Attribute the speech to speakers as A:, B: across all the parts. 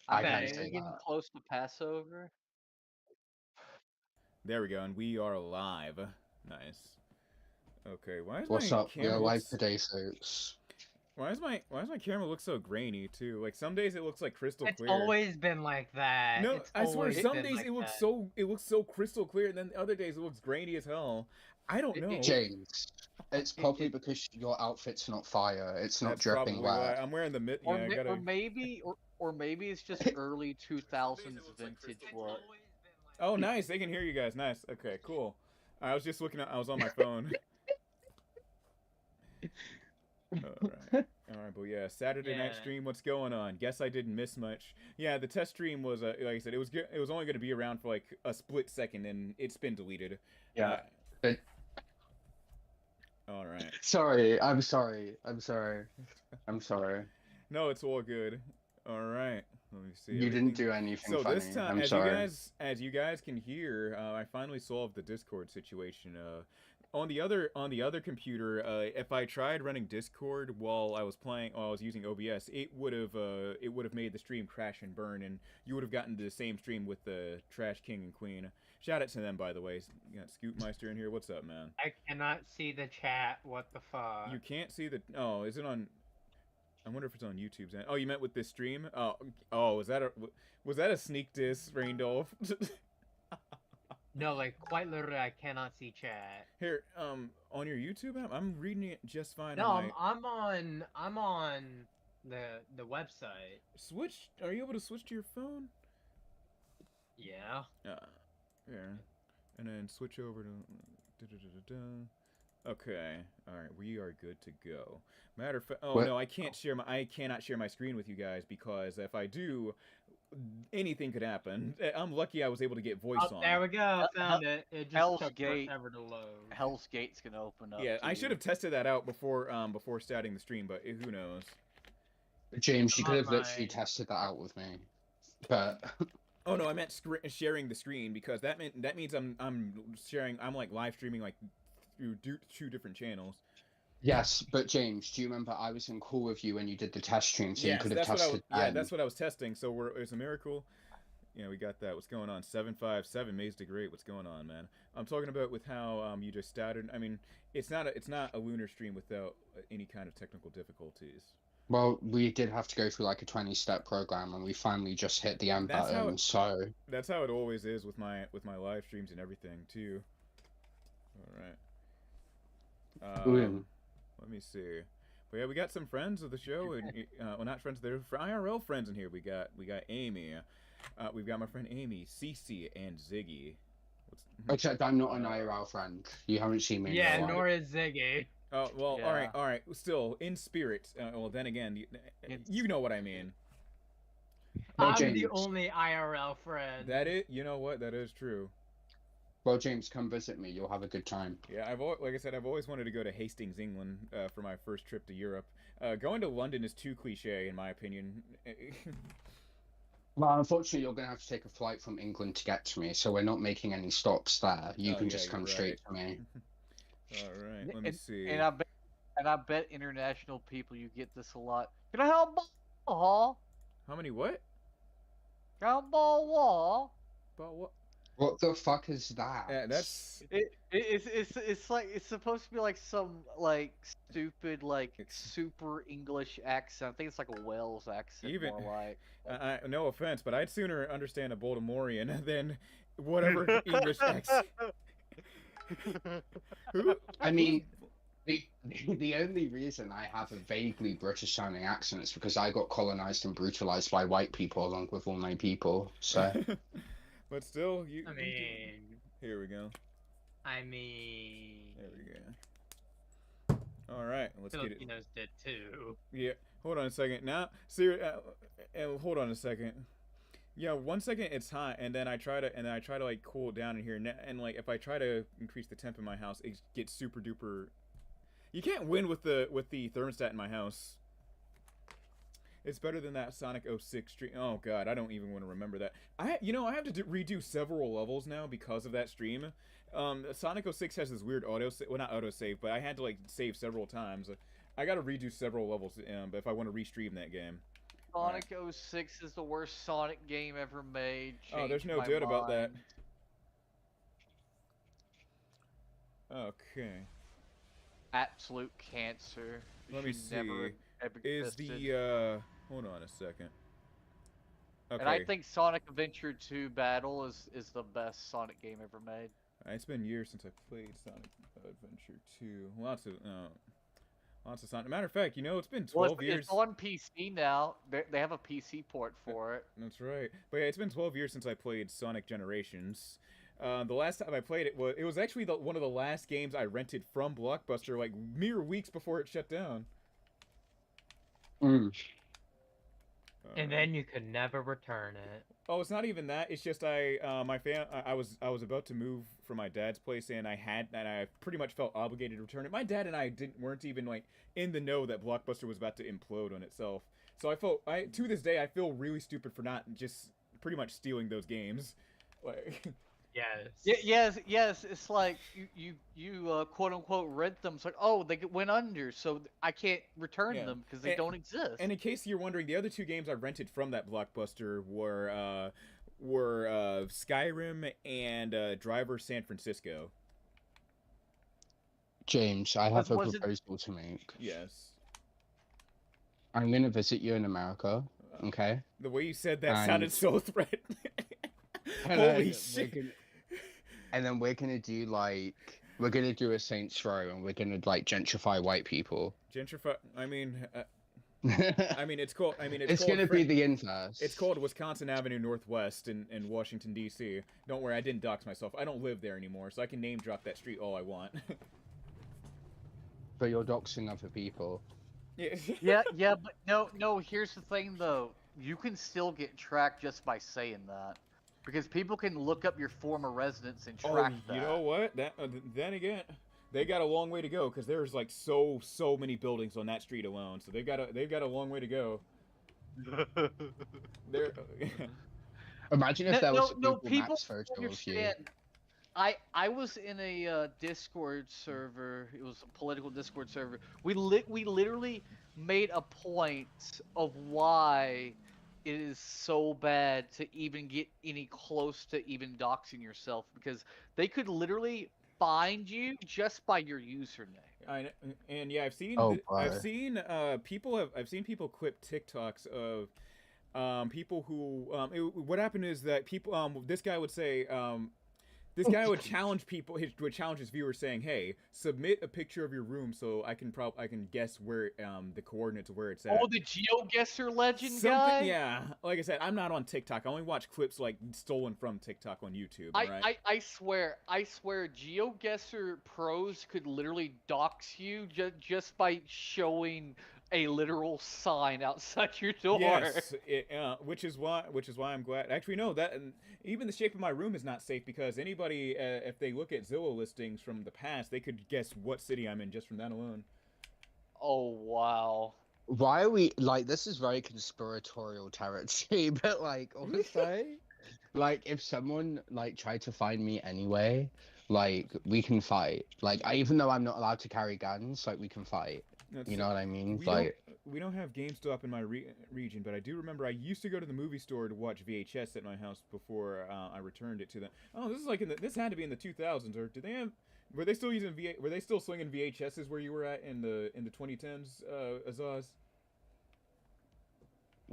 A: I
B: Man,
A: can
B: are
A: say
B: we getting
A: that.
B: close to Passover?
C: There we go, and we are live. Nice. Okay, why does
A: What's
C: my
A: up? We are
C: camera
A: live today, folks.
C: why does my camera look so grainy too? Like some days it looks like crystal
D: It's
C: clear.
D: always been like that.
C: No,
D: It's
C: I swear
D: always
C: some
D: been
C: days
D: like
C: it looks
D: that.
C: so crystal clear, and then other days it looks grainy as hell. I don't know.
A: James, it's probably because your outfit's not fire. It's not
C: That's
A: dripping
C: probably why
A: wet.
C: I'm wearing the mid.
B: Or
C: Yeah, I
B: ma- or
C: gotta.
B: maybe or maybe it's just early 2000s vintage
D: It's
B: look.
D: always been like
C: Oh,
D: that.
C: nice. They can hear you guys. Nice. Okay, cool. I was just looking at. I was on my phone. All right. All right, but yeah, Saturday night
D: Yeah.
C: stream. What's going on? Guess I didn't miss much. Yeah, the test stream was, like I said, it was only going to be around for like a split second, and it's been deleted.
A: Yeah. But
C: All right.
A: sorry, I'm sorry. I'm sorry. I'm sorry.
C: No, it's all good. All right. Let me see.
A: You didn't do anything
C: So
A: funny.
C: this time,
A: I'm sorry.
C: as you guys can hear, I finally solved the Discord situation. On the other computer, if I tried running Discord while I was using OBS, it would have made the stream crash and burn, and you would have gotten to the same stream with the Trash King and Queen. Shout out to them, by the way. You got Scootmeister in here. What's up, man?
D: I cannot see the chat. What the fuck?
C: You can't see the. Oh, is it on? I wonder if it's on YouTube's end. Oh, you meant with this stream? Was that a sneak diss, Raindolph?
D: No, like quite literally, I cannot see chat.
C: Here, on your YouTube app, I'm reading it just fine.
D: No,
C: on my...
D: I'm on the website.
C: Switch. Are you able to switch to your phone?
D: Yeah.
C: Here, and then switch over to. Okay, all right, we are good to go. Matter of fact, no, I cannot share my screen with you guys because if I do, anything could happen. I'm lucky I was able to get voice on.
D: There we go. Found it. It just
B: Hell's
D: took
B: Gate.
D: forever to load.
B: Hell's Gate's gonna open up.
C: Yeah, I
B: too.
C: should have tested that out before starting the stream, but who knows?
A: James, you could have
D: Alright.
A: literally tested that out with me. But
C: Oh no, I meant sharing the screen because that means I'm sharing. I'm like live streaming like through two different channels.
A: yes, but James, do you remember I was in call with you when you did the test stream, so
C: Yes,
A: you could have
C: that's what I was.
A: tested
C: Yeah,
A: then.
C: that's what I was testing. So it's a miracle. Yeah, we got that. What's going on? 757 Maze to Great. What's going on, man? I'm talking about with how you just started. I mean, it's not a lunar stream without any kind of technical difficulties.
A: Well, we did have to go through like a 20-step program, and we finally just hit the end button. So
C: that's how it always is with my live streams and everything too. All right. Let me see. But yeah, we got some friends of the show, and well, not friends. They're IRL friends in here. We got Amy. We've got my friend Amy, Cece, and Ziggy.
A: except I'm not an IRL friend. You haven't seen me. In
D: Yeah,
A: real life.
D: nor is Ziggy.
C: Oh well,
B: Yeah.
C: all right. Still in spirit. Well, then again, you know what I mean.
A: Well,
D: I'm
A: James,
D: the only IRL friend.
C: You know what? That is true.
A: well, James, come visit me. You'll have a good time.
C: Yeah, like I said, I've always wanted to go to Hastings, England, for my first trip to Europe. Going to London is too cliche, in my opinion.
A: Well, unfortunately, you're going to have to take a flight from England to get to me, so we're not making any stops there. You can just come straight to me.
C: All right, let me see.
B: And I bet international people you get this a lot. Can I help ball?
C: How many what?
B: Can I help ball?
C: About what?
A: What the fuck is that?
C: Yeah, that's
B: It's like it's supposed to be like some like stupid like super English accent. I think it's like a Wales accent.
C: Even
B: more like.
C: no offense, but I'd sooner understand a Baltimorean than whatever English accent.
A: I mean, the only reason I have a vaguely British sounding accent is because I got colonized and brutalized by white people along with all my people. So,
C: but still,
D: I mean,
C: here we go.
D: I mean,
C: There we go. All right, let's get it.
D: Filipinos did too.
C: Yeah, hold on a second. Now, hold on a second. Yeah, 1 second it's hot, and then I try to like cool it down in here, and like if I try to increase the temp in my house, it gets super duper. You can't win with the thermostat in my house. It's better than that Sonic 06 stream. Oh god, I don't even want to remember that. I have to redo several levels now because of that stream. Sonic 06 has this weird not auto save, but I had to like save several times. I got to redo several levels if I want to restream that game.
B: Sonic 06 is the worst Sonic game ever made.
C: Oh, there's
B: Changed
C: no
B: my
C: doubt about that.
B: mind.
C: Okay.
B: Absolute cancer. It
C: Let me
B: should never
C: see.
B: have
C: Is
B: existed.
C: the hold on a second. Okay.
B: And I think Sonic Adventure 2 Battle is the best Sonic game ever made.
C: It's been years since I played Sonic Adventure 2. Lots of Sonic. Matter of fact, you know, it's been 12 years.
B: It's on PC now. They have a PC port for it.
C: That's right. But yeah, it's been 12 years since I played Sonic Generations. The last time I played it was actually one of the last games I rented from Blockbuster, like mere weeks before it shut down.
D: And then you could never return it.
C: Oh, it's not even that. It's just I was about to move from my dad's place, and I pretty much felt obligated to return it. My dad and I weren't even like in the know that Blockbuster was about to implode on itself. So to this day I feel really stupid for not just pretty much stealing those games. Like
D: Yes.
B: Yes. It's like you quote unquote rent them. It's like, oh, they went under, so I can't return them because they don't exist.
C: And in case you're wondering, the other two games I rented from that Blockbuster were Skyrim and Driver San Francisco.
A: James, I have a proposal to make.
C: Yes.
A: I'm gonna visit you in America. Okay.
C: The way you said that sounded so threatening. Holy shit.
A: And then we're gonna do a Saints Row, and we're gonna like gentrify white people.
C: Gentrify? I mean, it's called.
A: It's gonna be the inverse.
C: It's called Wisconsin Avenue Northwest in Washington D.C. Don't worry, I didn't dox myself. I don't live there anymore, so I can name drop that street all I want.
A: But you're doxing other people.
B: Yeah, but no. Here's the thing, though. You can still get tracked just by saying that. Because people can look up your former residence and track that.
C: You know what? Then again, they got a long way to go because there's like so many buildings on that street alone. So they've got a long way to go.
A: Imagine if there was a
B: no,
A: Google
B: people
A: Maps photo of you.
B: I was in a Discord server. It was a political Discord server. We literally made a point of why it is so bad to even get any close to even doxing yourself, because they could literally find you just by your username.
C: I've seen people clip TikToks of people who what happened is that people this guy would say this guy would challenge his viewers saying, "Hey, submit a picture of your room so I can guess where the coordinates of where it's at."
B: Oh, the GeoGuessr legend guy?
C: Yeah. Like I said, I'm not on TikTok. I only watch clips like stolen from TikTok on YouTube.
B: I swear, GeoGuessr pros could literally dox you just by showing a literal sign outside your door.
C: Yes, which is why I'm glad. Actually, no, that even the shape of my room is not safe because anybody, if they look at Zillow listings from the past, they could guess what city I'm in just from that alone.
B: Oh wow!
A: Why are we like this? Is very conspiratorial territory, but like honestly, like if someone like tried to find me anyway, like we can fight. Like even though I'm not allowed to carry guns, like we can fight. You know what I mean?
C: We don't have GameStop in my region, but I do remember I used to go to the movie store to watch VHS at my house before I returned it to them. Oh, this is like this had to be in the 2000s, or did they have? Were they still using Were they still slinging VHSs where you were at in the 2010s, Azaz?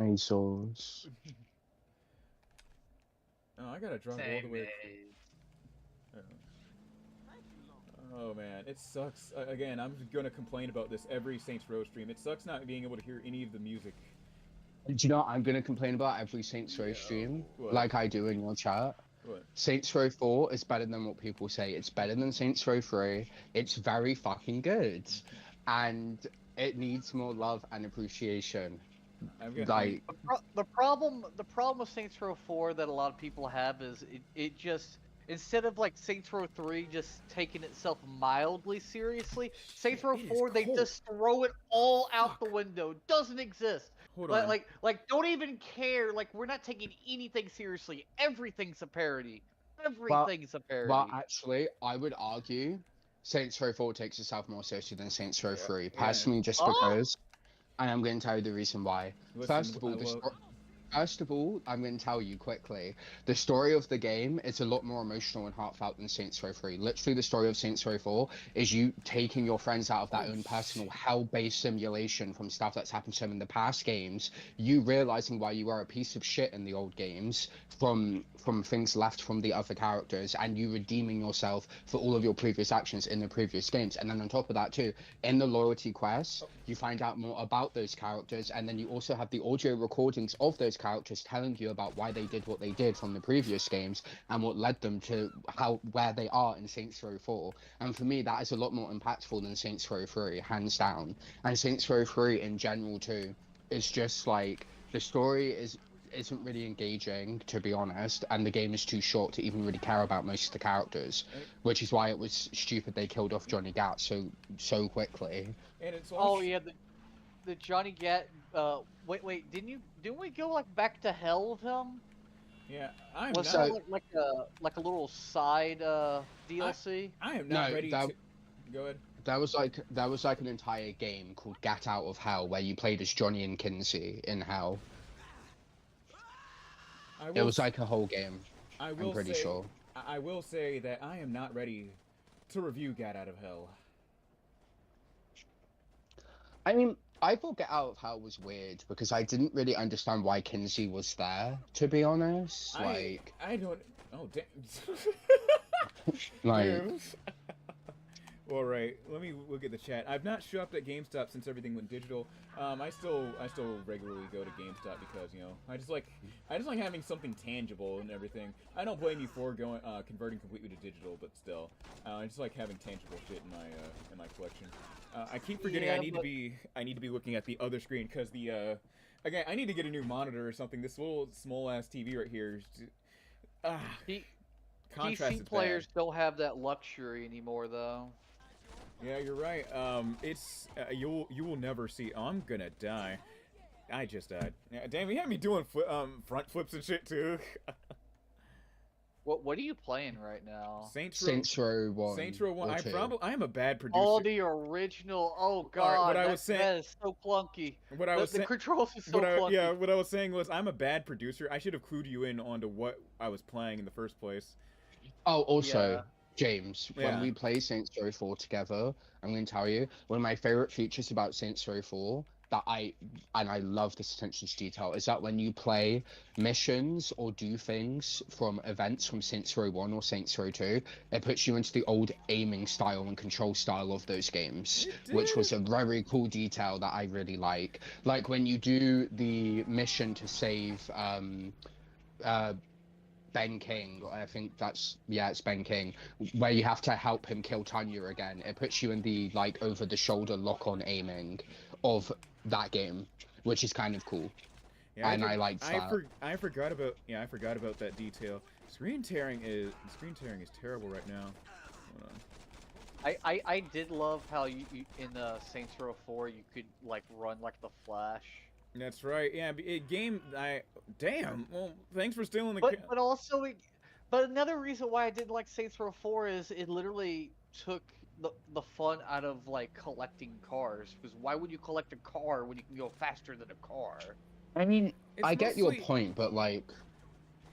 A: Azaz.
C: Oh, I gotta drive all the way. Oh man, it sucks. Again, I'm gonna complain about this every Saints Row stream. It sucks not being able to hear any of the music.
A: Do you know what I'm gonna complain about every Saints Row stream?
C: What?
A: Like I do in your chat?
C: What?
A: Saints Row 4 is better than what people say. It's better than Saints Row 3. It's very fucking good. And it needs more love and appreciation. Like
B: the problem with Saints Row 4 that a lot of people have is it just, instead of like Saints Row 3 just taking itself mildly seriously, Saints Row 4 they just throw it all out the window. Doesn't exist.
C: Hold on.
B: Like don't even care. Like we're not taking anything seriously. Everything's a parody. Everything's a parody.
A: Well, actually, I would argue Saints Row 4 takes itself more seriously than Saints Row 3. Personally, just because. And I'm going to tell you the reason why.
C: Listen,
A: First of all,
C: I love.
A: First of all, I'm going to tell you quickly, the story of the game is a lot more emotional and heartfelt than Saints Row 3. Literally, the story of Saints Row 4 is you taking your friends out of that own personal hell-based simulation from stuff that's happened to them in the past games, you realizing why you were a piece of shit in the old games from things left from the other characters, and you redeeming yourself for all of your previous actions in the previous games. And then on top of that too, in the loyalty quest, you find out more about those characters, and then you also have the audio recordings of those characters telling you about why they did what they did from the previous games and what led them to where they are in Saints Row 4. And for me, that is a lot more impactful than Saints Row 3, hands down. And Saints Row 3 in general too is just like, the story isn't really engaging, to be honest, and the game is too short to even really care about most of the characters, which is why it was stupid they killed off Johnny Gat so quickly.
C: And it's
B: Oh yeah, the Johnny Gat. Wait, didn't we go like back to hell with him?
C: Yeah, I'm
B: Was
C: not.
B: that like a little side DLC?
C: I am not
A: No,
C: ready to. Go ahead.
A: There was like an entire game called Gat Out of Hell where you played as Johnny and Kinsey in Hell. It was like a whole game. I'm pretty sure.
C: I will say that I am not ready to review Gat Out of Hell.
A: I mean, I thought Get Out of Hell was weird because I didn't really understand why Kinsey was there, to be honest.
C: I don't. Oh damn.
A: Like.
C: All right, let me look at the chat. I've not shopped at GameStop since everything went digital. I still regularly go to GameStop because, you know, I just like having something tangible and everything. I don't blame you for converting completely to digital, but still, I just like having tangible shit in my collection. I keep forgetting I need to be looking at the other screen because again, I need to get a new monitor or something. This little small ass TV right here is contrast
B: PC
C: is
B: players
C: bad.
B: don't have that luxury anymore, though.
C: Yeah, you're right. It's you will never see. Oh, I'm gonna die. I just died. Yeah, damn, you had me doing front flips and shit too.
B: What are you playing right now?
C: Saints
A: Row 1.
C: Saints Row 1. I am a bad producer.
B: All the original. Oh god, that is so clunky. The controls are so clunky.
C: Yeah, what I was saying was I'm a bad producer. I should have clued you in onto what I was playing in the first place.
A: Oh, also.
B: Yeah.
A: James, when we play Saints Row 4 together, I'm going to tell you, one of my favorite features about Saints Row 4 that I love this attention to detail is that when you play missions or do things from events from Saints Row 1 or Saints Row 2, it puts you into the old aiming style and control style of those games, which was a very cool detail that I really like. Like when you do the mission to save Ben King, I think it's Ben King, where you have to help him kill Tanya again. It puts you in the like over the shoulder lock on aiming of that game, which is kind of cool. Yeah, and I like that.
C: I forgot about that detail. Screen tearing is terrible right now. Hold on.
B: I did love how you in Saints Row 4 you could like run like the Flash.
C: That's right. Yeah, damn. Well, thanks for stealing the.
B: But also, but another reason why I didn't like Saints Row 4 is it literally took the fun out of like collecting cars. Because why would you collect a car when you can go faster than a car?
A: I mean, I get your point, but like,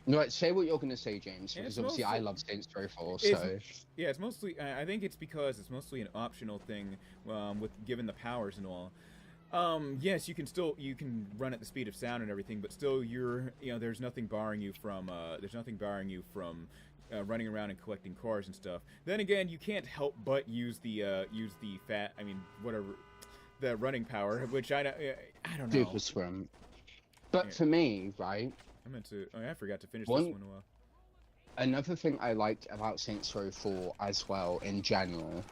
A: no, say what you're gonna say, James. Because obviously, I love Saints Row 4. So
C: yeah, it's mostly. I think it's because it's mostly an optional thing, with given the powers and all. Yes, you can run at the speed of sound and everything, but still there's nothing barring you from running around and collecting cars and stuff. Then again, you can't help but use the running power, which I don't know.
A: Super swim. But for me, right?
C: I forgot to finish this one.
A: Another thing I liked about Saints Row 4 as well in general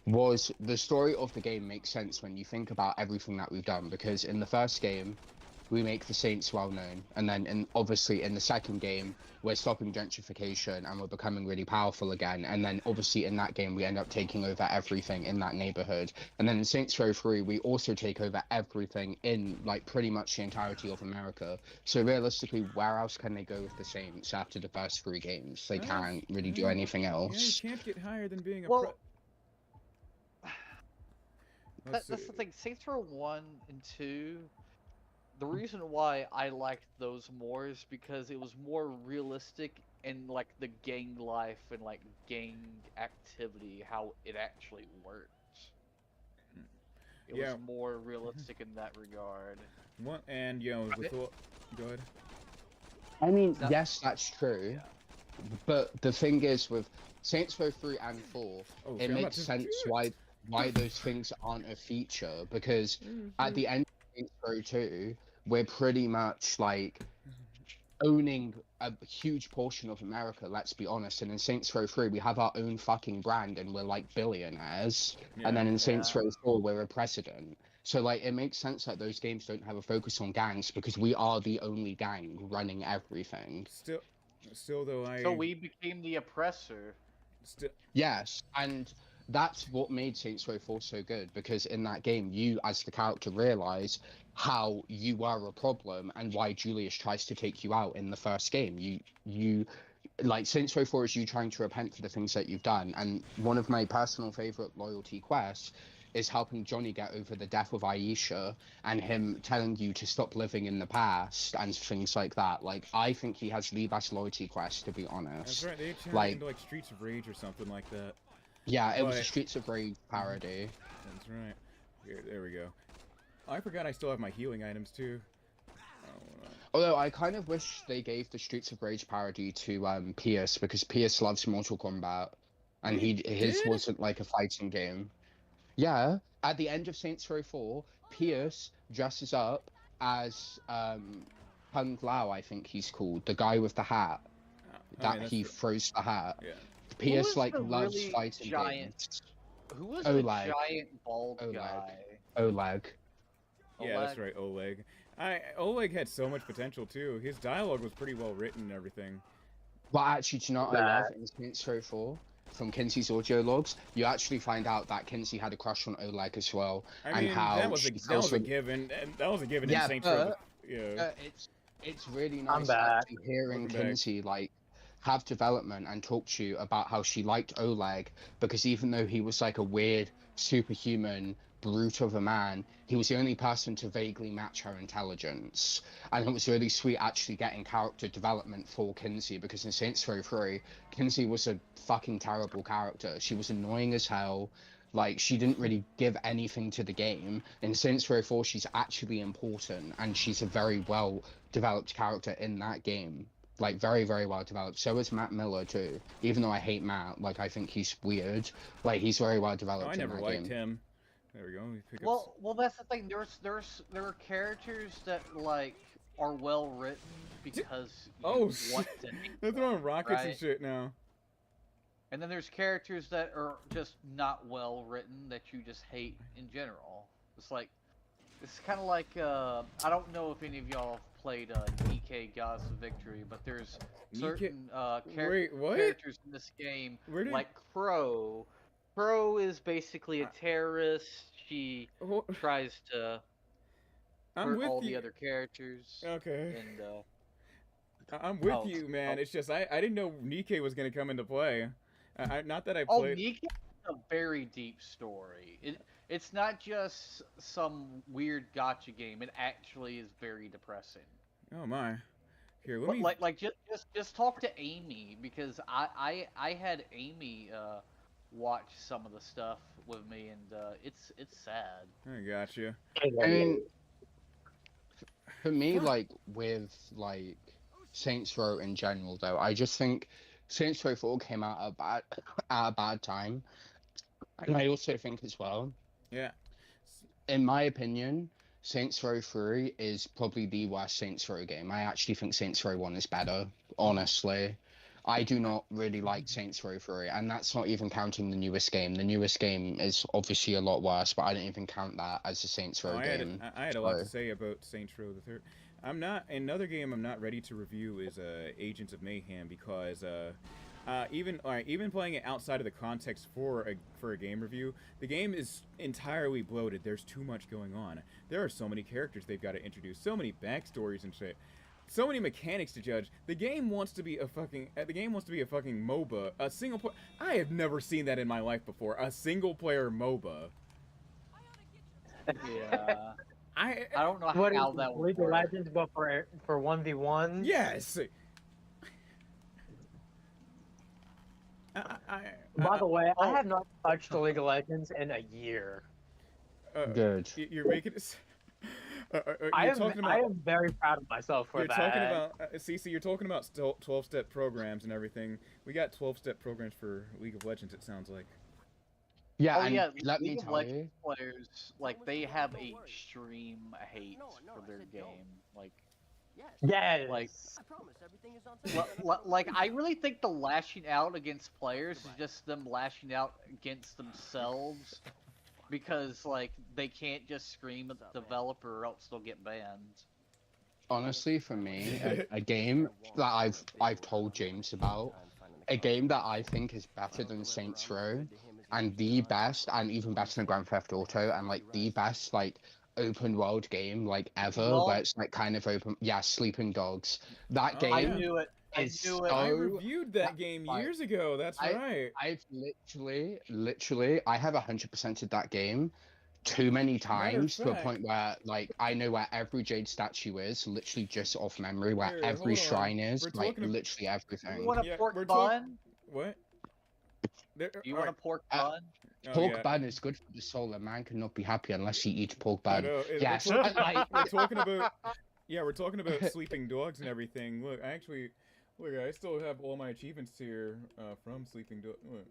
A: was the story of the game makes sense when you think about everything that we've done, because in the first game we make the Saints well known, and then obviously in the second game we're stopping gentrification and we're becoming really powerful again, and then obviously in that game we end up taking over everything in that neighborhood, and then in Saints Row 3 we also take over everything in like pretty much the entirety of America. So realistically, where else can they go with the Saints after the first 3 games? They can't really do anything else.
C: Yeah, you can't get higher than being a Let's
B: That's the
C: see.
B: thing. Saints Row 1 and 2, the reason why I liked those more is because it was more realistic in like the gang life and like gang activity, how it actually worked. It
C: Yeah.
B: was more realistic in that regard.
C: One and you know with
B: Right?
C: all, go ahead.
A: I mean,
B: That,
A: yes, that's true.
B: yeah.
A: But the thing is, with Saints Row 3 and 4,
C: Oh,
A: it
C: see, I'm about
A: makes
C: to
A: sense
C: do it.
A: why those things aren't a feature, because at
C: Mhm.
A: the end of Saints Row 2, we're pretty much like owning a huge portion of America, let's be honest. And in Saints Row 3, we have our own fucking brand and we're like billionaires. And
C: Yeah.
A: then in Saints
B: Yeah.
A: Row 4, we're a president. So like it makes sense that those games don't have a focus on gangs because we are the only gang running everything.
C: Still, still though
B: So
C: I
B: we became the oppressor.
C: still.
A: Yes, and that's what made Saints Row 4 so good, because in that game, you as the character realize how you are a problem and why Julius tries to take you out in the first game. You like Saints Row 4 is you trying to repent for the things that you've done, and one of my personal favorite loyalty quests is helping Johnny get over the death of Aisha and him telling you to stop living in the past and things like that. Like I think he has the best loyalty quest, to be
C: That's
A: honest.
C: right. They turned it
A: Like
C: into like Streets of Rage or something like that.
A: yeah, it was a
C: But
A: Streets of Rage parody.
C: that's right. Here, there we go. I forgot I still have my healing items too. Oh,
A: Although I kind of wish they gave the Streets of Rage parody to Pierce, because Pierce loves Mortal Kombat, and his
C: did?
A: wasn't like a fighting game. Yeah, at the end of Saints Row 4, Pierce dresses up as Kung Lao, I think he's called, the guy with the hat
C: oh yeah,
A: that
C: that's
A: he
C: right.
A: throws the hat.
C: Yeah.
A: Pierce
B: Who was
A: like
B: the
A: loves
B: really
A: fighting
B: giant?
A: games.
B: Who was the
A: Oleg,
B: giant bald
A: Oleg,
B: guy?
A: Oleg.
C: Yeah, that's
B: Oleg?
C: right, Oleg. Oleg had so much potential too. His dialogue was pretty well written and everything.
A: Well, actually, do you know what I love in Saints Row 4? From Kinsey's audio logs, you actually find out that Kinsey had a crush on Oleg as well,
C: I
A: and
C: mean,
A: how
C: that was
A: she
C: a
A: feels with...
C: given, and that was a given
A: Yeah,
C: in Saints Row.
A: but
C: Yeah.
A: it's really
E: I'm
A: nice
E: back.
A: actually hearing
C: Welcome back.
A: Kinsey like have development and talk to you about how she liked Oleg, because even though he was like a weird superhuman brute of a man, he was the only person to vaguely match her intelligence. And it was really sweet actually getting character development for Kinsey, because in Saints Row 3, Kinsey was a fucking terrible character. She was annoying as hell. Like, she didn't really give anything to the game. In Saints Row 4, she's actually important, and she's a very well developed character in that game. Like, very, very well developed. So is Matt Miller, too. Even though I hate Matt, like, I think he's weird. Like, he's very well
C: Oh,
A: developed
C: I
A: in
C: never
A: that
C: liked
A: game.
C: him. There we go. Let me pick up.
B: Well, that's the thing. There are characters that like are well written because you
C: Oh,
B: want
C: shit.
B: to hate
C: They're
B: them,
C: throwing rockets and
B: right?
C: shit now.
B: And then there's characters that are just not well written that you just hate in general. It's kind of like I don't know if any of y'all have played DK Gods of Victory, but there's certain
C: Wait, what?
B: characters in this game
C: Where did?
B: like Crow. Crow is basically a terrorist. She
C: Oh,
B: tries to
C: I'm
B: hurt
C: with
B: all the
C: you.
B: other characters,
C: Okay.
B: and
C: I'm with
B: oh,
C: you, man.
B: oh.
C: It's just I didn't know Nikke was gonna come into play. Not that I
B: Oh,
C: played.
B: Nika has a very deep story. It's not just some weird gotcha game. It actually is very depressing.
C: Oh my. Here, let
B: But
C: me.
B: like just talk to Amy, because I had Amy watch some of the stuff with me, and it's sad.
C: I got you.
A: I mean, for me, like, with, like, Saints Row in general, though, I just think Saints Row 4 came out at a bad time. And I also think as well,
C: Yeah.
A: in my opinion, Saints Row 3 is probably the worst Saints Row game. I actually think Saints Row 1 is better, honestly. I do not really like Saints Row 3, and that's not even counting the newest game. The newest game is obviously a lot worse, but I don't even count that as a Saints Row
C: I
A: game.
C: had a lot to
A: So-
C: say about Saints Row the Third. Another game I'm not ready to review is Agents of Mayhem, because even playing it outside of the context for a game review, the game is entirely bloated. There's too much going on. There are so many characters they've got to introduce, so many backstories and shit, so many mechanics to judge. The game wants to be a fucking MOBA, a single player. I have never seen that in my life before. A single player MOBA.
B: Yeah.
C: I
B: I don't know
D: What is
B: how
D: it,
B: that would
D: League of
B: work.
D: Legends, but for 1v1?
C: yes. I
D: By the way, I
B: Oh.
D: have not touched League of Legends in a year.
A: Good.
C: You're making it.
D: I
C: You're
D: am
C: talking
D: I
C: about.
D: am very proud of myself for
C: You're
D: that.
C: talking about. Cece, you're talking about 12-step programs and everything. We got 12-step programs for League of Legends. It sounds like.
A: Yeah,
B: Oh
A: and
B: yeah,
A: let me
B: League of
A: tell
B: Legends
A: you,
B: players like they have a extreme hate for their game. Like,
D: Yes.
B: like, like I really think the lashing out against players is just them lashing out against themselves because like they can't just scream at the developer or else they'll get banned.
A: honestly, for me, a game that I've told James about, a game that I think is better than Saints Row, and the best, and even better than Grand Theft Auto, and like the best like open world game like ever,
B: Well,
A: where it's like kind of open. Yeah, Sleeping Dogs. That
C: Oh,
B: I
A: game
C: yeah.
B: knew it. I
A: is
B: knew it.
C: I
A: so.
C: reviewed that
A: that-
C: game
A: like,
C: years ago. That's right.
A: I've literally, I have 100%ed that game too many times to a
C: fact-
A: point where like I know where every jade statue is, literally just off memory, where
C: Here,
A: every
C: hold on.
A: shrine is,
C: We're
A: like
C: talking ab-
A: literally everything.
B: You want a
C: Yeah,
B: pork
C: we're
B: bun?
C: What?
B: You want a pork
A: Uh,
B: bun?
C: Oh,
A: Pork
C: yeah.
A: bun is good for the soul. A man cannot be happy unless he eats pork
C: I
A: bun.
C: know.
A: Yes,
C: We're talking,
A: like,
C: we're talking about. Yeah, we're talking about sleeping dogs and everything. Look, I still have all my achievements here from sleeping dog. Look.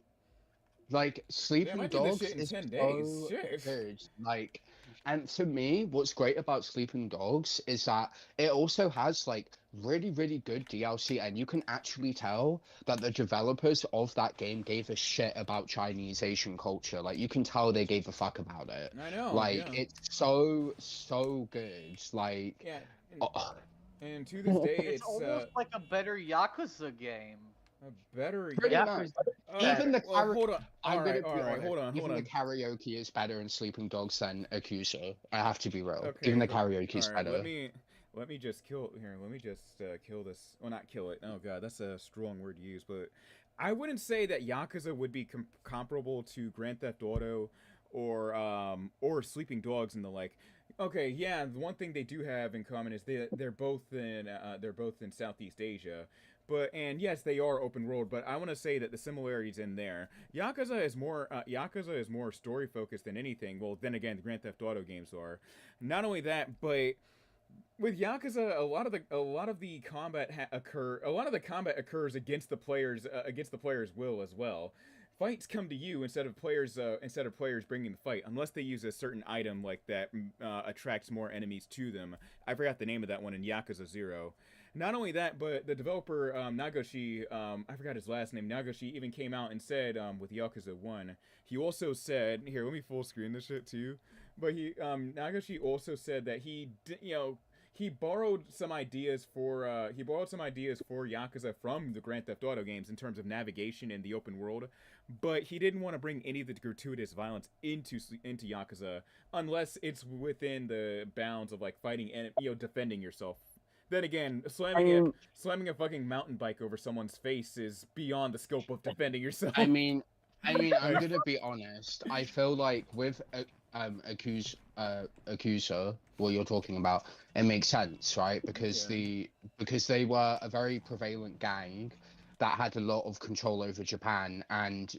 A: like Sleeping
C: I did this
A: Dogs
C: shit in
A: is
C: 10 days.
A: so
C: Shit.
A: good. Like, and to me, what's great about Sleeping Dogs is that it also has like really good DLC, and you can actually tell that the developers of that game gave a shit about Chinese Asian culture. Like, you can tell they gave a fuck about it.
C: I know.
A: Like,
C: yeah.
A: it's so good. Like,
C: Yeah.
A: oh,
C: And to this day,
B: It's almost like a better Yakuza game.
C: a better.
A: pretty
D: Yeah,
A: much.
C: Alright,
A: Even the
C: well, hold on.
A: I'm
C: Alright,
A: gonna be
C: alright,
A: honest.
C: hold on,
A: Even
C: hold
A: the
C: on.
A: karaoke is better in Sleeping Dogs than Accuser. I have to be real.
C: Okay,
A: Even the
C: but-
A: karaoke is
C: alright,
A: better.
C: let me just kill here. Let me just kill this. Well, not kill it. Oh god, that's a strong word to use. But I wouldn't say that Yakuza would be comparable to Grand Theft Auto or Sleeping Dogs and the like. Okay, yeah, the one thing they do have in common is they're both in Southeast Asia. And yes, they are open world, but I want to say that the similarities in there. Yakuza is more story focused than anything. Well, then again, the Grand Theft Auto games are. Not only that, but with Yakuza, a lot of the combat occurs against the player's will as well. Fights come to you instead of players bringing the fight, unless they use a certain item like that attracts more enemies to them. I forgot the name of that one in Yakuza 0. Not only that, but the developer Nagoshi, I forgot his last name. Nagoshi even came out and said with Yakuza 1, he also said, here, let me full screen this shit to you. But Nagoshi also said that he borrowed some ideas for Yakuza from the Grand Theft Auto games in terms of navigation in the open world, but he didn't want to bring any of the gratuitous violence into Yakuza unless it's within the bounds of like fighting and defending yourself. Then again, slamming a fucking mountain bike over someone's face is beyond the scope of defending yourself.
A: I mean, I'm gonna be honest. I feel like with Accuser, what you're talking about, it makes sense, right? Because they were a very prevalent gang that had a lot of control over Japan, and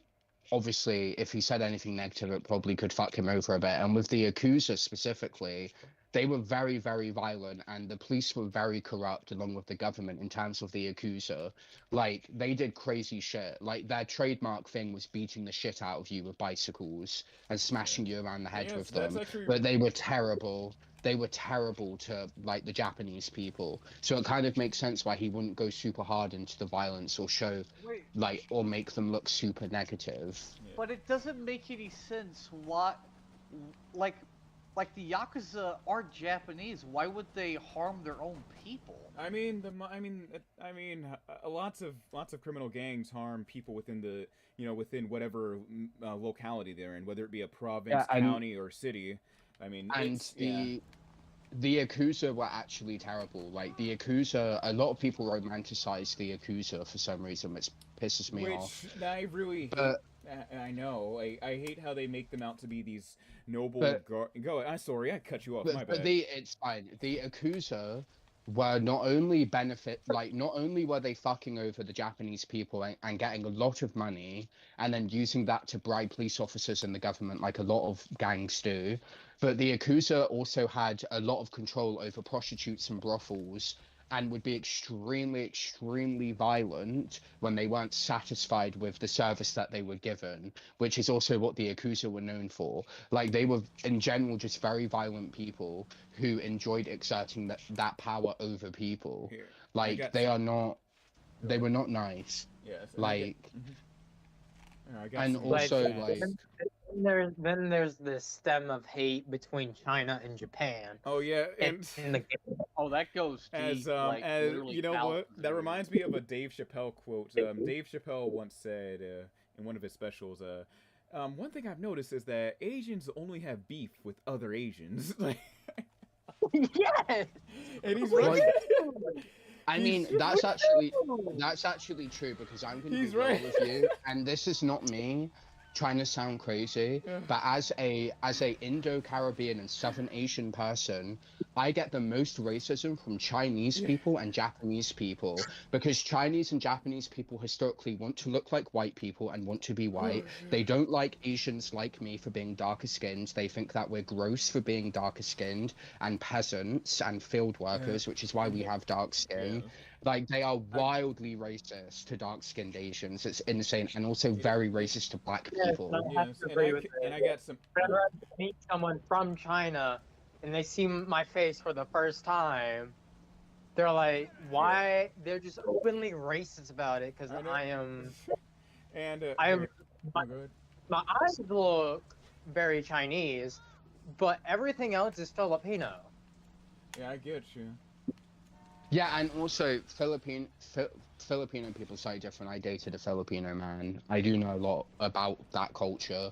A: obviously, if he said anything negative, it probably could fuck him over a bit. And with the Accuser specifically, they were very violent, and the police were very corrupt along with the government in terms of the Accuser. Like, they did crazy shit. Like, their trademark thing was beating the shit out of you with bicycles and smashing you around the head with them. But they were terrible. They were terrible to, like, the Japanese people. So it kind of makes sense why he wouldn't go super hard into the violence or show,
B: Wait,
A: like, or make them look super negative.
B: but it doesn't make any sense. What, like the Yakuza are Japanese. Why would they harm their own people?
C: Lots of criminal gangs harm people within within whatever locality they're in, whether it be a province, county, or city. I mean,
A: the Yakuza were actually terrible. Like, the Yakuza, a lot of people romanticize the Yakuza for some reason, which pisses me off.
C: I really I know. I hate how they make them out to be these noble.
A: But-
C: Go. I'm sorry, I cut you off. My
A: But
C: bad.
A: it's fine. The Yakuza were not only were they fucking over the Japanese people and getting a lot of money and then using that to bribe police officers and the government like a lot of gangs do, but the Yakuza also had a lot of control over prostitutes and brothels and would be extremely, extremely violent when they weren't satisfied with the service that they were given, which is also what the Yakuza were known for. Like, they were, in general, just very violent people who enjoyed exerting that power over people.
C: Here,
A: Like, they were not nice.
C: Yes.
A: Like,
C: I got
A: and
C: some
A: also,
C: chats.
A: like,
D: Then there's this stem of hate between China and Japan.
C: Oh yeah, and
D: In the game.
B: Oh, that goes deep.
C: as
B: literally
C: you know what,
B: thousands
C: that
B: of
C: reminds me of a Dave Chappelle quote. Dave Chappelle once said in one of his specials, one thing I've noticed is that Asians only have beef with other Asians. Like,
D: Yes.
C: and he's
A: Like,
C: right.
A: I mean, that's actually true, because I'm going to be
C: He's
A: real
C: right.
A: with you, and this is not me trying to sound crazy,
C: Yeah.
A: but as a Indo-Caribbean and Southern Asian person, I get the most racism from Chinese people and Japanese people, because Chinese and Japanese people historically want to look like white people and want to be white. They don't like Asians like me for being darker skinned. They think that we're gross for being darker skinned, and peasants and field workers, which is why we have dark skin.
C: Yeah.
A: Like, they are wildly racist to dark-skinned Asians. It's insane, and also very racist to black people.
D: I have
C: Yes,
D: to agree with
C: and I
D: it.
C: got some.
D: Whenever I meet someone from China and they see my face for the first time, they're like, "Why?" They're just openly racist about it because
C: I know.
D: I am.
C: And
D: I am.
C: oh, go ahead.
D: My eyes look very Chinese, but everything else is Filipino.
C: Yeah, I get you.
A: Yeah, and also Filipino people say different. I dated a Filipino man. I do know a lot about that culture.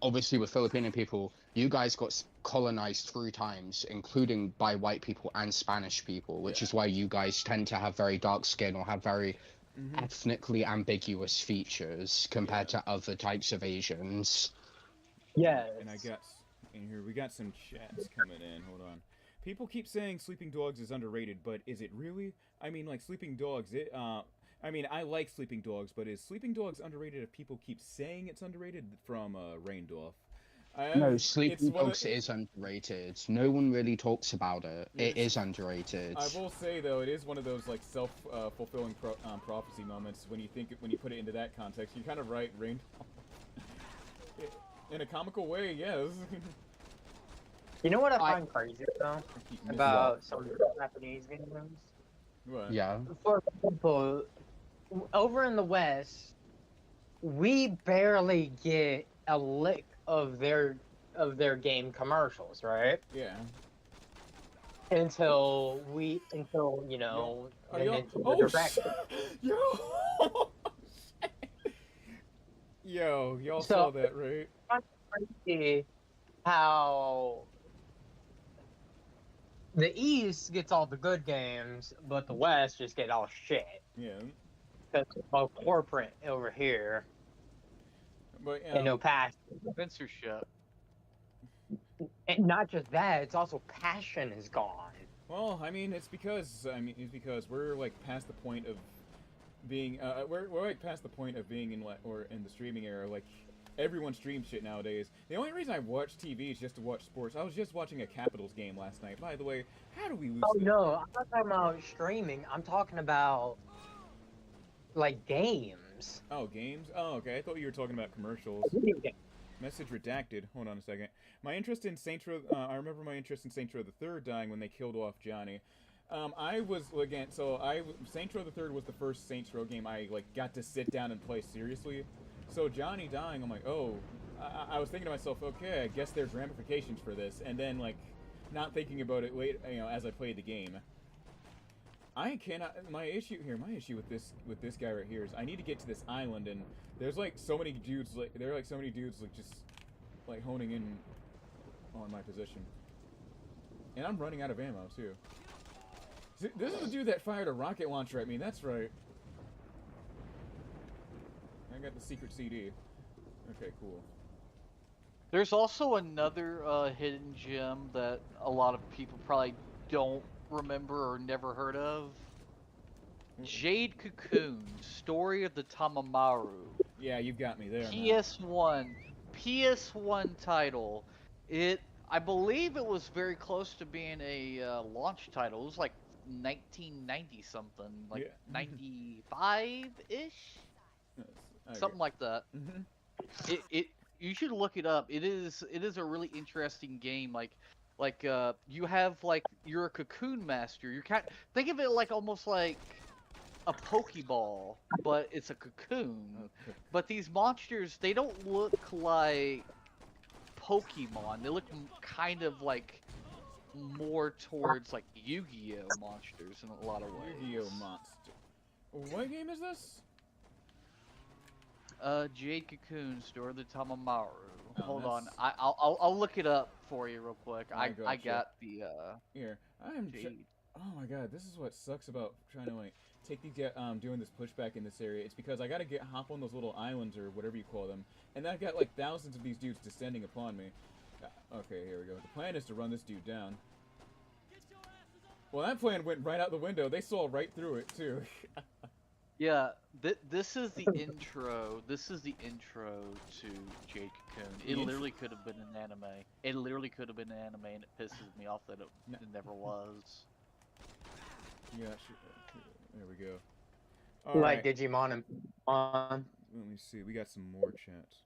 A: Obviously with Filipino people, you guys got colonized 3 times, including by white people and Spanish people, which is why you guys tend to have very dark skin or have very ethnically ambiguous features compared to other types of Asians.
D: Yes.
C: And I got in here. We got some chats coming in. Hold on. People keep saying Sleeping Dogs is underrated, but is it really? I mean, like Sleeping Dogs. I mean, I like Sleeping Dogs, but is Sleeping Dogs underrated if people keep saying it's underrated? From Raindorf.
A: No, Sleeping Dogs is underrated. No one really talks about it. It is underrated.
C: I will say though, it is one of those like self-fulfilling prophecy moments when you put it into that context. You're kind of right, Raindorf. In a comical way, yes.
D: You know what I find crazy though about some Japanese games?
C: What?
A: Yeah.
D: For example, over in the West, we barely get a lick of their game commercials, right?
C: Yeah.
D: Until you know
C: Are
D: the
C: y'all-
D: Nintendo
C: oh,
D: Direct.
C: Yo. Yo, y'all
D: So-
C: saw that, right?
D: Crazy how the East gets all the good games, but the West just get all shit.
C: Yeah.
D: Because it's all corporate over here
C: But
D: and no passion.
B: censorship.
D: And not just that, it's also passion is gone.
C: well, I mean, it's because we're like past the point of being we're like past the point of being in the streaming era. Like everyone streams shit nowadays. The only reason I watch TV is just to watch sports. I was just watching a Capitals game last night. By the way, how do we lose?
D: Oh no, I'm not talking about streaming. I'm talking about like games.
C: Oh, games. Oh, okay. I thought you were talking about commercials.
D: Video games.
C: Message redacted. Hold on a second. My interest in Saints Row. I remember my interest in Saints Row the Third dying when they killed off Johnny. I was Saints Row the Third was the first Saints Row game I like got to sit down and play seriously. So Johnny dying, I'm like, oh, I was thinking to myself, okay, I guess there's ramifications for this, and then like, not thinking about it late, as I played the game. I cannot. My issue with this guy right here is I need to get to this island, and there's like so many dudes like just like honing in on my position, and I'm running out of ammo too. See, this is the dude that fired a rocket launcher at me. That's right. I got the secret CD. Okay, cool.
B: There's also another hidden gem that a lot of people probably don't remember or never heard of. Jade Cocoon, Story of the Tamamaru.
C: Yeah, you've got me there, man.
B: PS1 title. I believe it was very close to being a launch title. It was like 1990 something, like
C: Yeah.
B: 95-ish,
C: Yes, okay.
B: something like that.
C: Mhm.
B: It you should look it up. It is a really interesting game. You have like you're a cocoon master. You can't think of it like almost like a Pokeball, but it's a cocoon.
C: Okay.
B: But these monsters, they don't look like Pokemon. They look kind of like more towards like Yu-Gi-Oh monsters in a lot of ways.
C: Yu-Gi-Oh monster. What game is this?
B: Jade Cocoon, Store of the Tamamaru.
C: Oh,
B: Hold on,
C: that's-
B: I'll look it up for you real quick. I
C: gotcha.
B: got the
C: Here, I am.
B: Jade.
C: Oh my god, this is what sucks about trying to like take these doing this pushback in this area. It's because I gotta hop on those little islands or whatever you call them, and I've got like thousands of these dudes descending upon me. Okay, here we go. The plan is to run this dude down. Well, that plan went right out the window. They saw right through it too.
B: Yeah, this is the intro. This is the intro to Jade Cocoon. It
C: intro?
B: literally could have been an anime. It literally could have been an anime, and it pisses me off that it never was.
C: Yeah, there we go.
D: Like
C: Alright,
D: Digimon and Pokemon.
C: let me see. We got some more chats.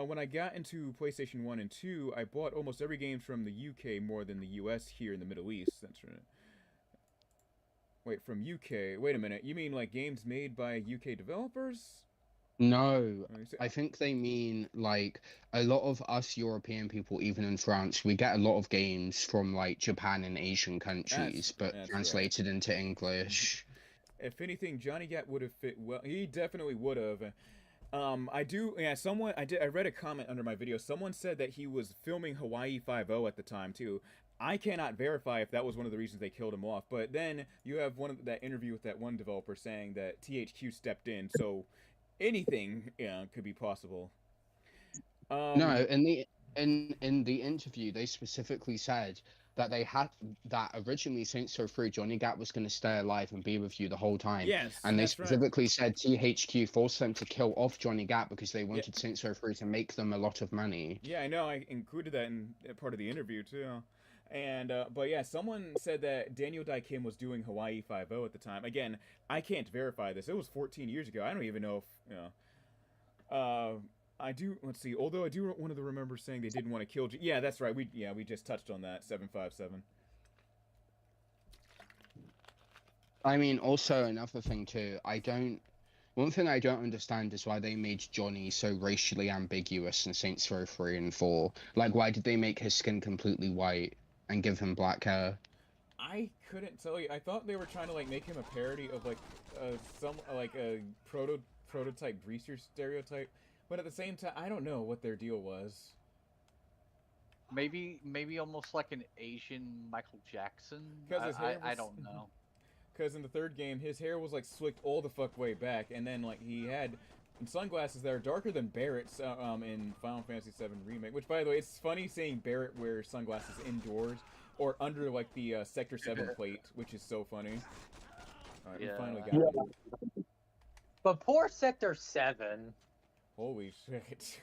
C: When I got into PlayStation 1 and 2, I bought almost every game from the UK more than the US here in the Middle East. That's right. Wait, from UK? Wait a minute. You mean like games made by UK developers?
A: No,
C: Let me see.
A: I think they mean like a lot of us European people, even in France, we get a lot of games from like Japan and Asian countries, but
C: that's right.
A: translated into English.
C: If anything, Johnny Gat would have fit well. He definitely would have. I do. Yeah, I read a comment under my video. Someone said that he was filming Hawaii 5-0 at the time too. I cannot verify if that was one of the reasons they killed him off. But then you have that interview with that one developer saying that THQ stepped in, so anything could be possible.
A: No, in the interview, they specifically said that originally Saints Row 3 Johnny Gat was going to stay alive and be with you the whole time.
C: Yes,
A: And they
C: that's right.
A: specifically said THQ forced them to kill off Johnny Gat because they wanted Saints Row 3 to make them a lot of money.
C: Yeah, I know. I included that in part of the interview too. And but yeah, someone said that Daniel Dae Kim was doing Hawaii 5-0 at the time. Again, I can't verify this. It was 14 years ago. I don't even know if I do. Let's see. Although I do want to remember saying they didn't want to kill. Yeah, that's right. We just touched on that. 757.
A: I mean, also another thing too. One thing I don't understand is why they made Johnny so racially ambiguous in Saints Row 3 and 4. Like, why did they make his skin completely white and give him black hair?
C: I couldn't tell you. I thought they were trying to like make him a parody of like a prototype greaser stereotype, but at the same time, I don't know what their deal was.
B: Maybe almost like an Asian Michael Jackson.
C: 'Cause his hair
B: I
C: was-
B: don't know.
C: Because in the third game, his hair was like slicked all the fuck way back, and then like he had sunglasses that are darker than Barrett's in Final Fantasy VII Remake. Which, by the way, it's funny seeing Barrett wear sunglasses indoors or under like the Sector 7 plate, which is so funny. All right, we finally got it.
D: But poor Sector 7.
C: Holy shit!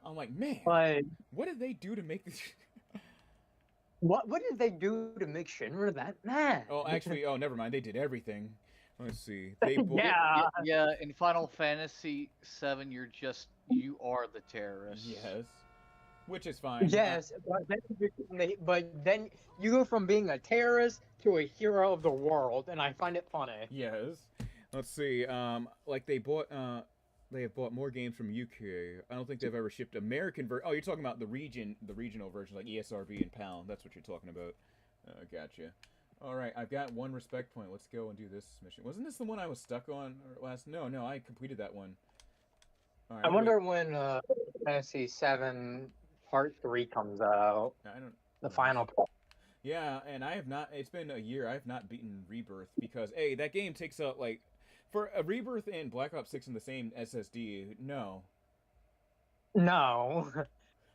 C: I'm like, man,
D: Like,
C: what did they do to make this?
D: what did they do to make Shinra that mad?
C: Oh, actually, never mind. They did everything. Let's see. They
D: Yeah.
B: Yeah, in Final Fantasy VII, you are the terrorist.
C: Yes. Which is fine.
D: Yes, but then you go from being a terrorist to a hero of the world, and I find it funny.
C: Yes. Let's see. Like they have bought more games from UK. I don't think they've ever shipped American Oh, you're talking about the regional version, like ESRB and PAL. That's what you're talking about. Gotcha. All right, I've got one respect point. Let's go and do this mission. Wasn't this the one I was stuck on last? No, I completed that one. All right,
D: I wonder when Fantasy 7 Part 3 comes out.
C: I don't.
D: The final part.
C: Yeah, and I have not. It's been a year. I have not beaten Rebirth because that game takes up like for a Rebirth and Black Ops 6 in the same SSD. No.
D: No.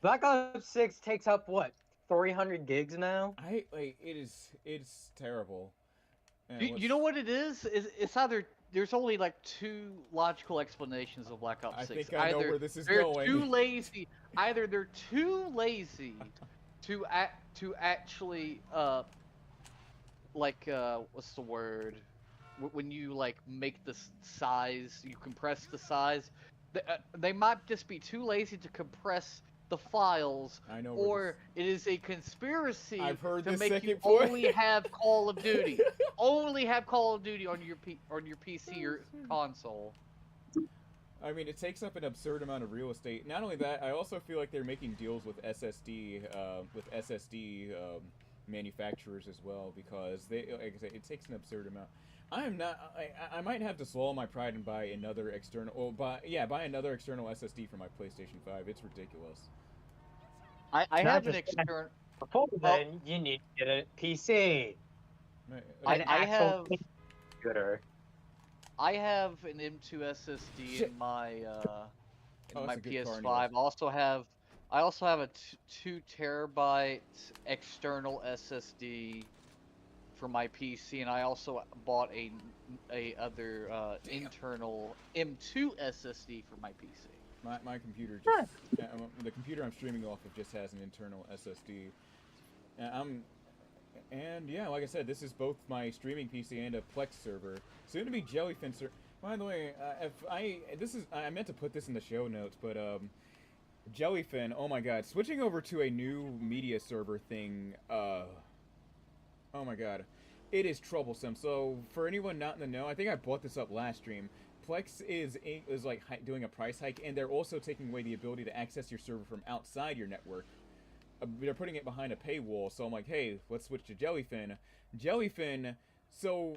D: Black Ops 6 takes up what? 300 gigs now?
C: It's terrible.
B: You know what it is? It's either there's only like two logical explanations of Black Ops 6.
C: I think I know where this is
B: they're
C: going.
B: too lazy. Either they're too lazy to actually what's the word? When you like make the size, you compress the size. They might just be too lazy to compress the files,
C: I know.
B: Or it is a conspiracy
C: I've heard
B: to
C: this
B: make you
C: second point.
B: only have Call of Duty. Only have Call of Duty on your PC or console.
C: I mean, it takes up an absurd amount of real estate. Not only that, I also feel like they're making deals with SSD manufacturers as well, because they, like I say, it takes an absurd amount. I might have to swallow my pride and buy another external. Buy another external SSD for my PlayStation 5. It's ridiculous.
B: I have an external.
D: Before then, you need to get a PC.
B: I have.
D: Computer.
B: I have an M2 SSD in my my PS5. I also have a 2 terabyte external SSD for my PC, and I also bought a other internal M2 SSD for my PC.
C: My computer just the computer I'm streaming off of just has an internal SSD. And yeah, like I said, this is both my streaming PC and a Plex server. Soon to be Jellyfin server. By the way, I meant to put this in the show notes, but Jellyfin, oh my god, switching over to a new media server thing, oh my god, it is troublesome. So for anyone not in the know, I think I brought this up last stream. Plex is like doing a price hike, and they're also taking away the ability to access your server from outside your network. They're putting it behind a paywall, so I'm like, hey, let's switch to Jellyfin. Jellyfin. So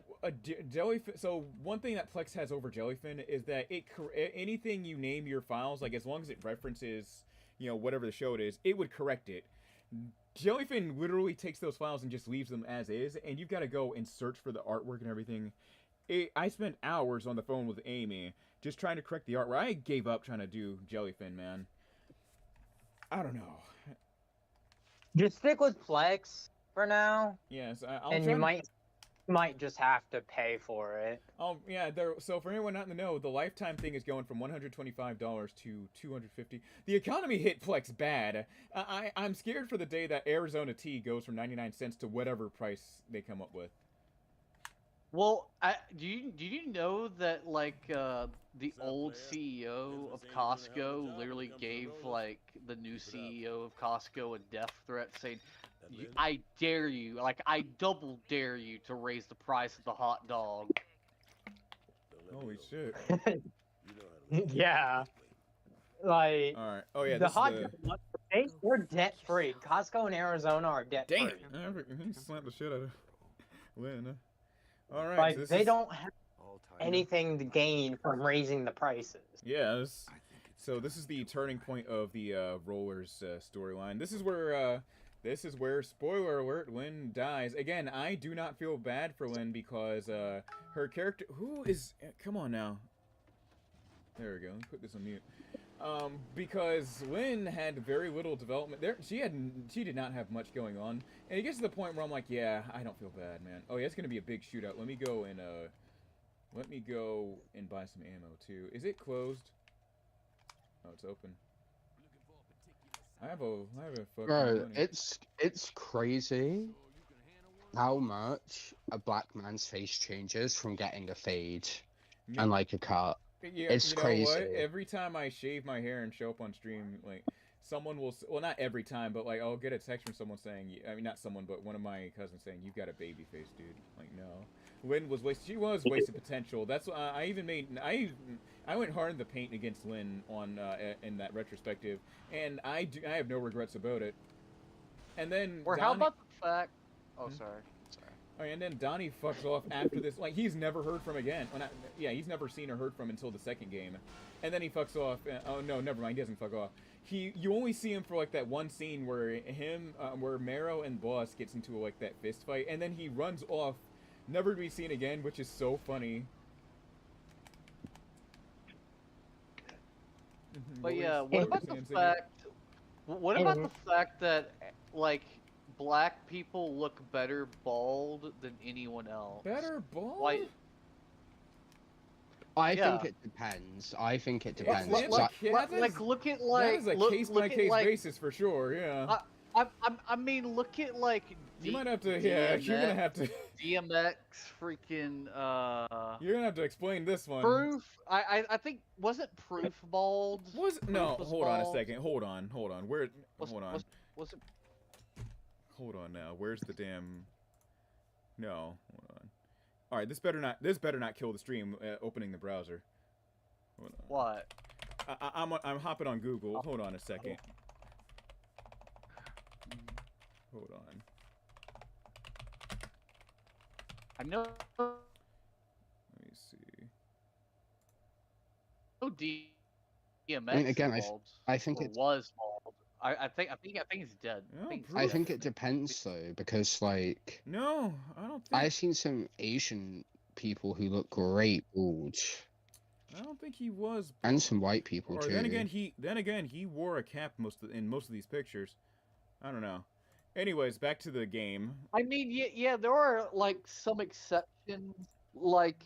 C: one thing that Plex has over Jellyfin is that anything you name your files, like as long as it references, whatever the show it is, it would correct it. Jellyfin literally takes those files and just leaves them as is, and you've got to go and search for the artwork and everything. I spent hours on the phone with Amy just trying to correct the artwork. I gave up trying to do Jellyfin, man. I don't know.
D: Just stick with Plex for now.
C: Yes,
D: and you might just have to pay for it.
C: Oh yeah, so for anyone not in the know, the lifetime thing is going from $125 to $250. The economy hit Plex bad. I'm scared for the day that Arizona tea goes from 99 cents to whatever price they come up with.
B: Well, do you know that the old CEO of Costco literally gave the new CEO of Costco a death threat saying, "I dare you, I double dare you to raise the price of the hot dog."
C: Holy shit!
D: Yeah, like.
C: All right. Oh yeah.
D: The hot dog, they're debt free. Costco in Arizona are debt free.
C: Damn! He slapped the shit out of Lynn. All right.
D: Like they don't have anything to gain from raising the prices.
C: Yes. So this is the turning point of the Rollerz storyline. This is where, spoiler alert, Lynn dies. Again, I do not feel bad for Lynn because her character, come on now. There we go. Let me put this on mute. Because Lynn had very little development there. She did not have much going on, and it gets to the point where I'm like, yeah, I don't feel bad, man. Oh yeah, it's gonna be a big shootout. Let me go and buy some ammo too. Is it closed? Oh, it's open. I have a fucking
A: Bro,
C: money.
A: it's crazy how much a black man's face changes from getting a fade and a cut.
C: Yeah,
A: it's crazy.
C: What? Every time I shave my hair and show up on stream, someone will, well, not every time, but I'll get a text from someone saying, I mean, not someone, but one of my cousins saying, "You've got a baby face, dude." No. Lynn was wasted. She was wasted potential. That's why I went hard in the paint against Lynn on in that retrospective, and I have no regrets about it. And then
B: how about the fact? Oh, sorry.
C: Oh, and then Donnie fucks off after this. He's never heard from again. He's never seen or heard from until the second game. And then he fucks off. Oh, no, never mind. He doesn't fuck off. You only see him for, that one scene where where Marrow and Boss gets into, that fist fight. And then he runs off, never to be seen again, which is so funny.
B: But
C: were
B: yeah,
C: you-
B: what
C: were
B: about
C: you
B: the
C: saying, Ziggy?
B: fact? What about the fact that like black people look better bald than anyone else?
C: Better bald?
B: Why?
A: I
B: Yeah.
A: think it depends. I think it
C: It's-
A: depends.
C: it's
A: So-
C: like-
B: Like look at
C: That
B: like
C: is a
B: look
C: case-by-case
B: at like
C: basis for sure, yeah.
B: I mean look at like
C: You might have to, yeah, you're gonna have to...
B: DMX freaking
C: You're gonna have to explain this one.
B: Proof. I think wasn't Proof bald?
C: No,
B: was
C: hold on a
B: bald.
C: second. Hold on. Where?
B: Was-
C: Hold on.
B: Was it?
C: Hold on now. Where's the damn? No. Hold on. All right. This better not kill the stream. Opening the browser. Hold on.
B: What?
C: I'm hopping on Google. Hold on a second. Hold on.
B: I know.
C: Let me see.
B: No DMX.
A: I mean, again,
B: bald,
A: I think
B: or
A: it's-
B: was bald. I think he's dead.
C: No,
A: I think it depends though, because like
C: No, I don't think.
A: I've seen some Asian people who look great bald,
C: I don't think he was.
A: and some white people
C: Or
A: too.
C: then again, he wore a cap in most of these pictures. I don't know. Anyways, back to the game.
B: I mean, yeah, there are like some exceptions. Like,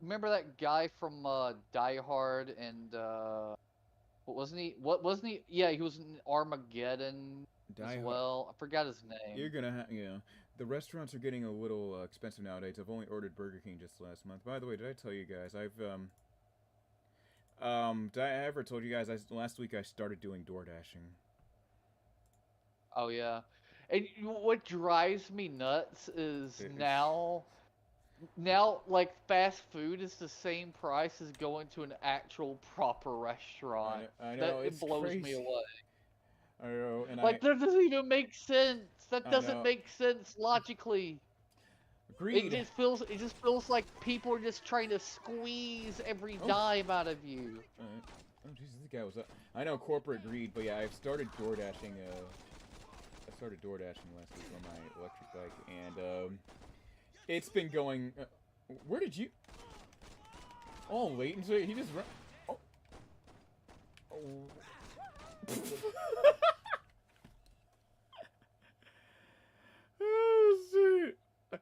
B: remember that guy from Die Hard and what wasn't he? What wasn't he? Yeah, he was in Armageddon
C: Die
B: as
C: Hard-
B: well. I forgot his name.
C: You're gonna yeah. The restaurants are getting a little expensive nowadays. I've only ordered Burger King just last month. By the way, did I tell you guys I've did I ever told you guys last week I started doing door dashing?
B: Oh yeah, and what drives me nuts is
C: It's-
B: now like fast food is the same price as going to an actual proper restaurant.
C: I know,
B: That
C: it's
B: it blows me
C: crazy.
B: away.
C: I know, and
B: Like that doesn't even make sense. That
C: I
B: doesn't
C: know.
B: make sense logically.
C: agreed.
B: It just feels like people are just trying to squeeze every
C: Oh.
B: dime out of you.
C: Alright. Oh Jesus, this guy was up. I know corporate greed, but yeah, I've started door dashing. I started door dashing last week on my electric bike, and it's been going. Where did you? Oh, latency. He just ran. Oh. Oh. Oh shit.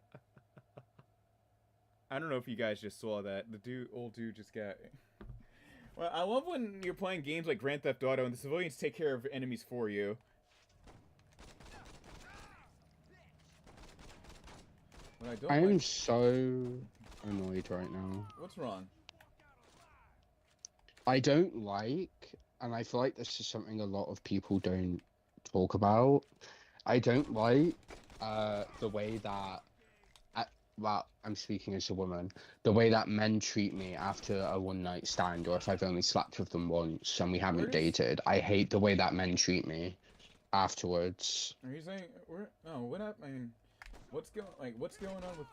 C: I don't know if you guys just saw that. The old dude just got. Well, I love when you're playing games like Grand Theft Auto and the civilians take care of enemies for you. What I don't
A: I am
C: like...
A: so annoyed right now.
C: What's wrong?
A: I don't like, and I feel like this is something a lot of people don't talk about. I don't like the way that, well, I'm speaking as a woman, the way that men treat me after a one-night stand, or if I've only slept with them once and we haven't
C: Where's-
A: dated. I hate the way that men treat me afterwards.
C: Are you saying where? No, what up? I mean, what's going on with?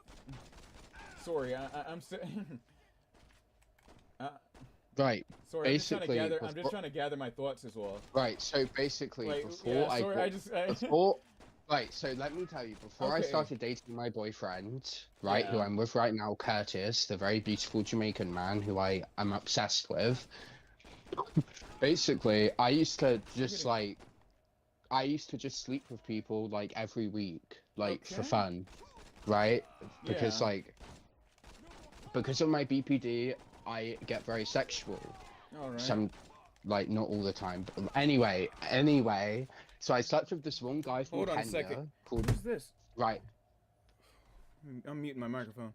C: Sorry, I'm saying.
A: Right,
C: Sorry,
A: Basically,
C: I'm just
A: before-
C: trying to gather my thoughts as well.
A: right. So basically,
C: Like,
A: before
C: yeah,
A: I
C: sorry,
A: got-
C: I
A: before right, so let me tell you, before I
C: Okay.
A: started dating my boyfriend, right, who
C: Yeah.
A: I'm with right now, Curtis, the very beautiful Jamaican man who I am obsessed with. Basically, I used to just sleep with people like every week, like for
C: Okay.
A: fun, right? Because
C: Yeah.
A: like because of my BPD, I get very sexual.
C: All right.
A: Some, like, not all the time, but anyway, so I slept with this one guy from
C: Hold on a
A: Kenya
C: second.
A: called,
C: Who's this?
A: right,
C: I'm muting my microphone.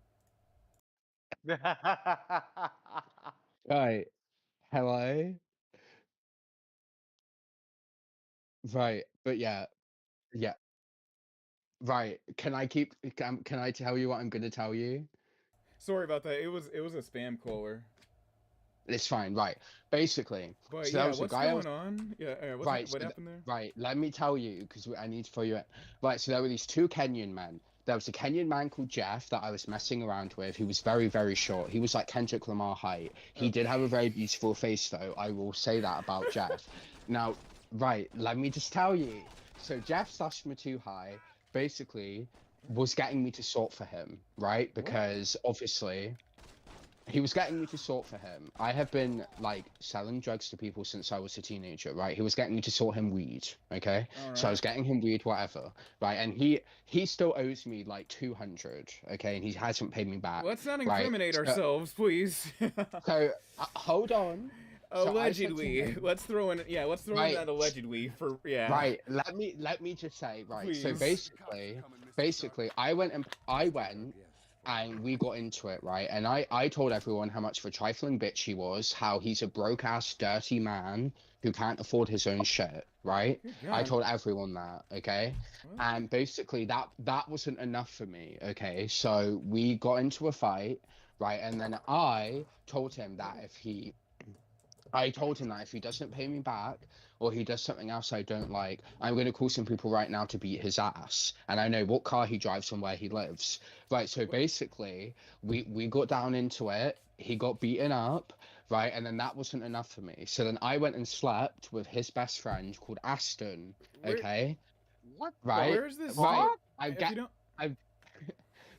A: right, hello, right, but yeah, right, can I tell you what I'm gonna tell you?
C: Sorry about that. It was a spam caller.
A: It's fine, right, basically,
C: But
A: so that
C: yeah,
A: was the
C: what's
A: guy I
C: going
A: was-
C: on? Yeah,
A: Right,
C: what
A: so
C: happened there?
A: right, let me tell you, because I need to fill you in. Right, so there were these two Kenyan men. There was a Kenyan man called Jeff that I was messing around with, who was very, very short. He was like Kendrick Lamar height. He did have a very beautiful face, though. I will say that about Jeff. Now, right, let me just tell you. So Jeff /me too high, basically, was getting me to sort for him, right? Because obviously, he was getting me to sort for him. I have been like selling drugs to people since I was a teenager, right? He was getting me to sort him weed, okay? So I was getting him weed, whatever, right? And he still owes me like 200, okay? And he hasn't paid me back.
C: Let's not
A: right?
C: incriminate ourselves, please.
A: So hold on.
C: Allegedly, let's throw in let's throw in that allegedly for
A: Right. Let me just say, right.
C: Please.
A: So basically, I went and we got into it, right? And I told everyone how much of a trifling bitch he was, how he's a broke ass, dirty man who can't afford his own shit, right? I told everyone that, okay?
C: What?
A: And basically that wasn't enough for me, okay? So we got into a fight, right? And then I told him that if he doesn't pay me back or he does something else I don't like, I'm going to call some people right now to beat his ass. And I know what car he drives and where he lives. Right, so basically, we got down into it. He got beaten up, right? And then that wasn't enough for me. So then I went and slept with his best friend called Aston, okay?
B: What?
A: Right?
C: Where is this?
A: Right.
C: If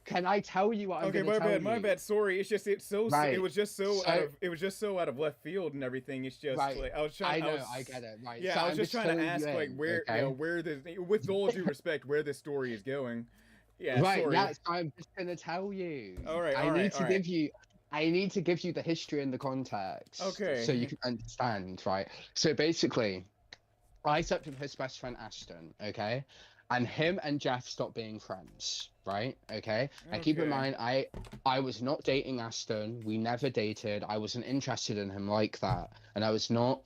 A: Can I tell you what I'm
C: okay,
A: going to tell you?
C: my bad. Sorry, it's just
A: Right.
C: it was just so out of left field and everything. It's just
A: Right.
C: like I
A: get it. Right.
C: Yeah,
A: so
C: I was just trying to ask like where
A: okay?
C: where this, with all due respect, where this story is going. Yeah,
A: right.
C: sorry.
A: Yes, I'm just gonna tell you.
C: All right.
A: I need to give you the history and the context.
C: Okay.
A: So you can understand, right? So basically, I slept with his best friend Ashton, okay? And him and Jeff stopped being friends, right? Okay? And keep in mind, I was not dating Ashton. We never dated. I wasn't interested in him like that. And I was not.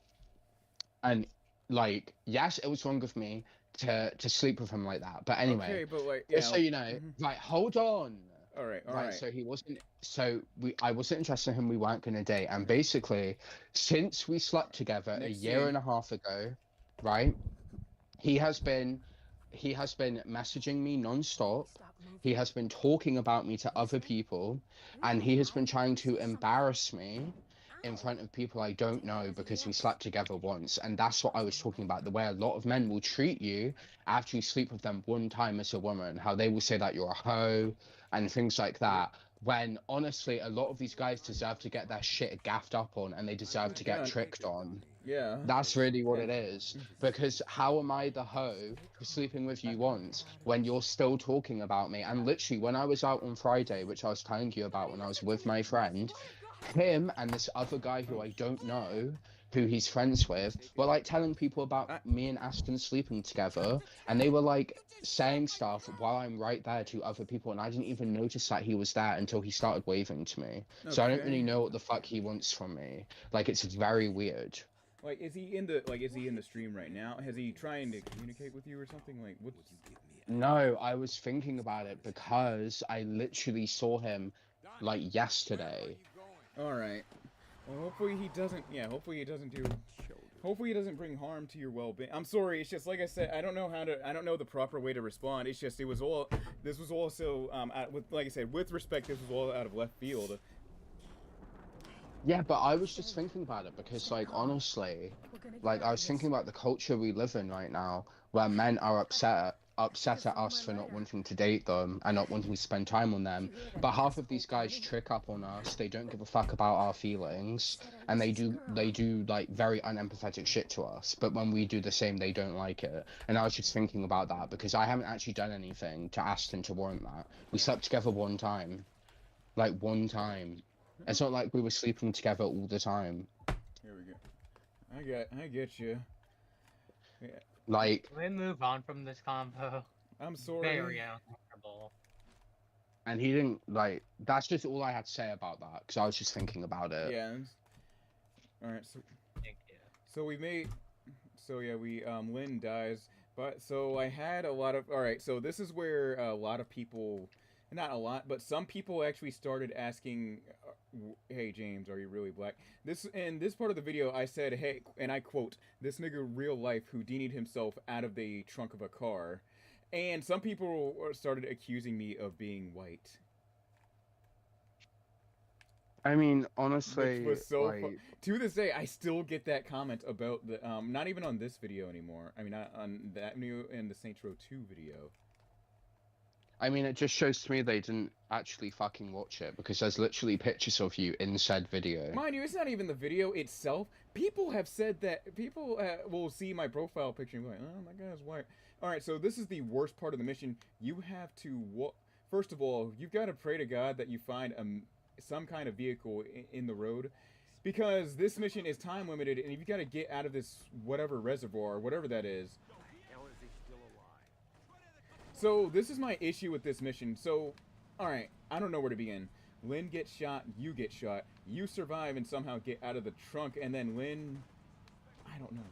A: And like, yes, it was wrong of me to sleep with him like that. But anyway,
C: Okay, but like,
A: just so you know, right? Hold on.
C: All right.
A: So he wasn't. So I wasn't interested in him. We weren't gonna date. And basically, since we slept together a year and a half ago, right? He has been messaging me non-stop. He has been talking about me to other people, and he has been trying to embarrass me in front of people I don't know because we slept together once. And that's what I was talking about, the way a lot of men will treat you after you sleep with them one time as a woman, how they will say that you're a hoe and things like that, when honestly a lot of these guys deserve to get their shit gaffed up on, and they deserve to get tricked on.
C: Yeah.
A: That's really what it is. Because how am I the hoe for sleeping with you once when you're still talking about me? And literally, when I was out on Friday, which I was telling you about when I was with my friend, him and this other guy who I don't know, who he's friends with, were like telling people about me and Aston sleeping together, and they were like saying stuff while I'm right there to other people, and I didn't even notice that he was there until he started waving to me. So I don't really know what the fuck he wants from me. Like, it's very weird.
C: Like, is he in the stream right now? Has he trying to communicate with you or something? Like, what?
A: No, I was thinking about it because I literally saw him like yesterday.
C: All right. Well, hopefully he doesn't. Yeah, hopefully he doesn't do. Hopefully he doesn't bring harm to your well-being. I'm sorry. It's just like I said. I don't know the proper way to respond. It's just this was also with, like I said, with respect, this was all out of left field.
A: Yeah, but I was just thinking about it because, like, honestly, like, I was thinking about the culture we live in right now, where men are upset at us for not wanting to date them and not wanting to spend time on them. But half of these guys trick up on us. They don't give a fuck about our feelings, and they do like very unempathetic shit to us. But when we do the same, they don't like it. And I was just thinking about that because I haven't actually done anything to Aston to warrant that. We slept together one time, like one time. It's not like we were sleeping together all the time.
C: Here we go. I get you. Yeah.
A: Like,
D: Can we move on from this combo?
C: I'm sorry.
D: Very uncomfortable.
A: and he didn't like. That's just all I had to say about that because I was just thinking about it.
C: Yeah. All right. So.
D: Thank you.
C: So we made. So yeah, Lynn dies, but so I had a lot of. All right. So this is where a lot of people. Not a lot, but some people actually started asking, "Hey James, are you really black?" In this part of the video, I said, "Hey," and I quote, "This nigga real life Houdini'd himself out of the trunk of a car," and some people started accusing me of being white.
A: I mean, honestly,
C: Which was so
A: like,
C: to this day, I still get that comment about the not even on this video anymore. I mean, not on that video and the Saints Row 2 video.
A: I mean, it just shows to me they didn't actually fucking watch it because there's literally pictures of you in said video.
C: Mind you, it's not even the video itself. People have said that people will see my profile picture and be like, oh, that guy's white. Alright, so this is the worst part of the mission. You have to, first of all, you've got to pray to God that you find some kind of vehicle in the road. Because this mission is time limited and you've got to get out of this whatever reservoir, whatever that is. So, this is my issue with this mission. So, alright, I don't know where to begin. Lynn gets shot, you get shot, you survive and somehow get out of the trunk, and then Lynn... I don't know.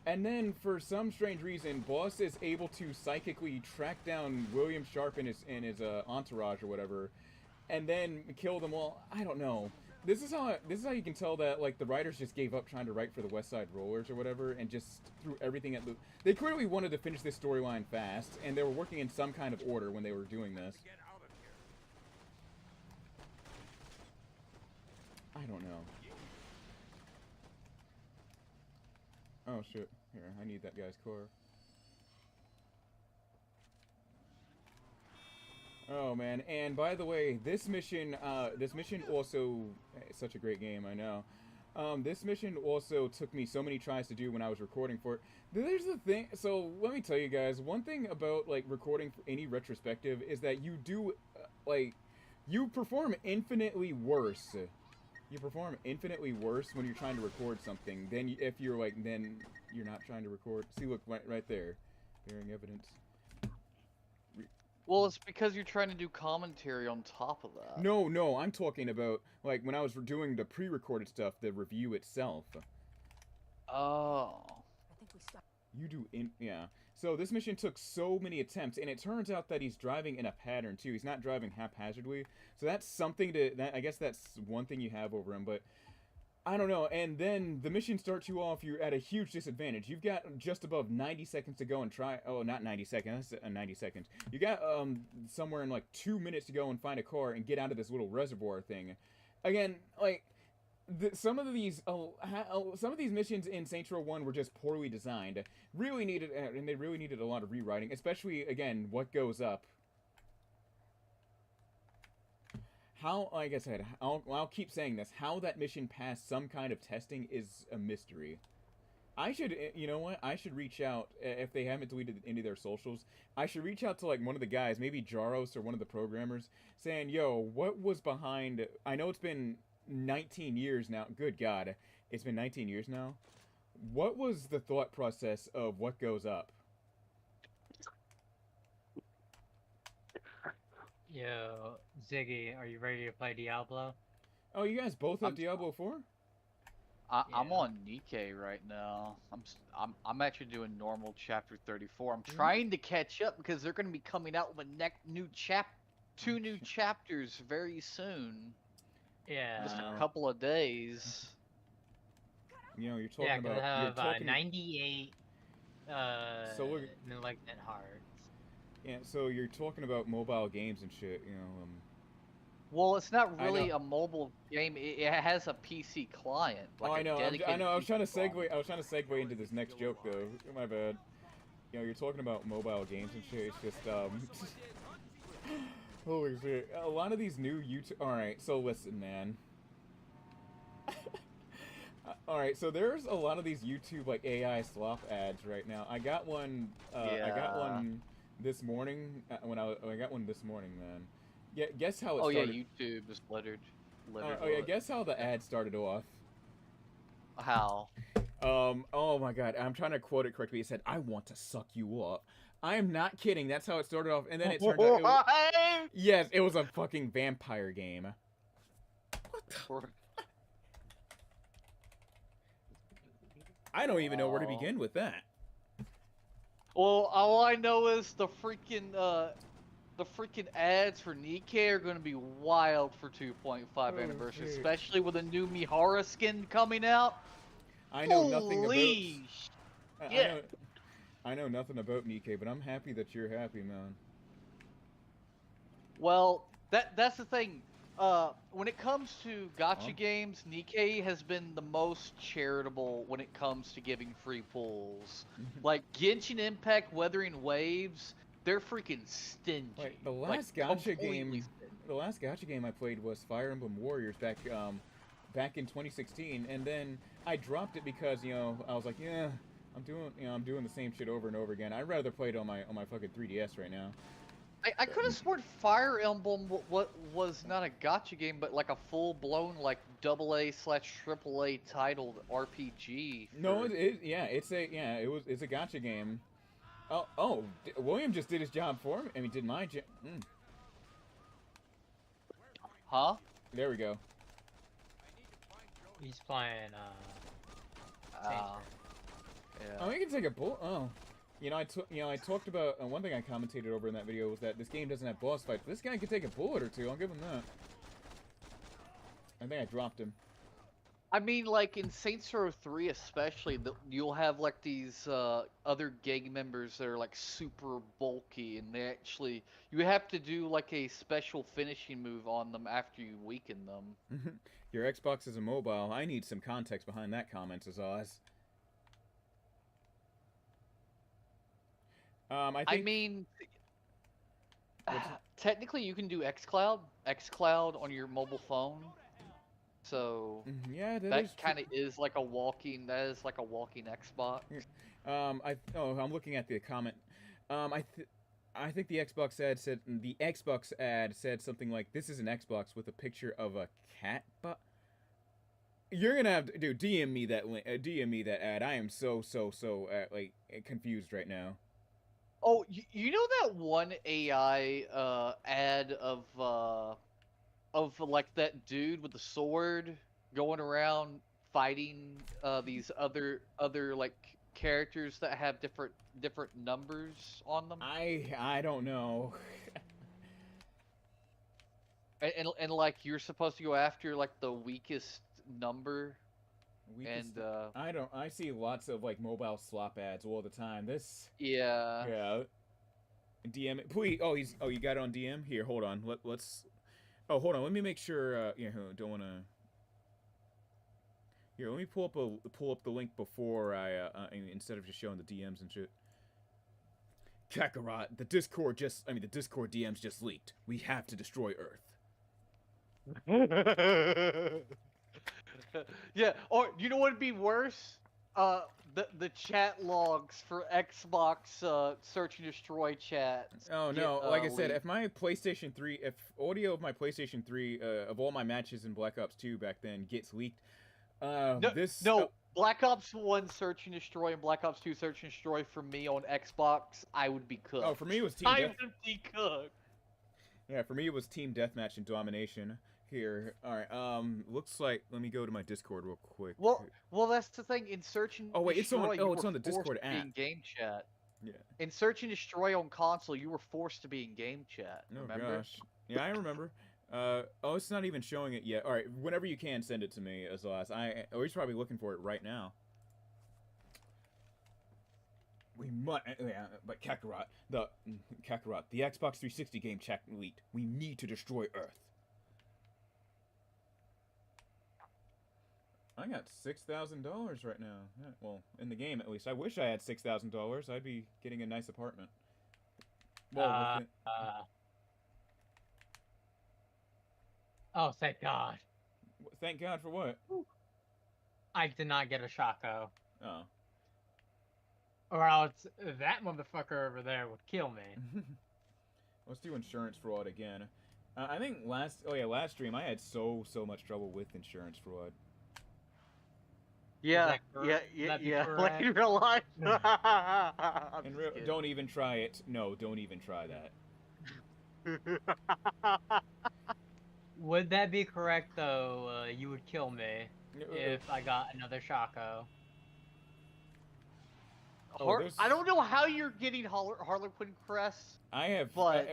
C: And then, for some strange reason, Boss is able to psychically track down William Sharp and his entourage or whatever, and then kill them all. I don't know. This is how you can tell that, like, the writers just gave up trying to write for the West Side Rollers or whatever, and just threw everything at the... They clearly wanted to finish this storyline fast, and they were working in some kind of order when they were doing this. I don't know. Oh, shit. Here, I need that guy's car. Oh man, and by the way, this mission also, it's such a great game, I know. This mission also took me so many tries to do when I was recording for it. There's the thing, so let me tell you guys, one thing about, like, recording for any retrospective is that you do, like, you perform infinitely worse. You perform infinitely worse when you're trying to record something than if you're, like, then you're not trying to record. See, look, right there, bearing evidence.
B: Well, it's because you're trying to do commentary on top of that.
C: No, I'm talking about, like, when I was doing the pre-recorded stuff, the review itself.
B: Oh.
C: You do, yeah. So this mission took so many attempts, and it turns out that he's driving in a pattern, too. He's not driving haphazardly. So that's something I guess that's one thing you have over him, but... I don't know, and then the mission starts you off, you're at a huge disadvantage. You've got just above 90 seconds to go and try... Oh, not 90 seconds, that's 90 seconds. You got somewhere in like 2 minutes to go and find a car and get out of this little reservoir thing. Again, like, some of these missions in Saints Row 1 were just poorly designed. Really needed, and they really needed a lot of rewriting, especially, again, what goes up. How, like I said, I'll keep saying this, how that mission passed some kind of testing is a mystery. I should, you know what, I should reach out, if they haven't deleted any of their socials, I should reach out to, like, one of the guys, maybe Jaros or one of the programmers, saying, yo, what was behind, I know it's been 19 years now, good God, it's been 19 years now? What was the thought process of what goes up?
D: Yo, Ziggy, are you ready to play Diablo?
C: Oh, you guys both have Diablo 4?
B: I'm on Nikkei right now. I'm actually doing normal chapter 34. I'm trying to catch up because they're going to be coming out with a two new chapters very soon.
D: Yeah.
B: Just a couple of days.
C: You know, you're talking about...
D: Yeah,
C: you're talking...
D: 98
C: so look,
D: malignant hearts.
C: Yeah, so you're talking about mobile games and shit, you know,
B: Well, it's not really a mobile game. It has a PC client. Like
C: I know. I was trying to
B: PC
C: segue. I was trying to segue into this next joke, though. My bad. You know, you're talking about mobile games and shit. It's just holy shit! A lot of these new YouTube. All right, so listen, man. All right, so there's a lot of these YouTube like AI slop ads right now. I got one. I got one this morning. I got one this morning, man. Yeah, guess how it started.
B: Oh yeah, YouTube is littered.
C: Oh yeah, guess how the ad started off.
B: How?
C: Oh my God, I'm trying to quote it correctly. It said, "I want to suck you off." I am not kidding. That's how it started off, and then it turned out. Yes, it was a fucking vampire game. What the? I don't even know where to begin with that.
B: Well, all I know is the freaking ads for Nikkei are going to be wild for 2.5 anniversary, especially with a new Mihara skin coming out.
C: I know nothing about.
B: Yeah.
C: I know nothing about Nikkei, but I'm happy that you're happy, man.
B: Well, that's the thing. When it comes to gacha games, Nikkei has been the most charitable when it comes to giving free pulls. Like Genshin Impact Weathering Waves they're freaking stingy.
C: Like the
B: Like,
C: last gacha
B: completely
C: game,
B: stingy.
C: the last gacha game I played was Fire Emblem Warriors back in 2016, and then I dropped it because I was like, yeah, I'm doing the same shit over and over again. I'd rather play it on my fucking 3DS right now.
B: I could have sworn Fire Emblem what was not a gotcha game, but like a full blown like AA/AAA titled RPG.
C: No, it's a gacha game. William just did his job for me. I mean, did my job.
B: Huh?
C: There we go.
D: He's playing.
B: Yeah.
C: Oh, you can take a bullet. Oh, I talked about one thing I commentated over in that video was that this game doesn't have boss fights. This guy could take a bullet or two. I'll give him that. I think I dropped him.
B: I mean, like in Saints Row 3 especially, you'll have like these other gang members that are like super bulky, and you have to do like a special finishing move on them after you weaken them.
C: Your Xbox is a mobile. I need some context behind that comment, Azaz.
B: I mean, technically you can do xCloud on your mobile phone. So
C: yeah,
B: that kind of is like a walking. That is like a walking Xbox.
C: I'm looking at the comment. I think the Xbox ad said something like, "This is an Xbox with a picture of a cat." But you're gonna have to, dude, DM me that link. DM me that ad. I am so like confused right now.
B: Oh, you know that one AI ad of like that dude with the sword going around fighting these other like characters that have different numbers on them.
C: I don't know.
B: and like you're supposed to go after like the weakest number.
C: I see lots of like mobile slop ads all the time.
B: Yeah.
C: DM it. Please. Oh, you got it on DM? Here, hold on. Let's. Oh, hold on. Let me make sure. Don't want to. Here, let me pull up the link before instead of just showing the DMs and shit. Kakarot, the Discord DMs just leaked. We have to destroy Earth.
B: Yeah. Or you know what'd be worse? The chat logs for Xbox search and destroy chats.
C: Oh no! Like I said, if my PlayStation 3, if audio of my PlayStation 3 of all my matches in Black Ops 2 back then gets leaked,
B: Black Ops 1 search and destroy and Black Ops 2 search and destroy for me on Xbox, I would be cooked.
C: Oh, for me it was
B: I would be cooked.
C: Yeah, for me it was Team Deathmatch and Domination. Here, all right. Looks like let me go to my Discord real quick.
B: Well, that's the thing. In search and destroy,
C: it's on the Discord app.
B: In game chat.
C: Yeah.
B: In search and destroy on console, you were forced to be in game chat. Remember?
C: Oh gosh. Yeah, I remember. It's not even showing it yet. All right, whenever you can, send it to me, Azaz. He's probably looking for it right now. We must, but Kakarot, the Xbox 360 game chat leaked. We need to destroy Earth. I got $6,000 right now. Yeah, well, in the game at least. I wish I had $6,000. I'd be getting a nice apartment. Well,
D: Oh, thank God.
C: Thank God for what?
D: I did not get a Shaco.
C: Oh.
D: Or else that motherfucker over there would kill me.
C: Let's do insurance fraud again. I think last stream I had so much trouble with insurance fraud.
B: Yeah. Like in real life.
C: Don't even try it. No, don't even try that.
D: Would that be correct though? You would kill me if I got another Shaco.
B: I don't know how you're getting Harlequin Crest.
C: I have,
B: but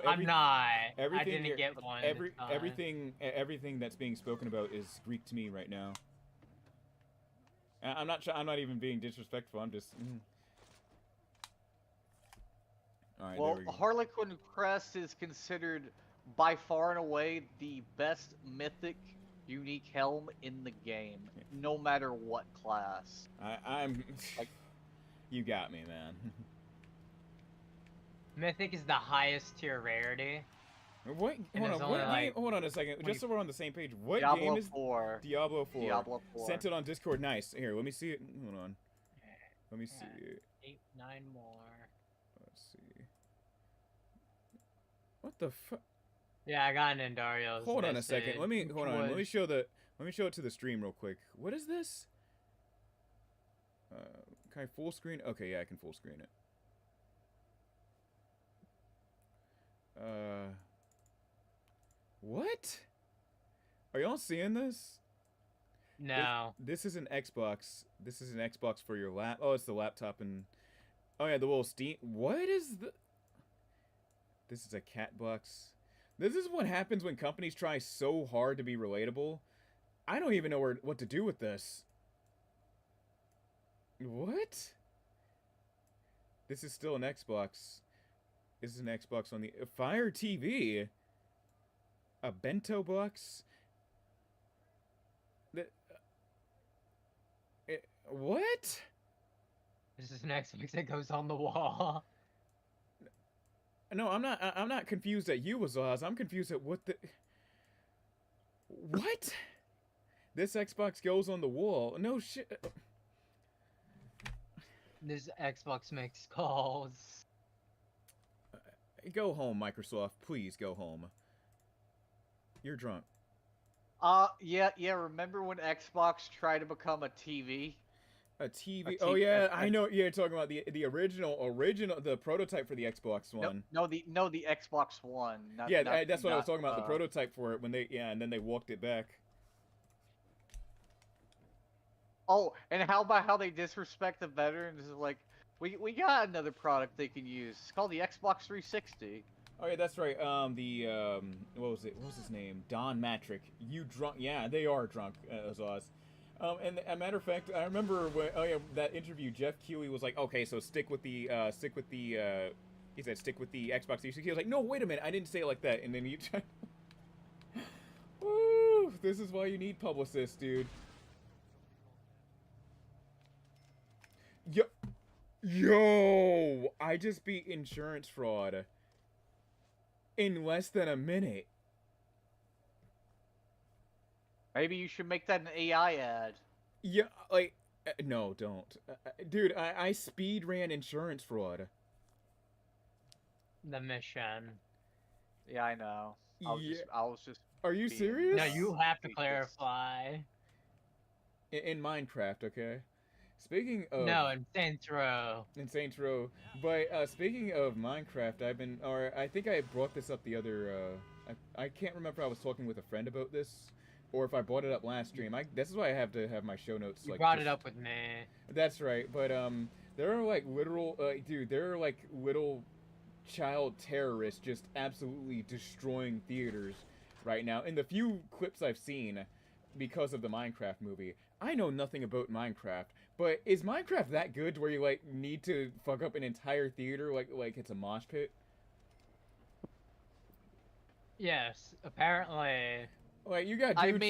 D: I'm not. I didn't get one.
C: Everything that's being spoken about is Greek to me right now. I'm not even being disrespectful. I'm just. All right,
B: well,
C: there we go.
B: Harlequin Crest is considered by far and away the best mythic unique helm in the game, no matter what class.
C: I'm like, you got me, man.
D: Mythic is the highest tier rarity.
C: What?
D: And
C: Hold
D: there's
C: on.
D: only,
C: What
D: like,
C: game? Hold on a second.
D: 20
C: Just so we're on the same page. What
B: Diablo
C: game is
B: 4.
C: Diablo 4?
B: Diablo 4.
C: Sent it on Discord. Nice. Here, let me see it. Hold on. Let me see
D: Yeah.
C: it.
D: 8, 9 more.
C: Let's see. What the fuck?
D: Yeah, I got an Dario's.
C: Hold on a second. Let me hold on. Let me
D: was-
C: show the. Let me show it to the stream real quick. What is this? Can I full screen? Okay, yeah, I can full screen it. What? Are y'all seeing this?
D: No.
C: This is an Xbox. This is an Xbox for your lap. Oh, it's the laptop and. Oh yeah, the little Steam. What is the? This is a cat box. This is what happens when companies try so hard to be relatable. I don't even know what to do with this. What? This is still an Xbox. This is an Xbox on the Fire TV. A bento box. What?
D: This is an Xbox that goes on the wall.
C: No, I'm not. I'm not confused at you, Azaz. I'm confused at what the. What? This Xbox goes on the wall. No shit.
D: This Xbox makes calls.
C: Go home, Microsoft. Please go home. You're drunk.
B: Yeah. Remember when Xbox tried to become a TV?
C: A TV.
B: A
C: Oh
B: T-
C: yeah,
B: a-
C: I know. Yeah, you're talking about the original, the prototype for the Xbox One.
B: No, the Xbox One. Not,
C: Yeah,
B: not,
C: that's what I was
B: not,
C: talking about. The prototype for it when they and then they walked it back.
B: Oh, and how about how they disrespect the veterans? Is like, we got another product they can use. It's called the Xbox 360.
C: Oh yeah, that's right. What was it? What was his name? Don Matrick. You drunk? Yeah, they are drunk, Azaz. And a matter of fact, I remember when that interview. Jeff Keighley was like, "Okay, so stick with the." He said, "Stick with the Xbox 360." He was like, "No, wait a minute, I didn't say it like that." And then you try. Woo! This is why you need publicists, dude. Yo! I just beat insurance fraud in less than a minute.
B: Maybe you should make that an AI ad.
C: Yeah, like, no, don't. Dude, I speed ran insurance fraud.
D: The mission.
B: Yeah, I know. I was just.
C: Are you
B: being-
C: serious?
D: No, you have to
B: Speechless.
D: clarify.
C: In Minecraft, okay? Speaking of...
D: No, in Saints Row.
C: In Saints Row. But, speaking of Minecraft, I think I brought this up the other, I can't remember if I was talking with a friend about this, or if I brought it up last stream. This is why I have to have my show notes,
D: You
C: like...
D: brought it up with me.
C: That's right, but, there are, like, literal, dude, there are, like, little child terrorists just absolutely destroying theaters right now. In the few clips I've seen, because of the Minecraft movie, I know nothing about Minecraft, but is Minecraft that good where you, like, need to fuck up an entire theater like it's a mosh pit?
D: Yes, apparently.
C: Like, you got dudes...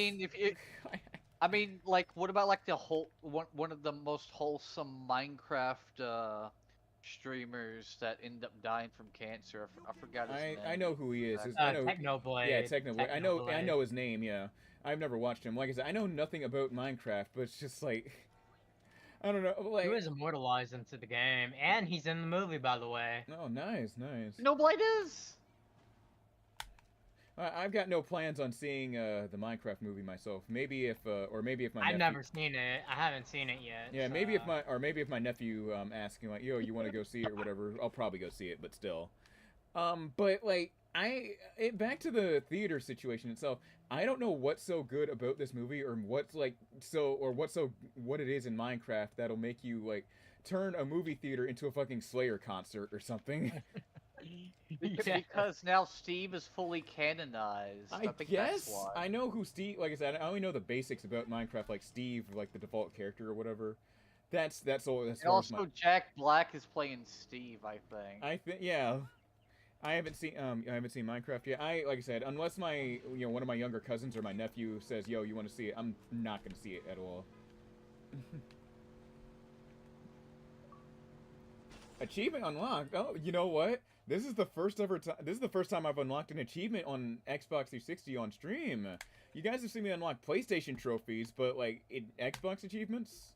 B: I mean, like, what about like the whole one of the most wholesome Minecraft streamers that end up dying from cancer? I forgot his name.
C: I know who he is. I know,
D: Technoblade.
C: yeah, Technoblade. I know
D: Technoblade.
C: his name, yeah. I've never watched him. Like I said, I know nothing about Minecraft, but it's just like... I don't know, like...
D: He was immortalized into the game, and he's in the movie, by the way.
C: Oh, nice, nice.
B: No, Blade is.
C: I've got no plans on seeing the Minecraft movie myself. Maybe if my
D: I've
C: nephew...
D: never seen it. I haven't seen it yet.
C: Yeah,
D: so...
C: maybe if my nephew asking like, yo, you want to go see it or whatever, I'll probably go see it. But still, but like back to the theater situation itself. I don't know what's so good about this movie, or what it is in Minecraft that'll make you like turn a movie theater into a fucking Slayer concert or something.
D: Yeah.
B: Because now Steve is fully canonized. I think
C: guess
B: that's why.
C: I know who Steve. Like I said, I only know the basics about Minecraft, like Steve, like the default character or whatever. That's all. That's
B: And also, Jack Black is playing Steve. I think.
C: I think yeah. I haven't seen Minecraft yet. Like I said, unless one of my younger cousins or my nephew says, "Yo, you want to see it?" I'm not gonna see it at all. Achievement unlocked. Oh, you know what? This is the first ever time. This is the first time I've unlocked an achievement on Xbox 360 on stream. You guys have seen me unlock PlayStation trophies, but like Xbox achievements.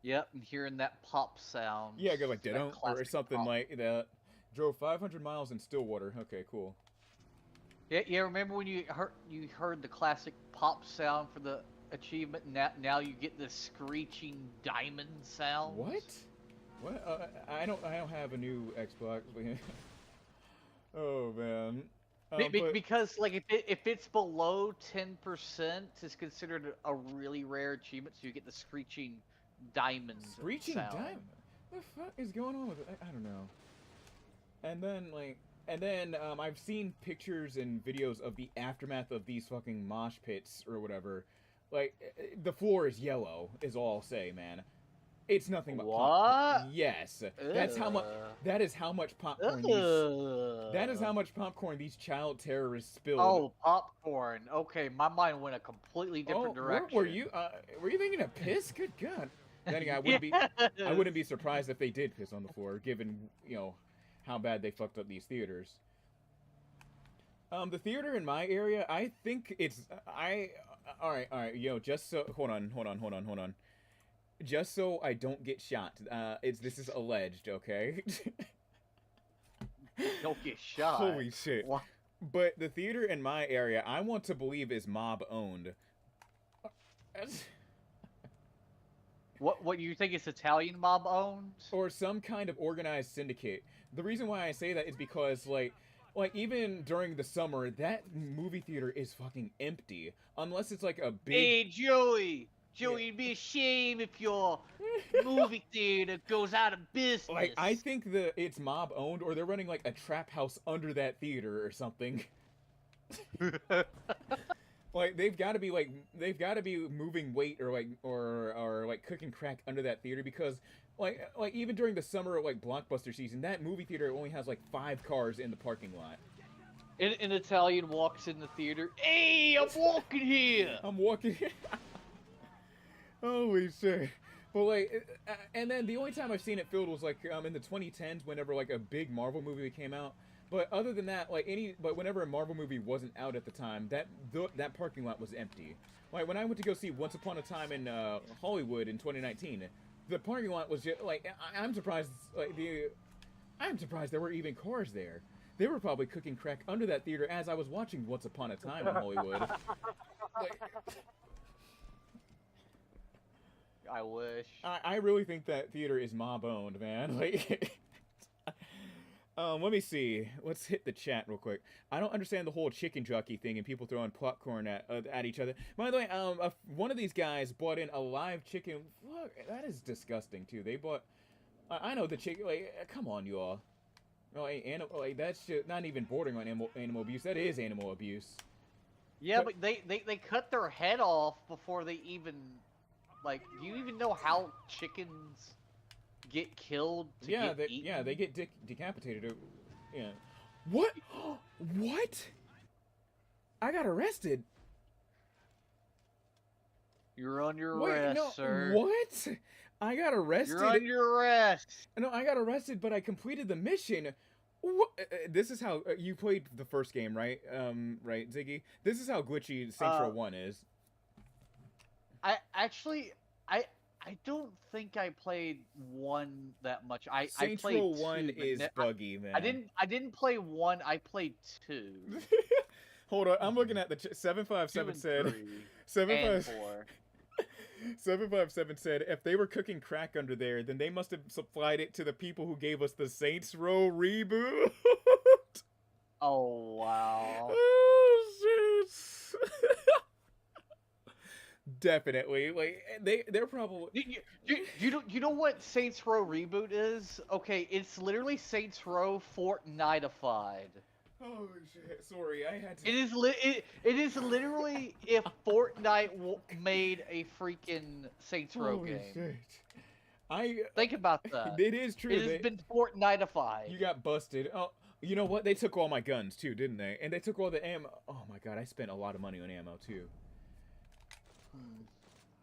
B: Yep, and hearing that pop sound.
C: Yeah, I go like
B: that
C: or
B: classic
C: something
B: pop.
C: like that. Drove 500 miles in Stillwater. Okay, cool.
B: Yeah. Remember when you heard the classic pop sound for the achievement? Now you get the screeching diamond sound.
C: What? What? I don't have a new Xbox. Oh man. But
B: Because like if it's below 10%, it's considered a really rare achievement. So you get the screeching diamond
C: screeching
B: sound.
C: diamond. What the fuck is going on with it? I don't know. And then I've seen pictures and videos of the aftermath of these fucking mosh pits or whatever. Like the floor is yellow, is all I'll say, man. It's nothing but popcorn. Yes, that's how much. That is how much popcorn. That is how much popcorn these child terrorists spilled.
B: Oh, popcorn. Okay, my mind went a completely different direction.
C: Were you thinking of piss? Good God. Then again, I wouldn't be surprised if they did piss on the floor, given how bad they fucked up these theaters. The theater in my area, I think it's all right, just so hold on. Just so I don't get shot. This is alleged, okay?
B: Don't get shot.
C: Holy shit.
B: What?
C: But the theater in my area, I want to believe is mob owned.
B: What you think it's Italian mob owned?
C: Or some kind of organized syndicate. The reason why I say that is because like even during the summer, that movie theater is fucking empty. Unless it's like a big...
B: Hey, Joey, it'd be a shame if your movie theater goes out of business.
C: Like, I think it's mob owned, or they're running like a trap house under that theater or something. Like they've got to be moving weight or like cooking crack under that theater, because like even during the summer like blockbuster season, that movie theater only has like 5 cars in the parking lot.
B: An Italian walks in the theater. Hey, I'm walking here.
C: I'm walking here. Holy shit. But like, and then the only time I've seen it filled was like in the 2010s, whenever like a big Marvel movie came out. But other than that, but whenever a Marvel movie wasn't out at the time, that parking lot was empty. Like when I went to go see Once Upon a Time in Hollywood in 2019, the parking lot was just like, I'm surprised there were even cars there. They were probably cooking crack under that theater as I was watching Once Upon a Time in Hollywood.
B: I wish.
C: I really think that theater is mob owned, man. Like, let me see. Let's hit the chat real quick. I don't understand the whole chicken jockey thing and people throwing popcorn at each other. By the way, one of these guys bought in a live chicken. Look, that is disgusting too. They bought. I know the chicken. Like, come on, you all. Like that's just not even bordering on animal abuse. That is animal abuse.
B: Yeah, but they cut their head off before they even. Like, do you even know how chickens get killed to get eaten?
C: Yeah, they get decapitated. Yeah. What? What? I got arrested.
B: You're on your arrest, sir.
C: What? I got arrested.
B: You're on your arrest.
C: No, I got arrested, but I completed the mission. What? This is how you played the first game, right? Right, Ziggy? This is how glitchy Saints Row 1 is.
B: I don't think I played 1 that much.
C: Saints
B: I played
C: Row 1
B: 2,
C: is buggy, man.
B: I didn't play 1. I played 2.
C: Hold on, I'm looking at the 757 said 757 said if they were cooking crack under there, then they must have supplied it to the people who gave us the Saints Row reboot.
B: Oh wow.
C: Oh shit. Definitely, like they're probably.
B: You know what Saints Row reboot is? Okay, it's literally Saints Row Fortnite-ified.
C: Oh shit! Sorry, I had to.
B: It is literally if Fortnite made a freaking Saints Row game.
C: Shit.
B: Think about that.
C: It is true.
B: It has been Fortnite-ified.
C: You got busted. Oh, you know what? They took all my guns too, didn't they? And they took all the ammo. Oh my god, I spent a lot of money on ammo too.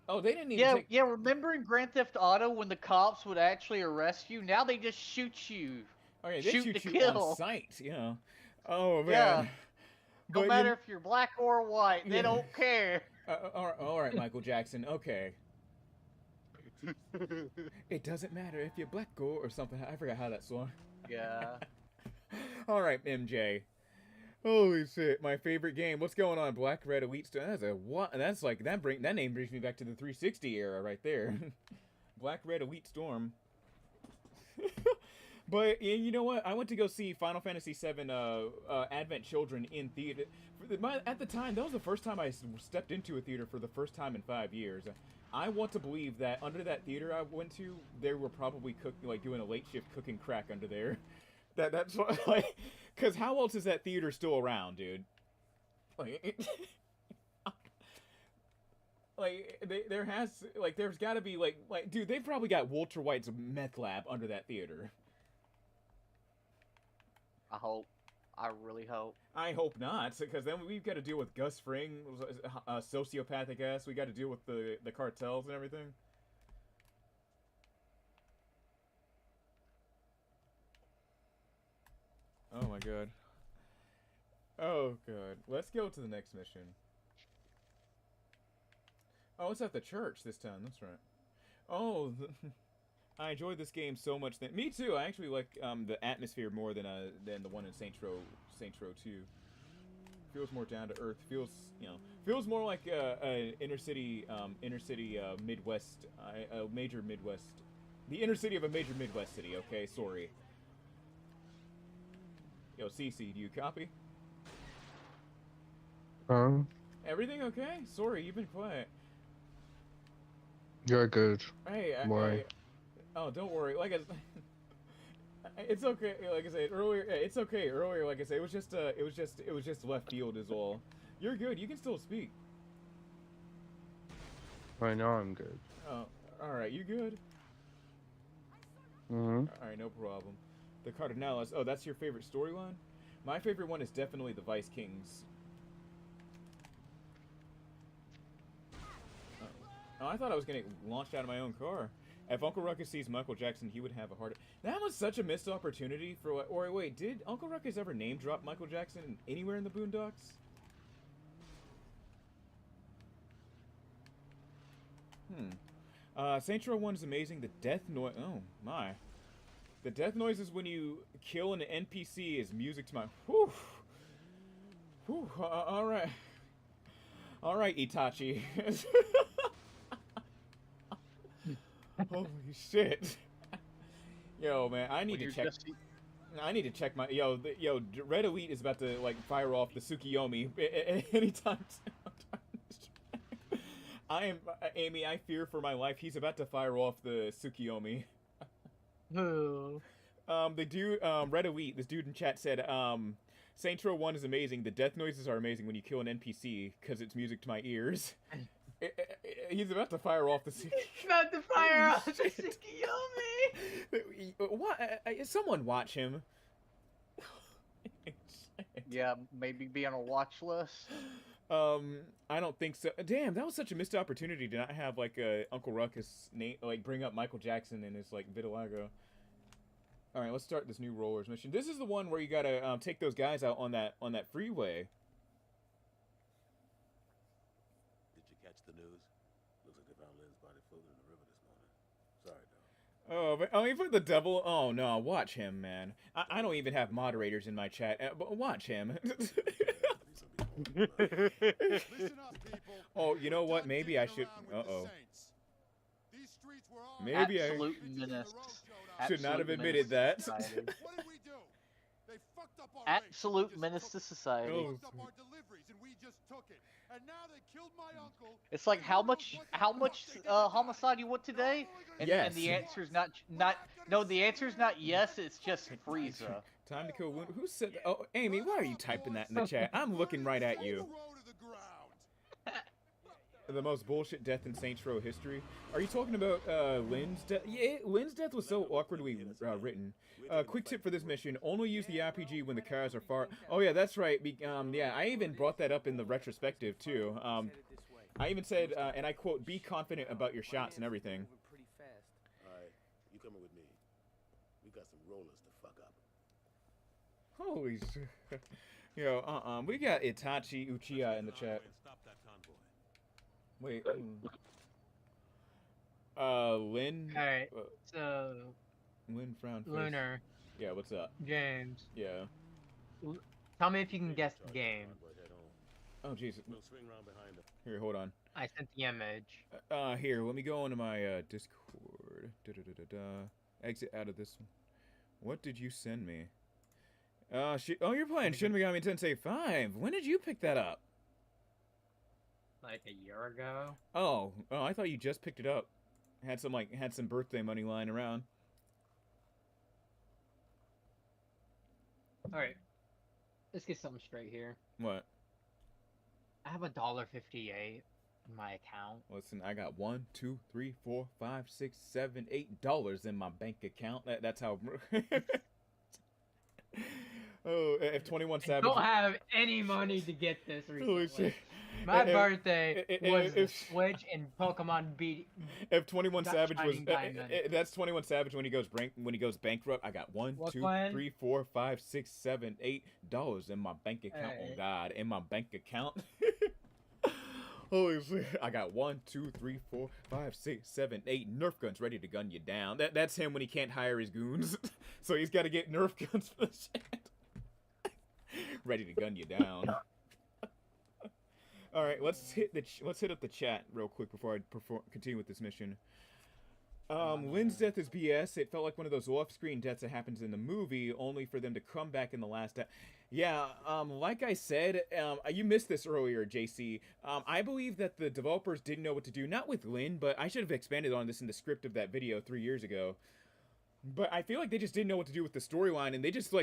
C: Oh, they didn't even take...
B: Yeah, remember in Grand Theft Auto when the cops would actually arrest you? Now they just shoot you.
C: Oh yeah, they
B: Shoot
C: shoot
B: to
C: you
B: kill.
C: on sight. Yeah. Oh man.
B: Yeah. No
C: But
B: matter if you're black or white, they
C: Yeah.
B: don't care.
C: All right, Michael Jackson. Okay. It doesn't matter if you're black or something. I forgot how that song.
B: Yeah.
C: All right, MJ. Holy shit, my favorite game. What's going on? Black Red Elite Storm. That's a what? That's like that name brings me back to the 360 era right there. Black Red Elite Storm. But you know what? I went to go see Final Fantasy VII Advent Children in theater. At the time, that was the first time I stepped into a theater for the first time in 5 years. I want to believe that under that theater I went to, they were probably doing a late shift cooking crack under there. That's what, like, because how else is that theater still around, dude? There's got to be dude, they've probably got Walter White's meth lab under that theater.
B: I hope. I really hope.
C: I hope not, because then we've got to deal with Gus Fring, a sociopathic ass. We got to deal with the cartels and everything. Oh my god. Oh god. Let's go to the next mission. Oh, it's at the church this time. That's right. Oh, I enjoyed this game so much. Me too. I actually like the atmosphere more than the one in Saints Row 2. Feels more down to earth. Feels more like an inner city Midwest, a major Midwest, the inner city of a major Midwest city. Okay, sorry. Yo, CC, do you copy? Everything okay? Sorry, you've been quiet.
A: You're good.
C: Hey,
A: Why?
C: Oh, don't worry. It's okay. Like I said earlier, it's okay. Earlier, like I said, it was just left field is all. You're good. You can still speak.
A: I know I'm good.
C: Oh, all right. You good?
A: Mm-hmm.
C: All right, no problem. The Cardinales. Oh, that's your favorite storyline? My favorite one is definitely the Vice Kings. Oh, I thought I was getting launched out of my own car. If Uncle Ruckus sees Michael Jackson, he would have a heart. That was such a missed opportunity for. Or wait, did Uncle Ruckus ever name drop Michael Jackson anywhere in the Boondocks? Saints Row 1 is amazing. The death noise. Oh my. The death noises when you kill an NPC is music to my. Whew. Whew. All right. All right, Itachi. Holy shit. Yo, man, I need to check. I need to check my Red Elite is about to fire off the Tsukiyomi anytime soon. I am Amy. I fear for my life. He's about to fire off the Tsukiyomi.
B: Who?
C: The dude, Red Elite. This dude in chat said, Saints Row 1 is amazing. The death noises are amazing when you kill an NPC because it's music to my ears. He's about to fire off the Tsukiyomi.
D: He's about to fire off the Tsukiyomi.
C: What? Someone watch him.
B: Yeah, maybe be on a watch list.
C: I don't think so. Damn, that was such a missed opportunity to not have Uncle Ruckus name, bring up Michael Jackson in his vitiligo. All right, let's start this new Rollerz mission. This is the one where you gotta take those guys out on that freeway.
E: Did you catch the news? Looks like they found Lynn's body floating in the river this morning. Sorry, dog.
C: Oh, but he put the devil. Oh no, watch him, man. I don't even have moderators in my chat, but watch him.
E: Listen up, people.
C: Oh, you know what? Maybe I should. Uh-oh.
E: These streets were all
C: Maybe
B: Absolute
C: I
B: menace.
C: should not have
B: Absolute
C: admitted
B: menace
C: that.
B: to society.
E: What did we do? They fucked up our
B: Absolute
E: race.
B: menace to society.
C: Oh.
E: Fucked up our deliveries, and we just took it. And now they killed my uncle.
B: It's like how much homicide you want today? And,
C: Yes.
B: and the answer's not no, the answer's not yes, it's just Frieza.
C: Time to kill. Who said? Oh, Amy, why are you typing that in the chat? I'm looking right at you. The most bullshit death in Saints Row history. Are you talking about Lynn's death? Yeah, Lynn's death was so awkwardly written. Quick tip for this mission: only use the RPG when the cars are far. Oh yeah, that's right. Yeah, I even brought that up in the retrospective too. I even said, and I quote, "Be confident about your shots and everything."
E: Alright, you coming with me. We got some rollers to fuck up.
C: Holy shit. Yo, we got Itachi Uchiha in the chat.
E: Stop that convoy.
C: Wait. Lynn.
D: Alright, so
C: Lynn frown face.
D: Lunar,
C: Yeah, what's up?
D: James,
C: Yeah.
D: tell me if you can guess the game.
C: Oh, jeez.
E: We'll swing round behind them.
C: Here, hold on.
D: I sent the image.
C: Here, let me go into my Discord. Exit out of this one. What did you send me? Oh, you're playing Shin Megami Tensei 5. When did you pick that up?
D: Like a year ago.
C: Oh, I thought you just picked it up. Had some birthday money lying around.
D: Alright. Let's get something straight here.
C: What?
D: I have $1.58 in my account.
C: Listen, I got $1, 2, 3, 4, 5, 6, 7, $8 in my bank account. That's how. Oh, if 21
D: I
C: Savage.
D: don't have any money to get this
C: Holy
D: recently.
C: shit.
D: My birthday was the
C: if-
D: Switch and Pokemon beat.
C: If 21
D: Got
C: Savage was,
D: Shining Diamond.
C: that's 21 Savage when he goes bankrupt. I got $1,
D: What
C: 2,
D: one?
C: 3, 4, 5, 6, 7, $8 in my bank account.
D: Hey.
C: Oh God, in my bank account. Holy shit! I got 1, 2, 3, 4, 5, 6, 7, 8 Nerf guns ready to gun you down. That's him when he can't hire his goons, so he's got to get Nerf guns for the shit. Ready to gun you down. All right, let's hit up the chat real quick before I continue with this mission. Lynn's death is BS. It felt like one of those off-screen deaths that happens in the movie, only for them to come back in the last. Yeah, like I said, you missed this earlier, JC. I believe that the developers didn't know what to do, not with Lynn, but I should have expanded on this in the script of that video 3 years ago. But I feel like they just didn't know what to do with the storyline, and they just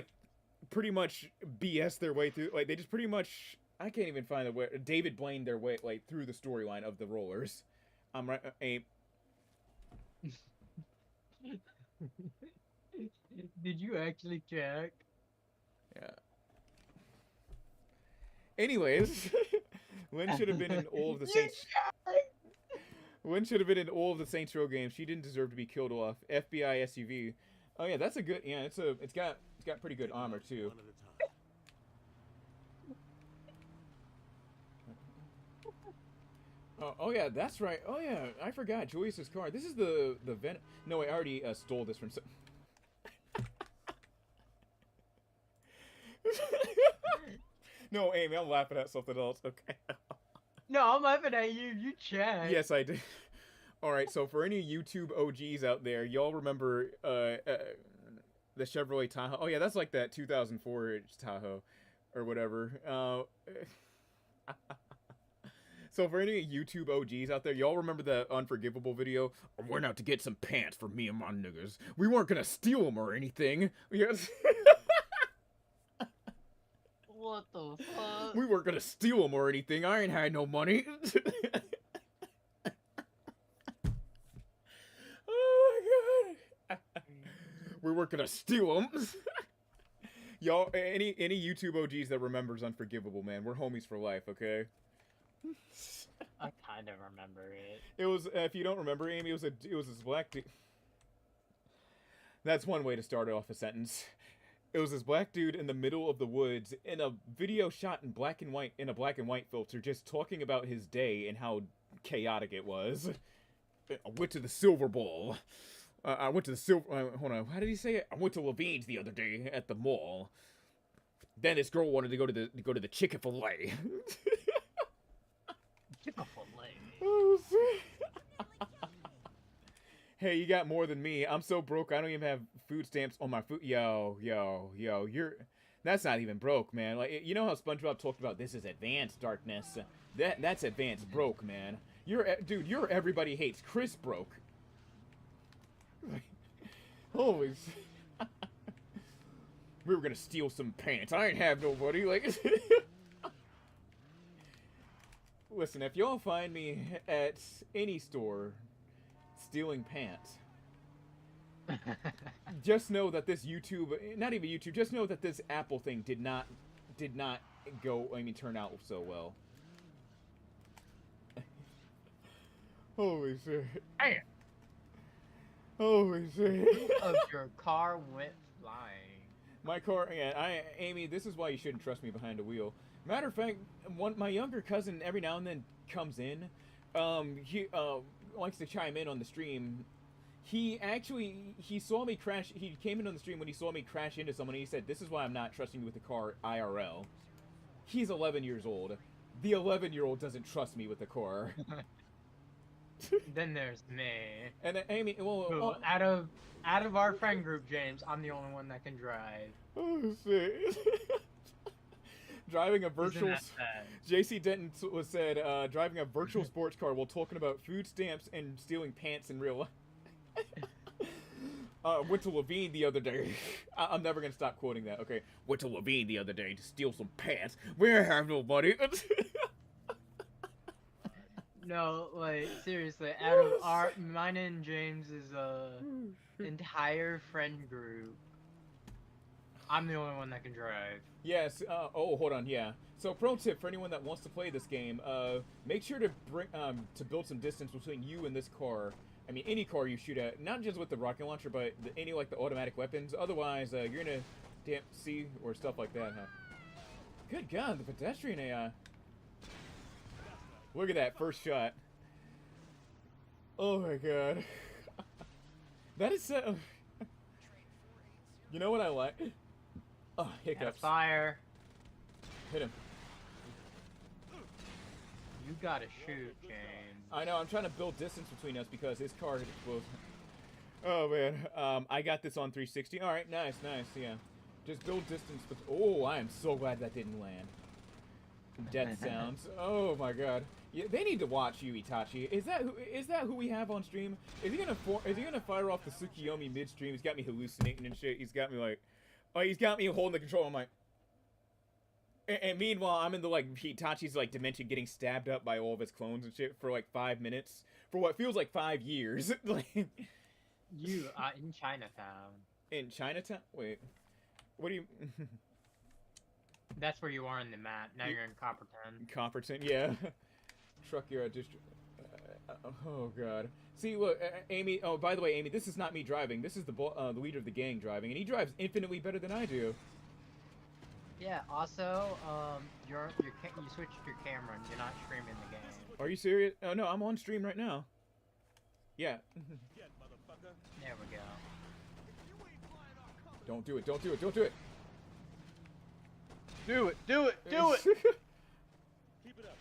C: pretty much BS their way through. Like they just pretty much. I can't even find the way. David Blaine their way through the storyline of the Rollerz. I'm right.
D: Did you actually check?
C: Yeah. Anyways, Lynn should have been in all of the Saints. Lynn should have been in all of the Saints Row games. She didn't deserve to be killed off. FBI SUV. Oh yeah, that's a good. Yeah, it's got pretty good armor too.
E: One at a time.
C: Oh yeah, that's right. Oh yeah, I forgot Julius's car. This is the No, I already stole this from some. No, Amy, I'm laughing at something else. Okay.
D: No, I'm laughing at you. You checked.
C: Yes, I did. All right, so for any YouTube OGs out there, y'all remember the Chevrolet Tahoe? Oh yeah, that's like that 2004 Tahoe or whatever. So for any YouTube OGs out there, y'all remember the Unforgivable video? I went out to get some pants for me and my niggas. We weren't gonna steal them or anything. Yes.
D: What the fuck?
C: We weren't gonna steal them or anything. I ain't had no money. Oh my god. We weren't gonna steal them. Y'all, any YouTube OGs that remembers Unforgivable, man, we're homies for life, okay?
D: I kind of remember it.
C: It was, if you don't remember, Amy, it was this black dude. That's one way to start off a sentence. It was this black dude in the middle of the woods in a video shot in black and white, in a black and white filter, just talking about his day and how chaotic it was. I went to the Silver Bowl. I went to the Silver... hold on, how did he say it? I went to Levine's the other day at the mall. Then this girl wanted to go to the Chick-fil-A.
D: Chick-fil-A.
C: Oh, shit. Hey, you got more than me. I'm so broke, I don't even have food stamps on my food. Yo, you're... That's not even broke, man. Like, you know how SpongeBob talked about this is advanced darkness? That's advanced broke, man. Dude, you're everybody hates Chris broke. Holy shit. We were gonna steal some pants. I ain't have nobody. Like, listen, if y'all find me at any store stealing pants, just know that this YouTube, not even YouTube, just know that this Apple thing did not turn out so well. Holy shit.
D: Damn.
C: Holy shit.
D: Of your car went flying.
C: My car, yeah, Amy, this is why you shouldn't trust me behind a wheel. Matter of fact, my younger cousin every now and then comes in. He likes to chime in on the stream. He saw me crash. He came in on the stream when he saw me crash into someone. And he said, "This is why I'm not trusting you with the car IRL." He's 11 years old. The 11-year-old doesn't trust me with the car.
D: Then there's me.
C: And then Amy, well,
D: Who, out of our friend group, James, I'm the only one that can drive.
C: oh shit. Driving a virtual.
D: Isn't that sad?
C: JC Denton said, driving a virtual sports car while talking about food stamps and stealing pants in real life. Went to Levine the other day. I'm never gonna stop quoting that. Okay, went to Levine the other day to steal some pants. We have no money.
D: No, like seriously, out of mine and James's entire friend group, I'm the only one that can drive.
C: Yes. Oh, hold on. Yeah. So, pro tip for anyone that wants to play this game: make sure to bring to build some distance between you and this car. I mean, any car you shoot at, not just with the rocket launcher, but any like the automatic weapons. Otherwise, you're gonna see or stuff like that, huh? Good God, the pedestrian AI. Look at that first shot. Oh my God. That is so. You know what I like? Oh, hiccups.
D: Fire.
C: Hit him.
D: You gotta shoot, James.
C: I know, I'm trying to build distance between us because his car had exploded. Oh man, I got this on 360. Alright, nice, yeah. Just build distance oh, I am so glad that didn't land. Death sounds. Oh my God. Yeah, they need to watch you, Itachi. Is that who we have on stream? Is he gonna fire off the Tsukiyomi midstream? He's got me hallucinating and shit. He's got me like, oh, he's got me holding the control. I'm like, and meanwhile, I'm in the like Itachi's like dimension, getting stabbed up by all of his clones and shit for like 5 minutes, for what feels like 5 years. Like,
D: You are in Chinatown.
C: in Chinatown? Wait, what do you?
D: That's where you are in the map. Now you're in Copperton.
C: Copperton, yeah. Truck you're at district. Oh God. See, look, Amy. Oh, by the way, Amy, this is not me driving. This is the leader of the gang driving, and he drives infinitely better than I do.
D: Yeah. Also, you switched your camera and you're not streaming the game.
C: Are you serious? Oh no, I'm on stream right now. Yeah.
D: There we go.
C: Don't do it. Don't do it. Don't do it.
B: Do it! Do it! Do it!
E: Keep it up.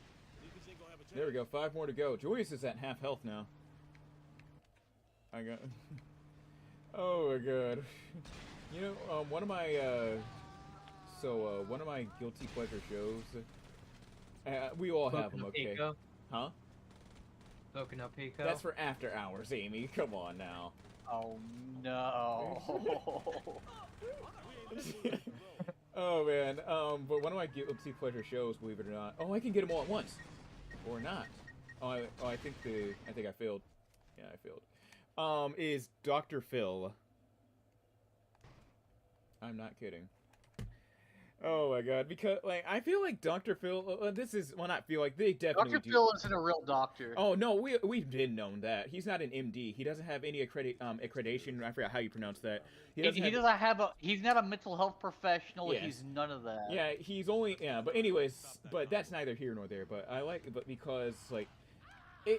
C: There we go. 5 more to go. Julius is at half health now. I got. Oh my God. You know, one of my one of my guilty pleasure shows. We all have them, okay?
D: Pico?
C: Huh?
D: Boku no Pico?
C: That's for after hours, Amy. Come on now.
B: Oh no!
C: Oh man. But one of my guilty pleasure shows, believe it or not. Oh, I can get them all at once, or not. I think I failed. Yeah, I failed. Is Dr. Phil? I'm not kidding. Oh my God, because like I feel like Dr. Phil. This is not feel like they definitely.
B: Dr. Phil isn't a real doctor.
C: Oh no, we've been known that he's not an MD. He doesn't have any accreditation. I forgot how you pronounce that.
B: He's not a mental health professional.
C: Yes.
B: He's none of that.
C: Yeah, he's only But anyways, but that's neither here nor there. But I like it, but because like.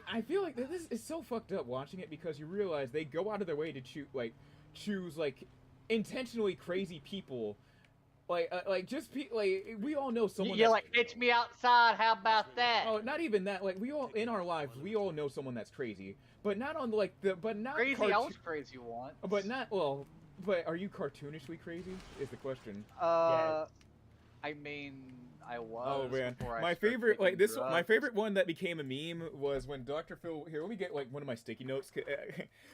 C: I feel like this is so fucked up watching it because you realize they go out of their way to choose intentionally crazy people, like we all know someone.
B: You're like, pitch me outside. How about that?
C: Oh, not even that. Like we all in our lives, we all know someone that's crazy, but not on not
B: crazy. I was crazy once.
C: But not well. But are you cartoonishly crazy? Is the question.
D: Yes.
B: I mean, I was.
C: Oh man,
B: before I
C: my
B: started
C: favorite
B: taking drugs.
C: my favorite one that became a meme was when Dr. Phil. Here, let me get like one of my sticky notes.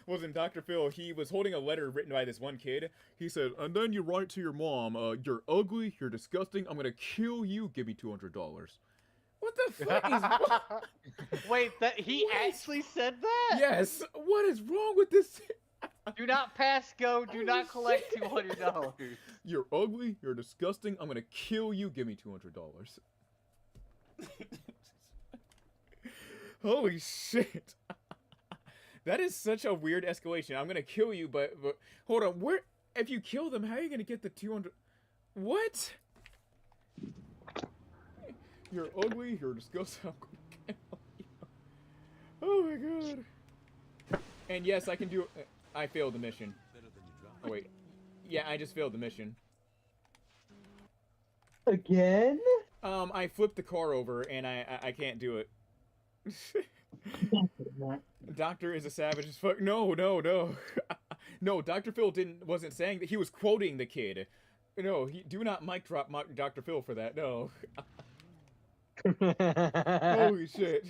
C: Was in Dr. Phil. He was holding a letter written by this one kid. He said, "And then you write to your mom, you're ugly, you're disgusting. I'm gonna kill you. Give me $200." What the fuck is?
B: Wait, he actually said that?
C: Yes. What is wrong with this?
B: Do not pass go. Do not collect $200.
C: You're ugly. You're disgusting. I'm gonna kill you. Give me $200. Holy shit! That is such a weird escalation. I'm gonna kill you, but hold on. Where if you kill them, how are you gonna get the 200? What? You're ugly. You're disgusting. I'm gonna kill you. Oh my god. And yes, I can do. I failed the mission. Oh wait. Yeah, I just failed the mission.
D: Again?
C: I flipped the car over and I can't do it. Doctor is a savage as fuck. No. No, Dr. Phil wasn't saying that. He was quoting the kid. No, do not mic drop Dr. Phil for that. No. Holy shit.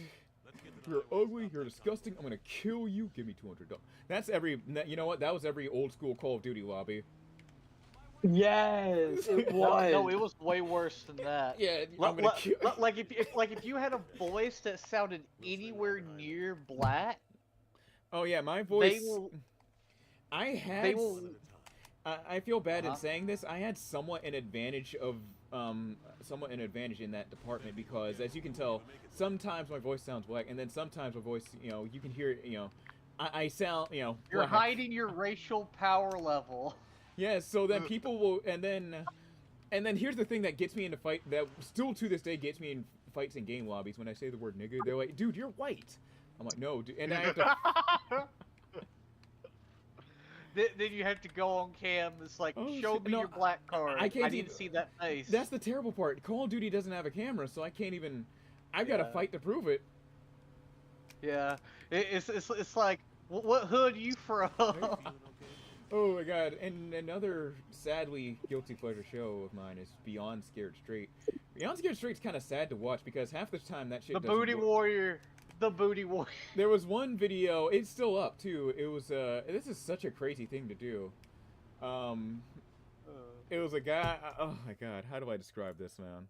C: You're ugly, you're disgusting, I'm gonna kill you, give me $200. That's every, you know what, that was every old school Call of Duty lobby.
D: Yes, it was.
B: No, it was way worse than that.
C: Yeah, I'm gonna kill
B: like if you had a voice that sounded anywhere near black.
C: Oh yeah, my voice.
B: They will.
C: I had.
B: They will.
C: I feel bad in saying this. I had somewhat an advantage in that department because, as you can tell, sometimes my voice sounds black, and then sometimes my voice, you know, you can hear it, you know, I sound, you know.
B: You're
C: black.
B: hiding your racial power level.
C: Yeah, so that people will, and then here's the thing that gets me into fight, that still to this day gets me in fights in game lobbies. When I say the word nigger, they're like, dude, you're white. I'm like, no, dude, and I have to.
B: Then you have to go on cam. It's like, show me your black card.
C: I can't
B: need to see that face.
C: That's the terrible part. Call of Duty doesn't have a camera, so I can't even. I've got to fight to prove it.
B: Yeah, it's like, what hood are you from?
C: Oh my god! And another sadly guilty pleasure show of mine is Beyond Scared Straight. Beyond Scared Straight's kind of sad to watch because half the time that shit.
B: The
C: doesn't
B: booty
C: work.
B: warrior. The booty warrior.
C: There was one video. It's still up too. It was this is such a crazy thing to do. It was a guy. Oh my god! How do I describe this, man?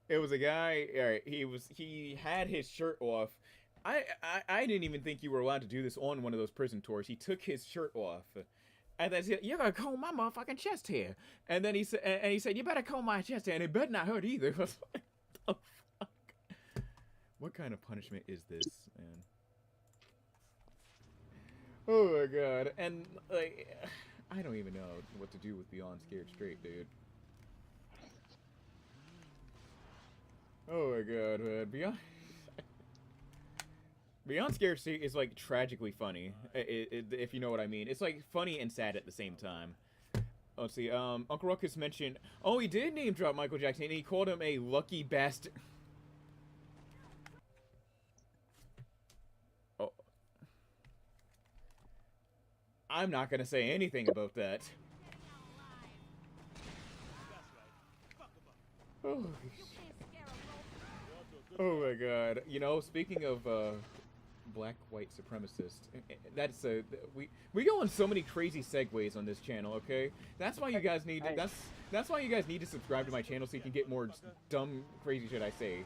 C: It was a guy. Alright, he had his shirt off. I didn't even think you were allowed to do this on one of those prison tours. He took his shirt off. And then he said, "You're gonna comb my motherfucking chest hair." And then he said, "You better comb my chest hair, and it better not hurt either." I was like, what the fuck? What kind of punishment is this, man? Oh my god! And like, I don't even know what to do with Beyond Scared Straight, dude. Oh my god, man! Beyond Scared Straight is like tragically funny, if you know what I mean. It's like funny and sad at the same time. Let's see. Uncle Ruckus mentioned. Oh, he did name drop Michael Jackson, and he called him a lucky bastard. Oh, I'm not gonna say anything about that. Oh, oh my god! You know, speaking of black white supremacist, that's we go on so many crazy segues on this channel. Okay, that's why you guys need to, that's why you guys need to subscribe to my channel so you can get more dumb crazy shit I say.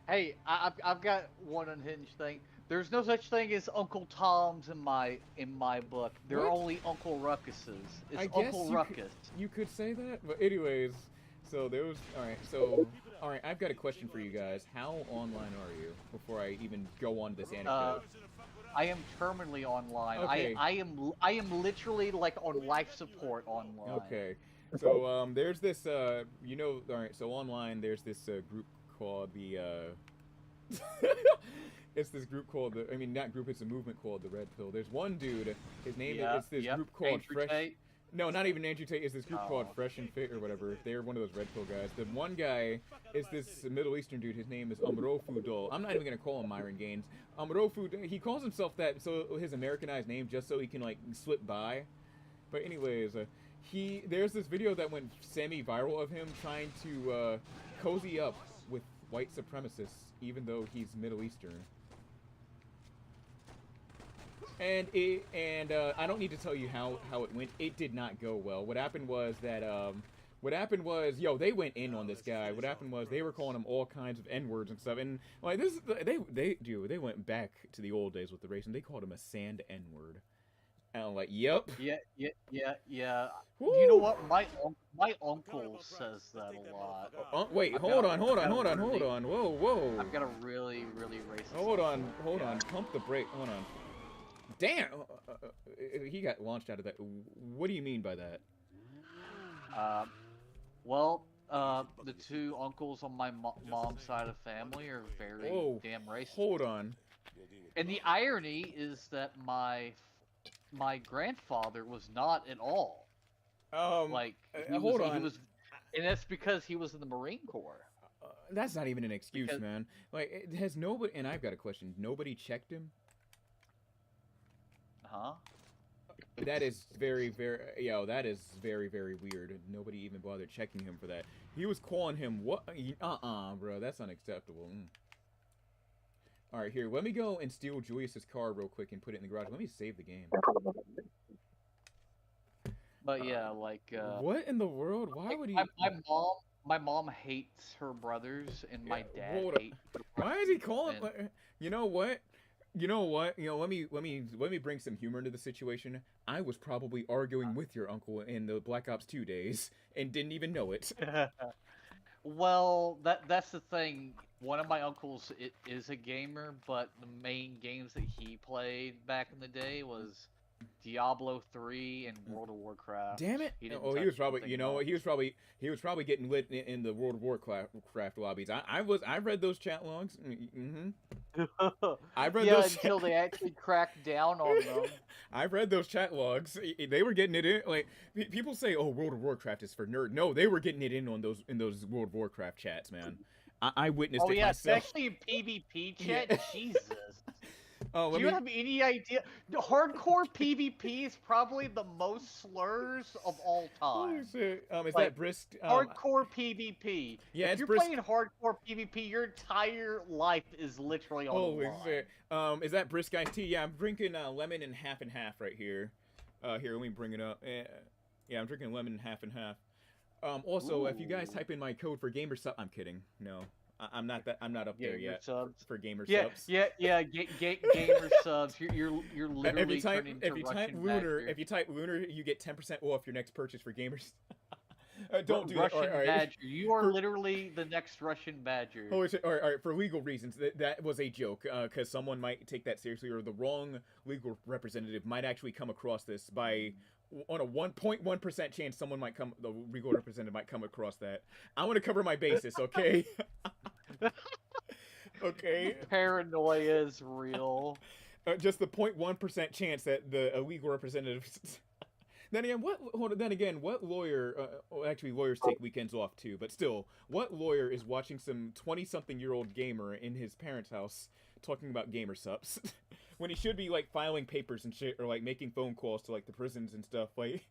B: Hey, I've got one unhinged thing. There's no such thing as Uncle Toms in my book. There are only Uncle Ruckuses. It's Uncle Ruckus.
C: You could say that, but anyways, so there was all right, I've got a question for you guys. How online are you? Before I even go on this anecdote.
B: I am terminally online.
C: Okay.
B: I am literally like on life support online.
C: Okay. So there's this you know, all right, so online there's this group called the it's this group called the, I mean, not group, it's a movement called the Red Pill. There's one dude, his name is this group called
B: Andrew
C: Fresh
B: Tate.
C: No, not even Andrew Tate. It's this group called Fresh and Fit or whatever. They're one of those Red Pill guys. The one guy is this Middle Eastern dude. His name is Amrofu Dol. I'm not even gonna call him Myron Gaines. Amrofu. He calls himself that, so his Americanized name, just so he can like slip by. But anyways, there's this video that went semi-viral of him trying to cozy up with white supremacists, even though he's Middle Eastern. And I don't need to tell you how it went. It did not go well. What happened was that they went in on this guy. What happened was they were calling him all kinds of N-words and stuff. And like this, they went back to the old days with the race, and they called him a sand N-word. And I'm like, yep.
B: Yeah.
C: Woo.
B: You know what? My uncle says that a lot.
C: Wait, hold on. Whoa.
B: I've got a really racist.
C: Hold on. Pump the brake. Hold on. Damn! He got launched out of that. What do you mean by that?
B: Well, the two uncles on my mom's side of the family are very
C: Whoa,
B: damn racist.
C: hold on.
B: And the irony is that my grandfather was not at all. Like,
C: hold on.
B: He was, and that's because he was in the Marine Corps.
C: That's not even an excuse,
B: Because-
C: man. Like, has nobody? And I've got a question. Nobody checked him?
B: Huh?
C: That is very, very, that is very, very weird. Nobody even bothered checking him for that. He was calling him what? Bro, that's unacceptable. All right, here, let me go and steal Julius's car real quick and put it in the garage. Let me save the game.
B: But yeah, like.
C: What in the world? Why would he?
B: My mom hates her brothers, and my dad
C: hold up.
B: hates.
C: Why is he calling?
B: And-
C: You know what? Let me bring some humor into the situation. I was probably arguing with your uncle in the Black Ops 2 days and didn't even know it.
B: Well, that's the thing. One of my uncles is a gamer, but the main games that he played back in the day was Diablo 3 and World of Warcraft.
C: Damn it!
B: He didn't
C: He
B: touch
C: was probably,
B: anything
C: he was probably getting lit in the World of Warcraft lobbies. I read those chat logs. I read those
B: until they actually cracked down on them.
C: I read those chat logs. They were getting it in. Like people say, "Oh, World of Warcraft is for nerd." No, they were getting it in on those World of Warcraft chats, man. I witnessed it myself.
B: Especially in PvP chat.
C: Yeah.
B: Jesus.
C: Oh,
B: Do you have any idea? Hardcore PvP is probably the most slurs of all time.
C: Is
B: Like,
C: that brisk?
B: Hardcore PvP.
C: Yeah,
B: if
C: it's
B: you're
C: brisk.
B: playing hardcore PvP, your entire life is literally on the
C: Holy
B: line.
C: shit. Is that brisk iced tea? Yeah, I'm drinking lemon and half right here. Here, let me bring it up. Yeah, I'm drinking lemon and half. Also, if you guys type in my code for gamersub, I'm kidding. No, I'm not up there yet.
B: Subs.
C: For gamer
B: Yeah,
C: subs.
B: yeah. Gamer subs. You're literally turning to
C: if you type
B: Russian
C: lunar,
B: Badger.
C: if you type lunar, you get 10% off your next purchase for gamers. Don't do
B: Russian
C: that. All right.
B: Badger. You are literally the next Russian Badger.
C: Oh, all right. For legal reasons, that was a joke. Because someone might take that seriously, or the wrong legal representative might actually come across this on a 1.1% chance the legal representative might come across that. I want to cover my bases, okay? Okay.
B: Paranoia is real.
C: Just the 0.1% chance that the illegal representative. Then again, what lawyer? Actually, lawyers take weekends off too. But still, what lawyer is watching some 20-something-year-old gamer in his parents' house talking about gamer subs when he should be like filing papers and shit, or like making phone calls to like the prisons and stuff? Like,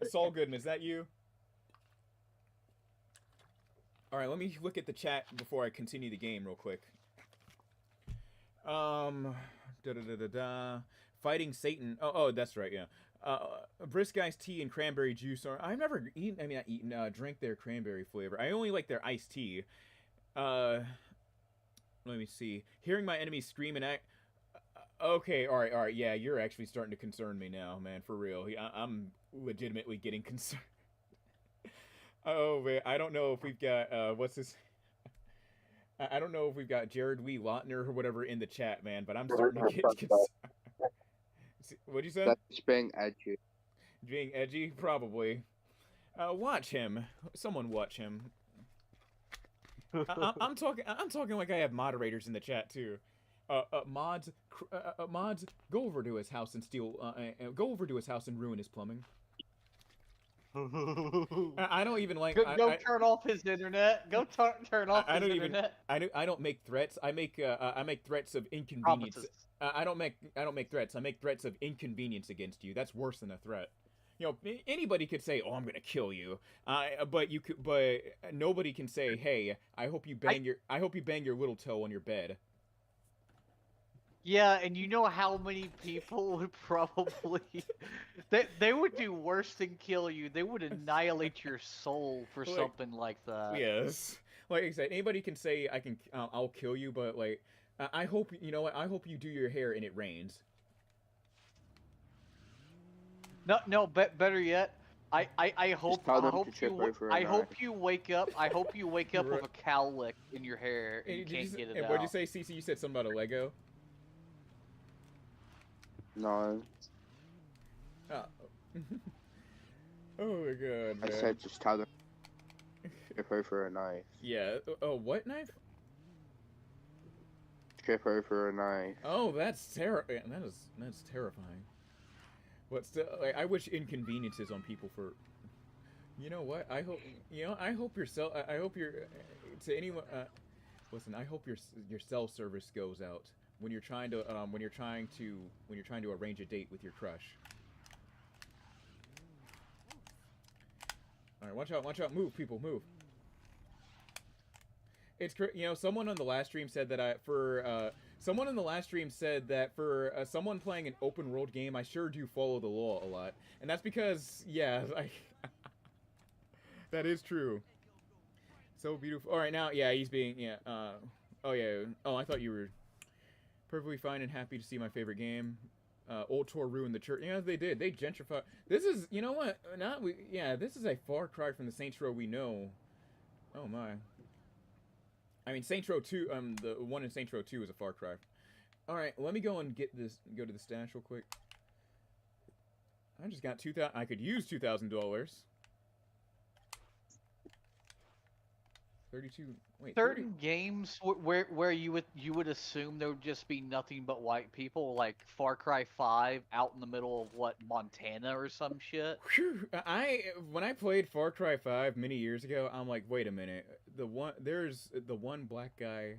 C: Saul Goodman, is that you? All right, let me look at the chat before I continue the game real quick. Fighting Satan. Oh, that's right. Yeah. Brisk iced tea and cranberry juice. I've never eaten. I mean, drank their cranberry flavor. I only like their iced tea. Let me see. Hearing my enemies scream and act. Okay. All right. Yeah, you're actually starting to concern me now, man. For real. I'm legitimately getting concerned. Oh man, I don't know if we've got what's this? I don't know if we've got Jared Wee Lautner or whatever in the chat, man. But I'm starting to get concerned. What'd you say?
A: That's being edgy.
C: Being edgy, probably. Watch him. Someone watch him. I'm talking like I have moderators in the chat too. Mods, go over to his house and steal. Go over to his house and ruin his plumbing. I don't even like.
B: Go turn off his internet. Go turn off his internet.
C: I don't make threats. I make threats of inconvenience.
B: Promises.
C: I don't make threats. I make threats of inconvenience against you. That's worse than a threat. You know, anybody could say, "Oh, I'm gonna kill you," but nobody can say, "Hey, I hope you bang your little toe on your bed."
B: Yeah, and you know how many people would probably they would do worse than kill you. They would annihilate your soul for something like that.
C: Yes, like I said, anybody can say I'll kill you, but like I hope I hope you do your hair and it rains.
B: No, better yet, I hope
A: tell
B: I
A: them to
B: hope
A: trip
B: you
A: over a
B: I
A: knife.
B: hope you wake up
C: Right.
B: with a cowlick in your hair and you
C: Did you
B: can't
C: say,
B: get it
C: and
B: out.
C: what'd you say, Cece? You said something about a Lego?
A: No,
C: Oh. Oh my god,
A: I
C: man.
A: said just tell them to trip over a knife.
C: Yeah. Oh, what knife?
A: Trip over a knife.
C: Oh, that's that's terrifying. But still, like, I wish inconveniences on people for. You know what? I hope yourself. I hope your to anyone. Listen, I hope your cell service goes out when you're trying to arrange a date with your crush. All right, watch out, move, people, move. It's someone on the last stream said that someone on the last stream said that for someone playing an open world game, I sure do follow the law a lot, and that's because that is true. So beautiful. All right, now he's being oh yeah. Oh, I thought you were perfectly fine and happy to see my favorite game. Old Tor ruined the church. Yeah, they did. They gentrified. This is, you know what? This is a far cry from the Saints Row we know. Oh my. I mean, Saints Row 2. The one in Saints Row 2 is a far cry. All right, let me go and go to the stash real quick. I just got 2,000. I could use $2,000. 32. Wait.
B: Certain games where you would assume there would just be nothing but white people, like Far Cry 5 out in the middle of Montana or some shit.
C: Whew, when I played Far Cry 5 many years ago, I'm like, wait a minute. There's the one black guy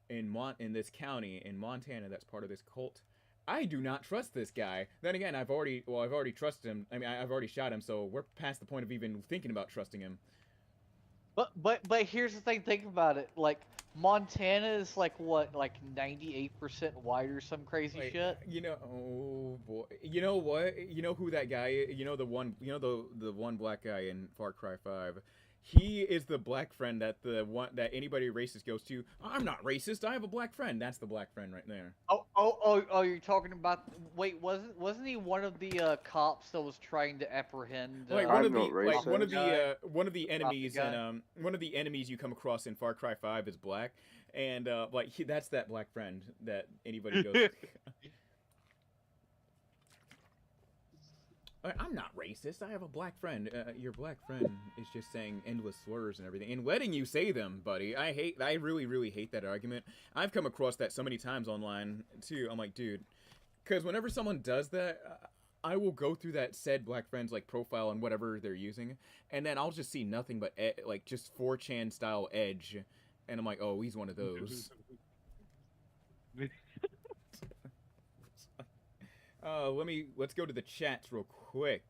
C: in this county in Montana that's part of this cult. I do not trust this guy. Then again, I've already trusted him. I mean, I've already shot him, so we're past the point of even thinking about trusting him.
B: But here's the thing. Think about it. Like Montana is like 98% white or some crazy shit.
C: Oh boy. You know what? You know who that guy is? You know the one black guy in Far Cry 5. He is the black friend that anybody racist goes to. I'm not racist. I have a black friend. That's the black friend right there.
B: Oh! You're talking about? Wait, wasn't he one of the cops that was trying to apprehend?
C: One of the enemies and one of the enemies you come across in Far Cry 5 is black, and that's that black friend that anybody goes to. I'm not racist. I have a black friend. Your black friend is just saying endless slurs and everything, and letting you say them, buddy. I really, really hate that argument. I've come across that so many times online too. I'm like, dude, because whenever someone does that, I will go through that said black friend's profile and whatever they're using, and then I'll just see nothing but just 4chan style edge, and I'm like, oh, he's one of those. Let's go to the chats real quick.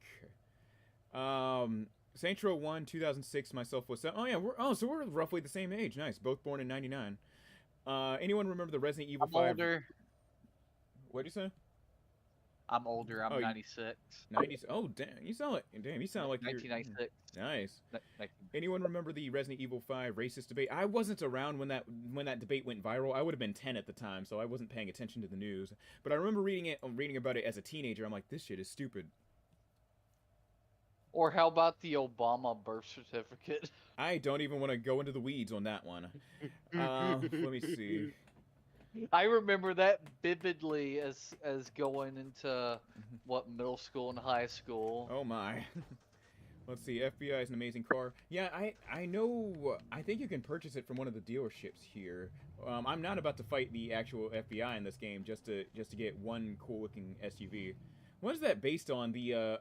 C: Saints Row 1, 2006, myself was 7. Oh yeah, so we're roughly the same age. Nice, both born in 99. Anyone remember the Resident Evil 5?
B: I'm older.
C: What'd you say?
B: I'm older. I'm 96.
C: 90s. Oh damn, you sound like
B: 1996.
C: Nice. Anyone remember the Resident Evil 5 racist debate? I wasn't around when that debate went viral. I would have been 10 at the time, so I wasn't paying attention to the news. But I remember reading about it as a teenager. I'm like, this shit is stupid.
B: Or how about the Obama birth certificate?
C: I don't even want to go into the weeds on that one. Let me see.
B: I remember that vividly as going into middle school and high school.
C: Oh my. Let's see. FBI is an amazing car. Yeah, I know. I think you can purchase it from one of the dealerships here. I'm not about to fight the actual FBI in this game just to get one cool looking SUV. What is that based on?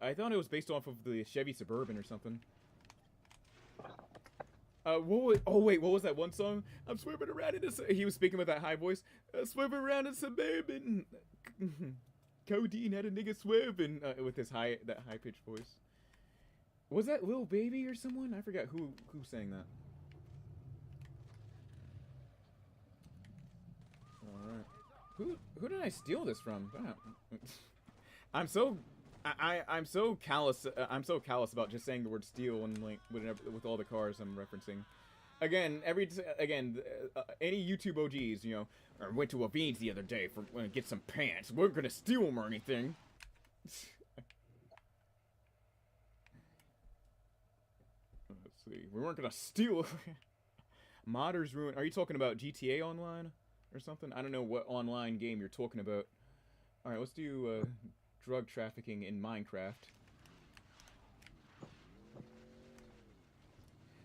C: I thought it was based off of the Chevy Suburban or something. What was that one song? I'm swerving around in this. He was speaking with that high voice. Swerving around in Suburban. Codeine had a nigga swerving with his high pitched voice. Was that Lil Baby or someone? I forgot who sang that. All right. Who did I steal this from? I'm so callous. I'm so callous about just saying the word steal and with all the cars I'm referencing. Again, any YouTube OGs, I went to a Beans the other day for get some pants. We're gonna steal them or anything. see. We weren't gonna steal. Modders ruin. Are you talking about GTA Online or something? I don't know what online game you're talking about. All right, let's do drug trafficking in Minecraft.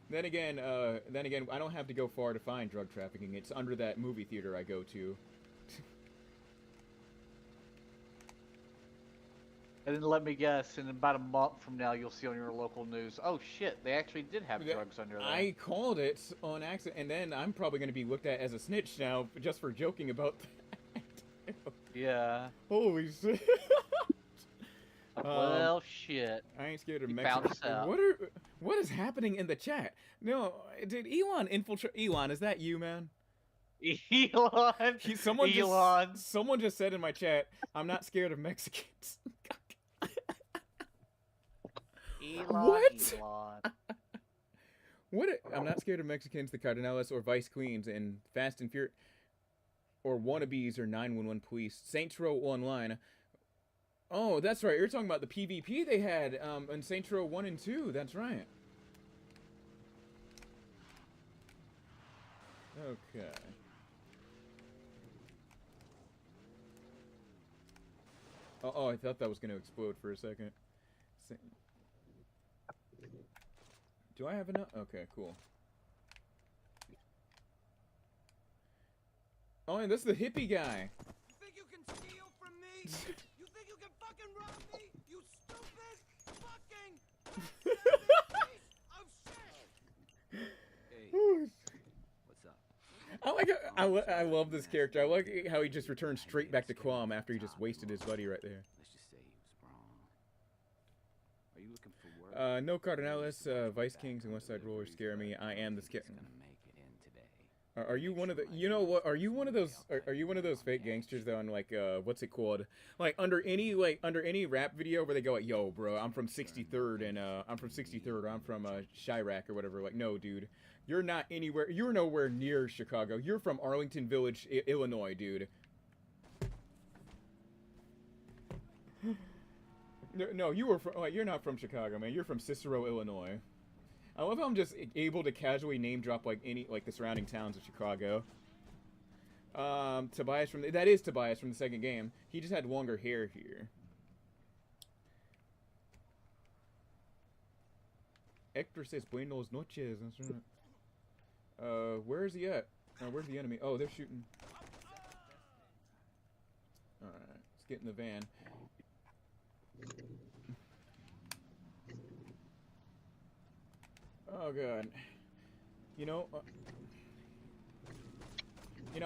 C: Then again, I don't have to go far to find drug trafficking. It's under that movie theater I go to.
B: And then let me guess, in about a month from now, you'll see on your local news, oh shit, they actually did have drugs under there.
C: I called it on accident, and then I'm probably going to be looked at as a snitch now just for joking about that.
B: Yeah.
C: Holy shit.
B: Well, shit.
C: I ain't scared of
B: You found
C: Mexicans.
B: us out.
C: What is happening in the chat? No, did Elon infiltrate? Elon, is that you, man?
B: Elon.
C: Someone just said in my chat, I'm not scared of Mexicans.
B: Elon.
C: What?
B: Elon.
C: I'm not scared of Mexicans, the Cardenales, or Vice Queens, and Fast and Furious, or wannabes, or 911 police. Saints Row Online. Oh, that's right. You're talking about the PvP they had in Saints Row 1 and 2. That's right. Okay. Oh, I thought that was going to explode for a second. Do I have enough? Okay, cool. Oh, and this is the hippie guy.
F: You think you can steal from me? You think you can fucking rob me? You stupid fucking piece of shit! Hey, what's up?
C: I love this character. I like how he just returned straight back to Quam after he just wasted his buddy right there.
F: Let's just say he was wrong. Are you looking for work?
C: No Cardenales, Vice Kings, and Westside Rollers scare me. I am the scare. Are you one of the? You know what? Are you one of those? Are you one of those fake gangsters though? On like what's it called? Like under any rap video where they go like, "Yo, bro, I'm from 63rd and I'm from 63rd. I'm from Chirac or whatever." Like, no, dude, you're not anywhere. You're nowhere near Chicago. You're from Arlington Village, Illinois, dude. No, you were from. Like, you're not from Chicago, man. You're from Cicero, Illinois. I love how I'm just able to casually name drop like the surrounding towns of Chicago. Tobias that is Tobias from the second game. He just had longer hair here. Hector says buenos noches. That's right. Where is he at? Where's the enemy? Oh, they're shooting. All right, let's get in the van. Oh god. You know,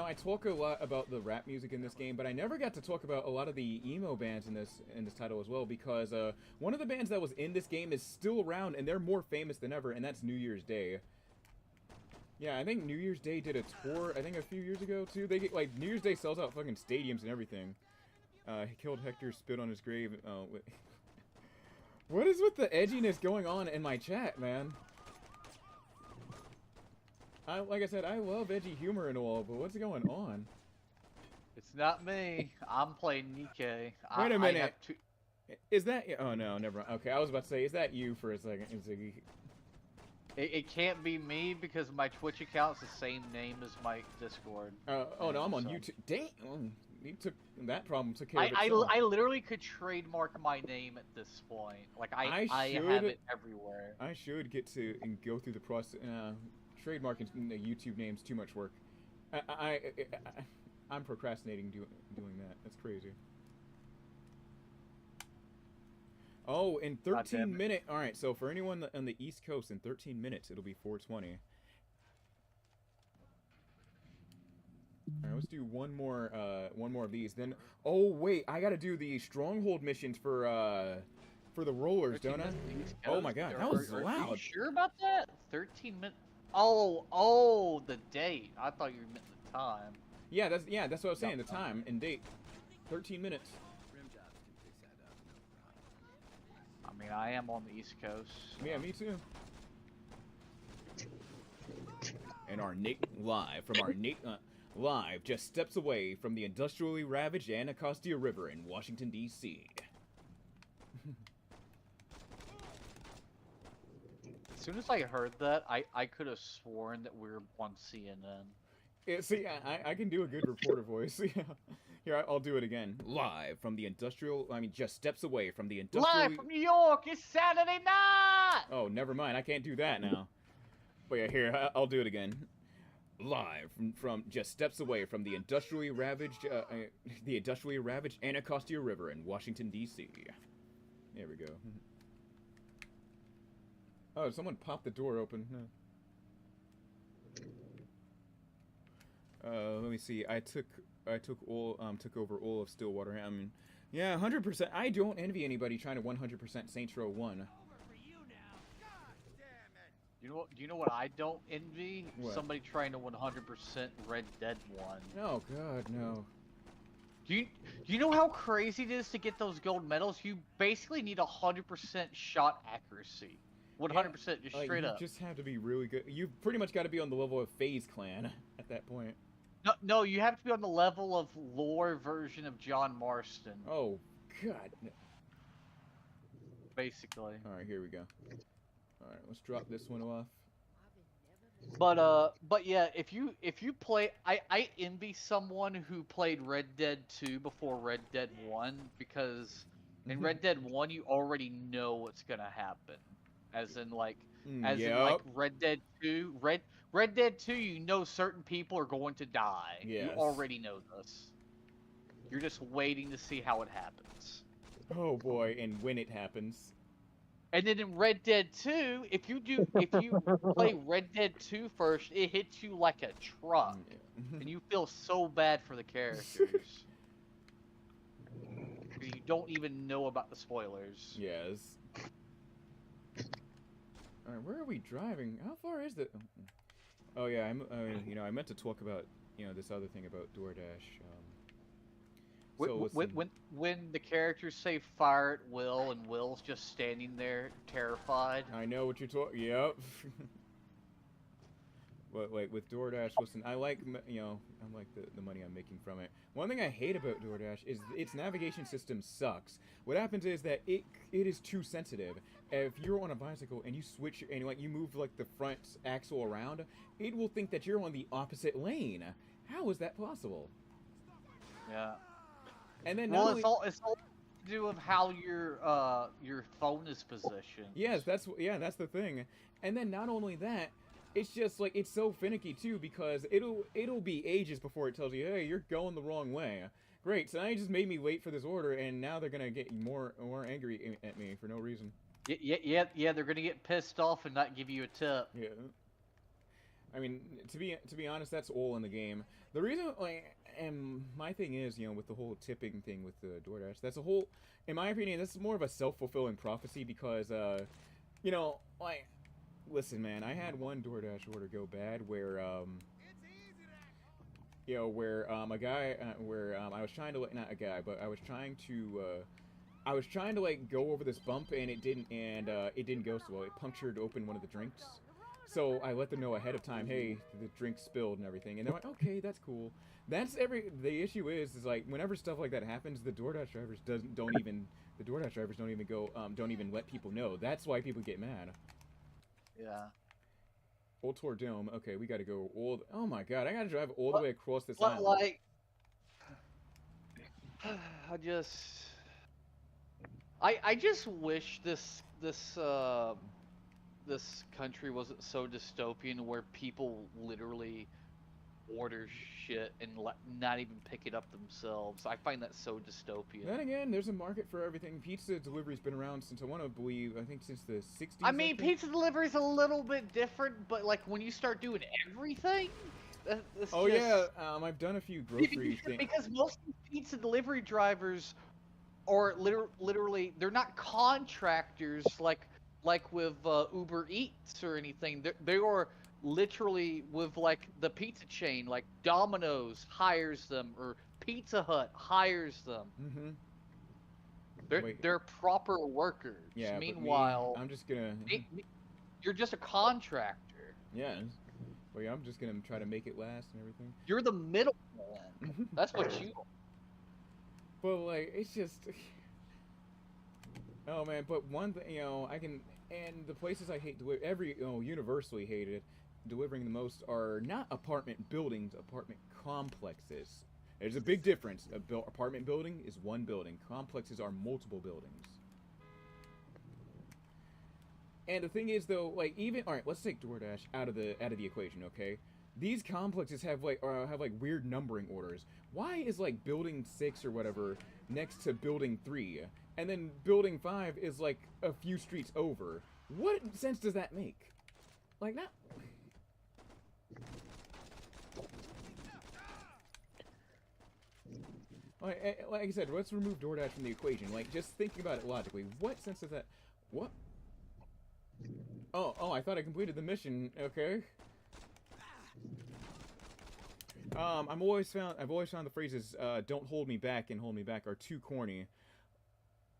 C: I talk a lot about the rap music in this game, but I never got to talk about a lot of the emo bands in this title as well, because one of the bands that was in this game is still around, and they're more famous than ever, and that's New Year's Day. Yeah, I think New Year's Day did a tour, I think a few years ago too. They get, like, New Year's Day sells out fucking stadiums and everything. He killed Hector, spit on his grave. What is with the edginess going on in my chat, man? Like I said, I love edgy humor and all, but what's going on?
B: It's not me. I'm playing Nikkei.
C: Wait a minute. Is that... Oh, no, never mind. Okay, I was about to say, is that you for a second, Ziggy?
B: It can't be me because my Twitch account's the same name as my Discord.
C: Oh, no, I'm on YouTube. Damn! You took... That problem took care of itself.
B: I literally could trademark my name at this point. Like, I have it everywhere.
C: I should get to and go through the process... trademarking YouTube names, too much work. I'm procrastinating doing that. That's crazy. Oh, in 13 minutes. All right, so for anyone on the East Coast, in 13 minutes, it'll be 4:20. All right, let's do one more of these. Then, oh wait, I gotta do the stronghold missions for the Rollerz, don't I? Oh my god, that was loud.
B: Are you sure about that? 13 minutes. Oh, the date. I thought you meant the time.
C: Yeah, that's what I was saying. The time and date. 13 minutes.
B: I mean, I am on the East Coast. So.
C: Yeah, me too. And our live just steps away from the industrially ravaged Anacostia River in Washington, D.C.
B: soon as I heard that, I could have sworn that we were on CNN.
C: Yeah, see, I can do a good reporter voice. Yeah. Here, I'll do it again. Live from the industrial, I mean, just steps away from the industrial...
B: Live from New York, it's Saturday night!
C: Oh, never mind, I can't do that now. But yeah, here, I'll do it again. Live from just steps away from the industrially ravaged Anacostia River in Washington, D.C. There we go. Oh, someone popped the door open. Let me see. I took over all of Stillwater. I mean, yeah, 100%. I don't envy anybody trying to 100% Saints Row 1.
F: Over for you now. God damn it.
B: You know what I don't envy?
C: What?
B: Somebody trying to 100% Red Dead 1.
C: Oh God, no.
B: Do you know how crazy it is to get those gold medals? You basically need 100% shot accuracy. 100%, just straight
C: you
B: up.
C: just have to be really good. You pretty much got to be on the level of FaZe Clan at that point.
B: No, you have to be on the level of lore version of John Marston.
C: Oh God. No.
B: Basically.
C: All right, here we go. All right, let's drop this one off.
B: But yeah, if you play, I envy someone who played Red Dead 2 before Red Dead 1, because in Red Dead 1 you already know what's gonna happen. As in like Red Dead 2, Red Dead 2, you know certain people are going to die.
C: Yes.
B: You already know this. You're just waiting to see how it happens.
C: Oh boy, and when it happens.
B: And then in Red Dead 2, if you play Red Dead 2 first, it hits you like a truck. And you feel so bad for the characters. You don't even know about the spoilers.
C: Yes. Alright, where are we driving? How far is it? Oh yeah, I meant to talk about, this other thing about DoorDash.
B: When the characters say fire at Will and Will's just standing there terrified.
C: I know what you're talking. Yep. But like with DoorDash, listen, I like the money I'm making from it. One thing I hate about DoorDash is its navigation system sucks. What happens is that it is too sensitive. If you're on a bicycle and you switch and you move like the front axle around, it will think that you're on the opposite lane. How is that possible?
B: Yeah.
C: And then
B: it's all to do with how your phone is positioned.
C: Yes, that's the thing. And then not only that, it's just like it's so finicky too, because it'll be ages before it tells you, hey, you're going the wrong way. Great, so now you just made me wait for this order, and now they're gonna get more angry at me for no reason.
B: Yeah, they're gonna get pissed off and not give you a tip.
C: Yeah. I mean, to be honest, that's all in the game. The reason, and my thing is, with the whole tipping thing with the DoorDash, that's a whole, in my opinion, that's more of a self-fulfilling prophecy because, listen, man, I had one DoorDash order go bad where, I was trying to, not a guy, but I was trying to, go over this bump and it didn't go so well. It punctured open one of the drinks. So I let them know ahead of time, hey, the drink spilled and everything, and they're like, okay, that's cool. The issue is like whenever stuff like that happens, the DoorDash drivers don't even let people know. That's why people get mad.
B: Yeah.
C: Old Tour Dome. Okay, we gotta go oh my god, I gotta drive all the way across this island.
B: Like, I just wish this country wasn't so dystopian where people literally order shit and not even pick it up themselves. I find that so dystopian.
C: Then again, there's a market for everything. Pizza delivery's been around since I think since the 60s.
B: I mean, pizza delivery's a little bit different, but like when you start doing everything,
C: I've done a few grocery things.
B: Because most pizza delivery drivers are literally they're not contractors like with Uber Eats or anything. They are literally with like the pizza chain, like Domino's hires them or Pizza Hut hires them.
C: Mm-hmm.
B: They're proper workers.
C: Yeah.
B: Meanwhile,
C: I'm just gonna.
B: You're just a contractor.
C: Yeah. Well, yeah, I'm just gonna try to make it last and everything.
B: You're the middleman. That's what you are.
C: But like, it's just. Oh man, but one thing, I can, and the places I hate universally hated delivering the most are not apartment buildings, apartment complexes. There's a big difference. Apartment building is one building. Complexes are multiple buildings. And the thing is, though, like even all right, let's take DoorDash out of the equation, okay? These complexes have like weird numbering orders. Why is like building 6 or whatever next to building 3, and then building 5 is like a few streets over? What sense does that make? Like that. Like I said, let's remove DoorDash from the equation. Like, just thinking about it logically, what sense does that? What? Oh, I thought I completed the mission. Okay. I've always found the phrases "don't hold me back" and "hold me back" are too corny.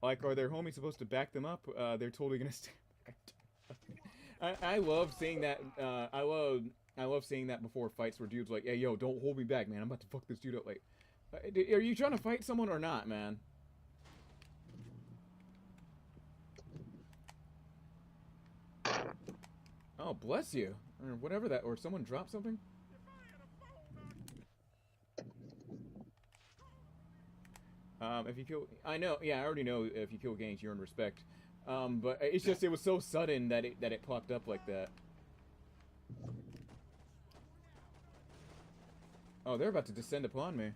C: Like, are their homies supposed to back them up? They're totally gonna stand back. I love seeing that. I love seeing that before fights where dudes like, "Hey, yo, don't hold me back, man. I'm about to fuck this dude up." Like, are you trying to fight someone or not, man? Oh, bless you, or whatever that, or someone dropped something. If you kill, I know, yeah, I already know if you kill gangs, you earn respect. But it's just, it was so sudden that it popped up like that. Oh, they're about to descend upon me.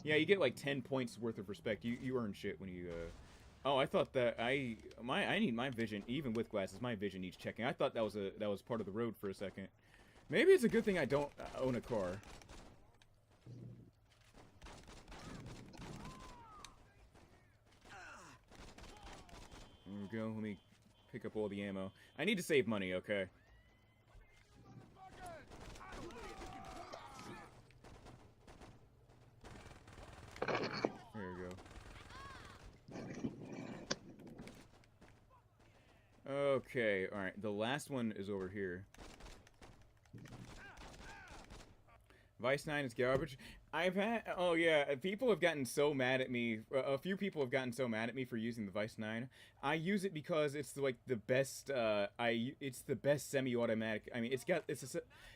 C: Yeah, you get like 10 points worth of respect. You earn shit when you, Oh, I thought that I need my vision, even with glasses, my vision needs checking. I thought that was part of the road for a second. Maybe it's a good thing I don't own a car. There we go. Let me pick up all the ammo. I need to save money, okay? There we go. Okay, alright. The last one is over here. Vice 9 is garbage. Oh yeah, people have gotten so mad at me. A few people have gotten so mad at me for using the Vice 9. I use it because it's like the best. It's the best semi-automatic. I mean,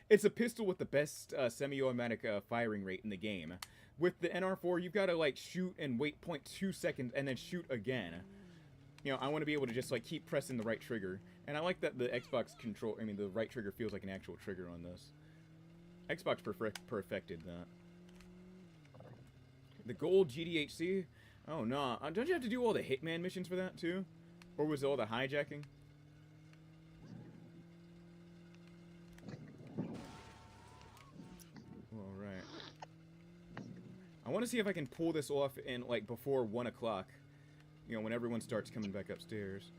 C: it's a pistol with the best semi-automatic firing rate in the game. With the NR4, you've got to like shoot and wait 0.2 seconds and then shoot again. You know, I want to be able to just like keep pressing the right trigger, and I like that the Xbox control. I mean, the right trigger feels like an actual trigger on this. Xbox perfected that. The gold GDHC? Oh, no. Don't you have to do all the Hitman missions for that, too? Or was it all the hijacking? Alright. I want to see if I can pull this off in, like, before 1 o'clock. You know, when everyone starts coming back upstairs.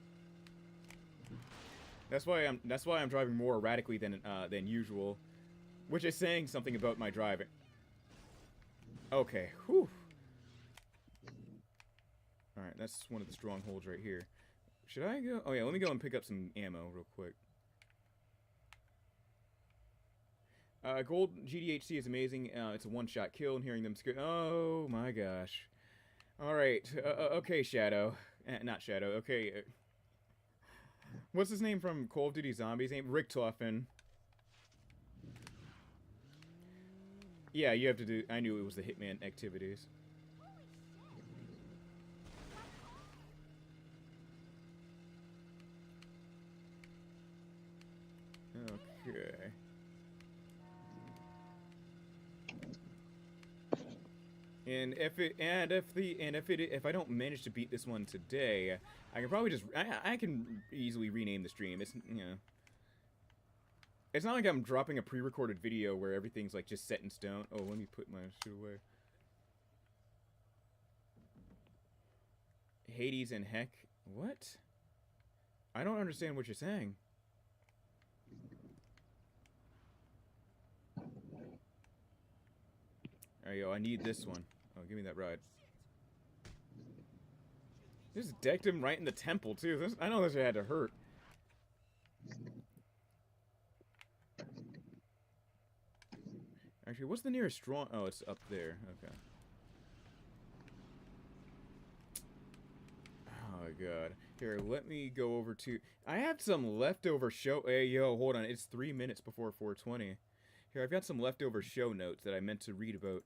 C: That's why I'm driving more erratically than usual. Which is saying something about my driving. Okay, whew. Alright, that's one of the strongholds right here. Should I go? Oh yeah, let me go and pick up some ammo real quick. Gold GDHC is amazing. It's a one-shot kill, and hearing them scream. Oh my gosh. Alright, okay, Shadow. Not Shadow, okay. What's his name from Call of Duty Zombies? Name Richtofen. Yeah, you have to do. I knew it was the Hitman activities. Okay. If I don't manage to beat this one today, I can probably just I can easily rename the stream. It's It's not like I'm dropping a pre-recorded video where everything's like just set in stone. Oh, let me put my shit away. Hades and Heck? What? I don't understand what you're saying. Alright, yo, I need this one. Oh, give me that ride. Just decked him right in the temple, too. I know this had to hurt. Actually, what's the nearest strong... Oh, it's up there. Okay. god. Here, let me go over to... I have some leftover show... Hey, yo, hold on. It's 3 minutes before 4:20. Here, I've got some leftover show notes that I meant to read about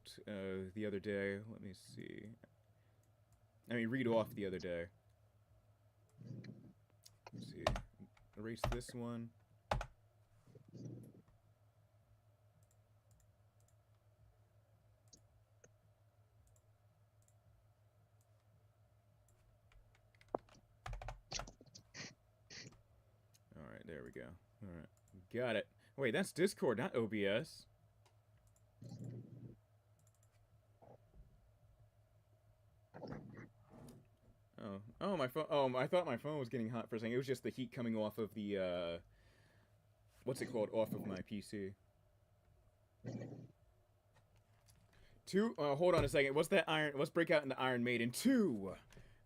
C: the other day. Let me see. I mean, read off the other day. Let's see. Erase this one. Alright, there we go. Alright, got it. Wait, that's Discord, not OBS. Oh, my phone. Oh, I thought my phone was getting hot for a second. It was just the heat coming off of the, what's it called? Off of my PC. Hold on a second. What's that iron? Let's break out into Iron Maiden. 2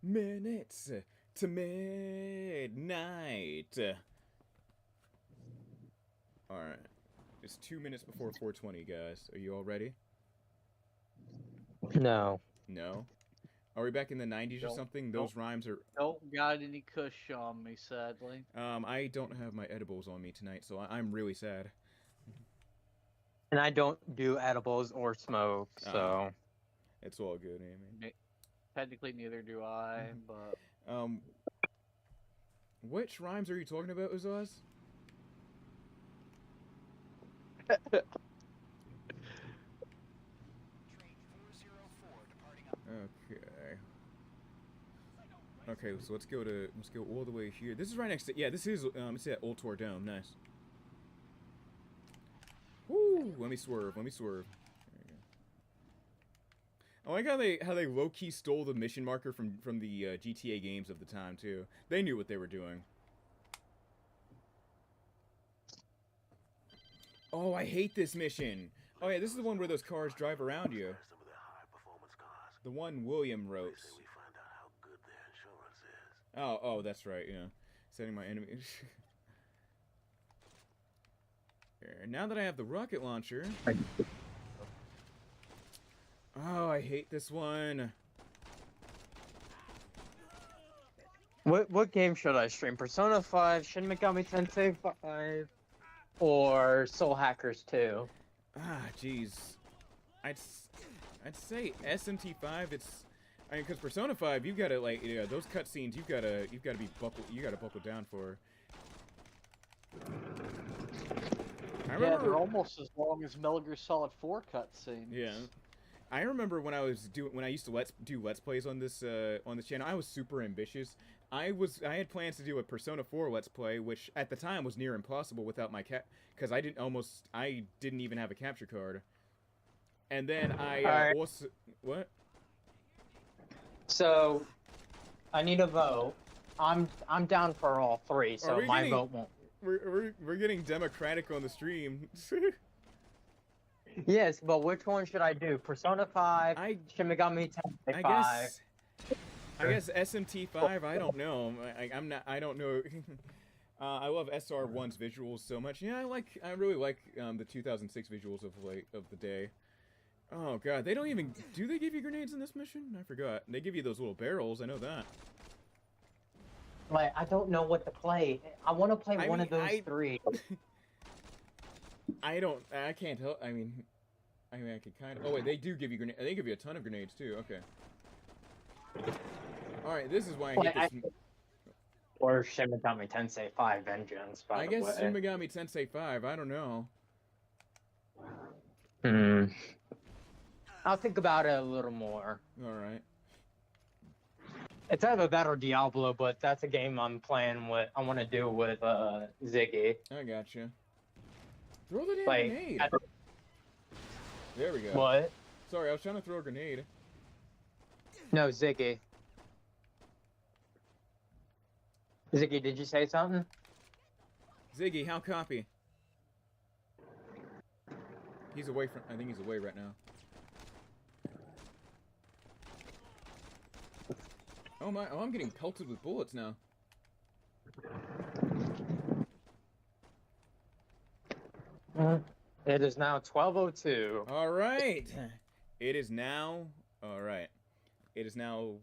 C: minutes to midnight. Alright. It's 2 minutes before 4:20, guys. Are you all ready?
D: No.
C: No? Are we back in the 90s or
B: Nope.
C: something? Those rhymes are...
B: Don't got any kush on me, sadly.
C: I don't have my edibles on me tonight, so I'm really sad.
D: And I don't do edibles or smoke, so...
C: It's all good, Amy.
B: Technically, neither do I, but...
C: Which rhymes are you talking about, Uzaz? Okay, so let's go all the way here. This is right next to, yeah, this is, it's at Old Tor Dome, nice. Woo, let me swerve. There you go. I like how they low-key stole the mission marker from the GTA games of the time, too. They knew what they were doing. Oh, I hate this mission. Oh yeah, this is the one where those cars drive around you. The one William wrote. Oh, that's right, yeah. Setting my enemies. Here, now that I have the rocket launcher... Oh, I hate this one.
D: What game should I stream? Persona 5, Shin Megami Tensei 5, or Soul Hackers 2?
C: Ah, jeez. I'd say SMT5. I mean, because Persona 5, you've got to like, yeah, those cutscenes, you gotta buckle down for.
B: Yeah, they're almost as long as Metal Gear Solid 4 cutscenes.
C: Yeah. I remember when I used to do Let's Plays on this channel, I was super ambitious. I had plans to do a Persona 4 Let's Play, which at the time was near impossible without my because I didn't even have a capture card. And then I also what?
D: So, I need a vote. I'm down for all three, so my vote won't.
C: We're getting democratic on the stream.
D: Yes, but which one should I do? Persona 5, Shin Megami Tensei 5.
C: I guess SMT5. I don't know. I don't know. I love SR1's visuals so much. Yeah, I really like the 2006 visuals of the day. Oh god, they don't even do they give you grenades in this mission? I forgot. They give you those little barrels. I know that.
D: Like, I don't know what to play. I want to play one of those three.
C: I can't help. I mean, I could kind of. Oh wait, they do give you grenades. They give you a ton of grenades too. Okay. All right, this is why I hate this.
D: Or Shin Megami Tensei 5 Vengeance.
C: I guess Shin Megami Tensei 5. I don't know.
D: I'll think about it a little more.
C: All right.
D: It's either that or Diablo, but that's a game I'm playing with. I want to do with Ziggy.
C: I gotcha. Throw the damn grenade. There we go.
D: What?
C: Sorry, I was trying to throw a grenade.
D: No, Ziggy. Ziggy, did you say something?
C: Ziggy, how copy? He's away from. I think he's away right now. Oh my! Oh, I'm getting pelted with bullets now.
D: It is now 12:02.
C: All right. It is now. All right. It is now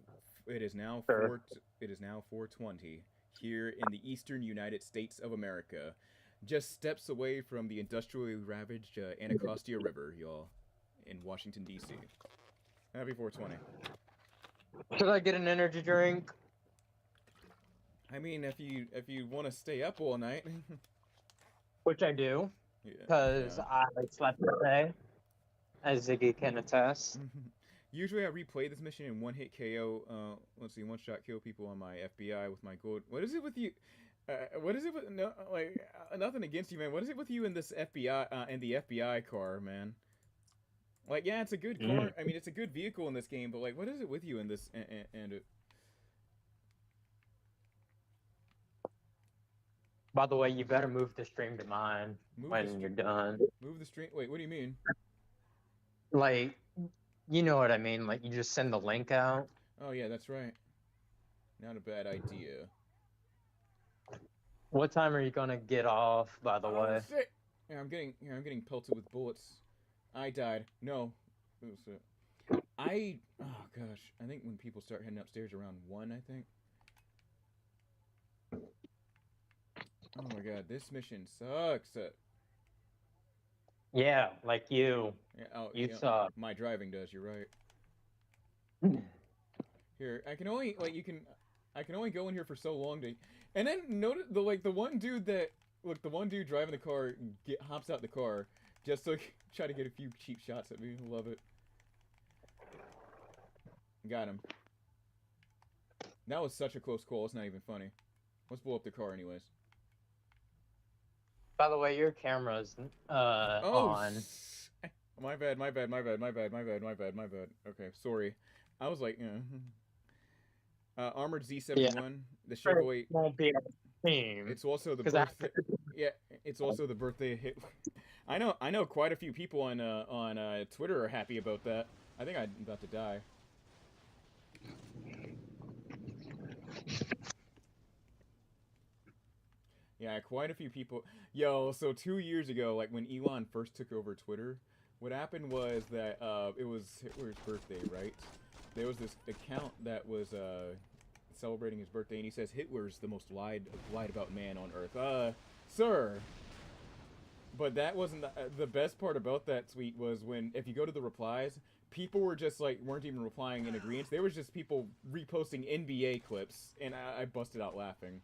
D: Sure.
C: 4:20 here in the eastern United States of America, just steps away from the industrially ravaged Anacostia River, y'all, in Washington D.C. Happy 420.
D: Should I get an energy drink?
C: I mean, if you want to stay up all night,
D: Which I do,
C: yeah.
D: because I slept today, as Ziggy can attest.
C: Usually I replay this mission in one hit KO. Let's see, one shot kill people on my FBI with my gold. What is it with you? What is it with no like nothing against you, man? What is it with you in this FBI in the FBI car, man? Like, yeah, it's a good car. I mean, it's a good vehicle in this game, but like, what is it with you in this and
D: By the way, you better move the stream to mine when you're done.
C: Move the stream. Wait, what do you mean?
D: Like, you know what I mean? Like, you just send the link out.
C: Oh yeah, that's right. Not a bad idea.
D: What time are you gonna get off, by the way?
C: Shit. I'm getting pelted with bullets. I died. No. Oh gosh. I think when people start heading upstairs around 1, I think. Oh my god, this mission sucks.
D: Yeah, like you.
C: Yeah,
D: You suck.
C: My driving does, you're right. Here, I can only go in here for so long to, and then notice the one dude driving the car hops out the car just to try to get a few cheap shots at me. Love it. Got him. That was such a close call. It's not even funny. Let's blow up the car anyways.
D: By the way, your camera's on.
C: My bad. Okay, sorry. I was like, armored Z71, the Chevrolet.
D: Won't be on the team.
C: It's also the birthday. Yeah, it's also the birthday hit. I know quite a few people on Twitter are happy about that. I think I'm about to die. Yeah, quite a few people. Yo, so 2 years ago, like when Elon first took over Twitter, what happened was that it was Hitler's birthday, right? There was this account that was celebrating his birthday, and he says Hitler's the most lied about man on earth. Sir. But that wasn't the best part about that tweet was when if you go to the replies, people were just like weren't even replying in agreement. They were just people reposting NBA clips, and I busted out laughing.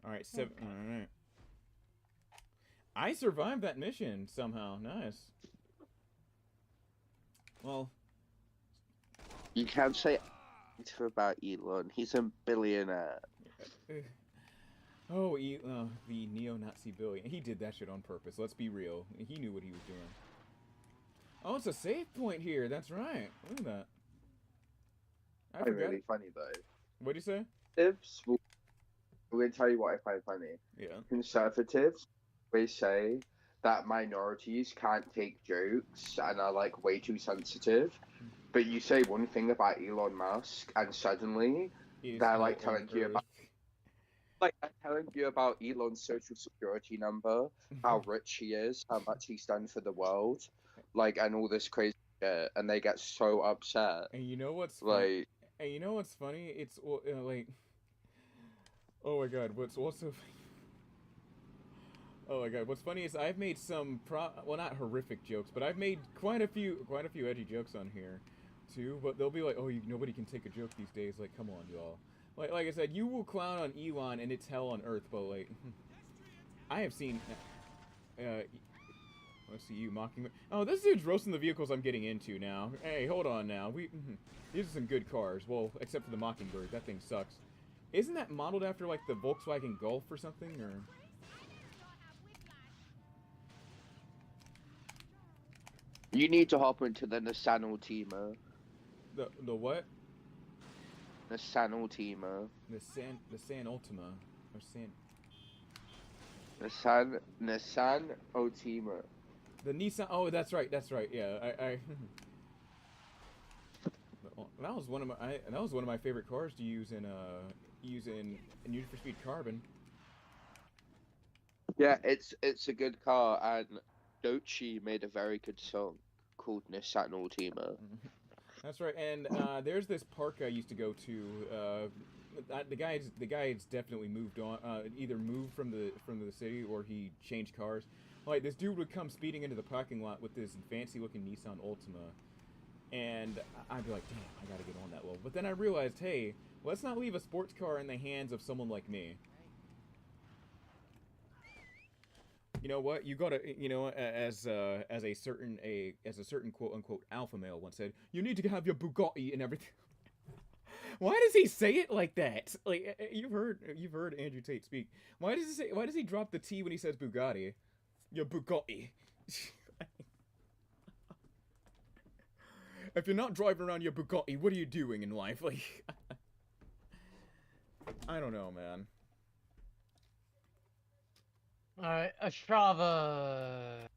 C: Alright, alright. I survived that mission somehow. Nice. Well,
A: You can't say anything about Elon. He's a billionaire.
C: Oh, the neo-Nazi billion. He did that shit on purpose. Let's be real. He knew what he was doing. Oh, it's a save point here. That's right. Look at that. I
G: It's
C: forgot.
G: really funny though.
C: What'd you say?
G: I'm going to tell you what I find funny.
C: Yeah.
G: Conservatives always say that minorities can't take jokes and are like way too sensitive. But you say one thing about Elon Musk and suddenly they're like telling you about Elon's social security number, how rich he is, how much he's done for the world, like, and all this crazy shit, and they get so upset.
C: And you know what's
G: Like,
C: And you know what's funny? It's like, oh my god, what's also, oh my god, what's funny is I've made some well, not horrific jokes, but I've made quite a few edgy jokes on here, too. But they'll be like, oh, nobody can take a joke these days. Like, come on, y'all. Like I said, you will clown on Elon and it's hell on earth, but like, I have seen. Let's see you mocking me. Oh, this dude's roasting the vehicles I'm getting into now. Hey, hold on now. These are some good cars. Well, except for the Mockingbird. That thing sucks. Isn't that modeled after like the Volkswagen Golf or something? Or
A: You need to hop into the Nissan Altima.
C: the what?
A: Nissan Altima.
C: The San Ultima or San.
A: Nissan Altima.
C: The Nissan. Oh, that's right. Yeah, I that was one of my favorite cars to use in Need for Speed Carbon.
A: Yeah, it's a good car, and
G: Dochi made a very good song called Nissan Ultima.
C: That's right, and there's this park I used to go to. The guy's definitely moved on. Either moved from the city or he changed cars. Like this dude would come speeding into the parking lot with this fancy-looking Nissan Altima, and I'd be like, "Damn, I gotta get on that level." But then I realized, hey, let's not leave a sports car in the hands of someone like me. You know what? You gotta, you know, as a certain quote unquote alpha male once said, you need to have your Bugatti and everything. Why does he say it like that? Like you've heard Andrew Tate speak. Why does he drop the T when he says Bugatti? Your Bugatti. If you're not driving around your Bugatti, what are you doing in life? Like, I don't know, man.
D: Alright, Astrava.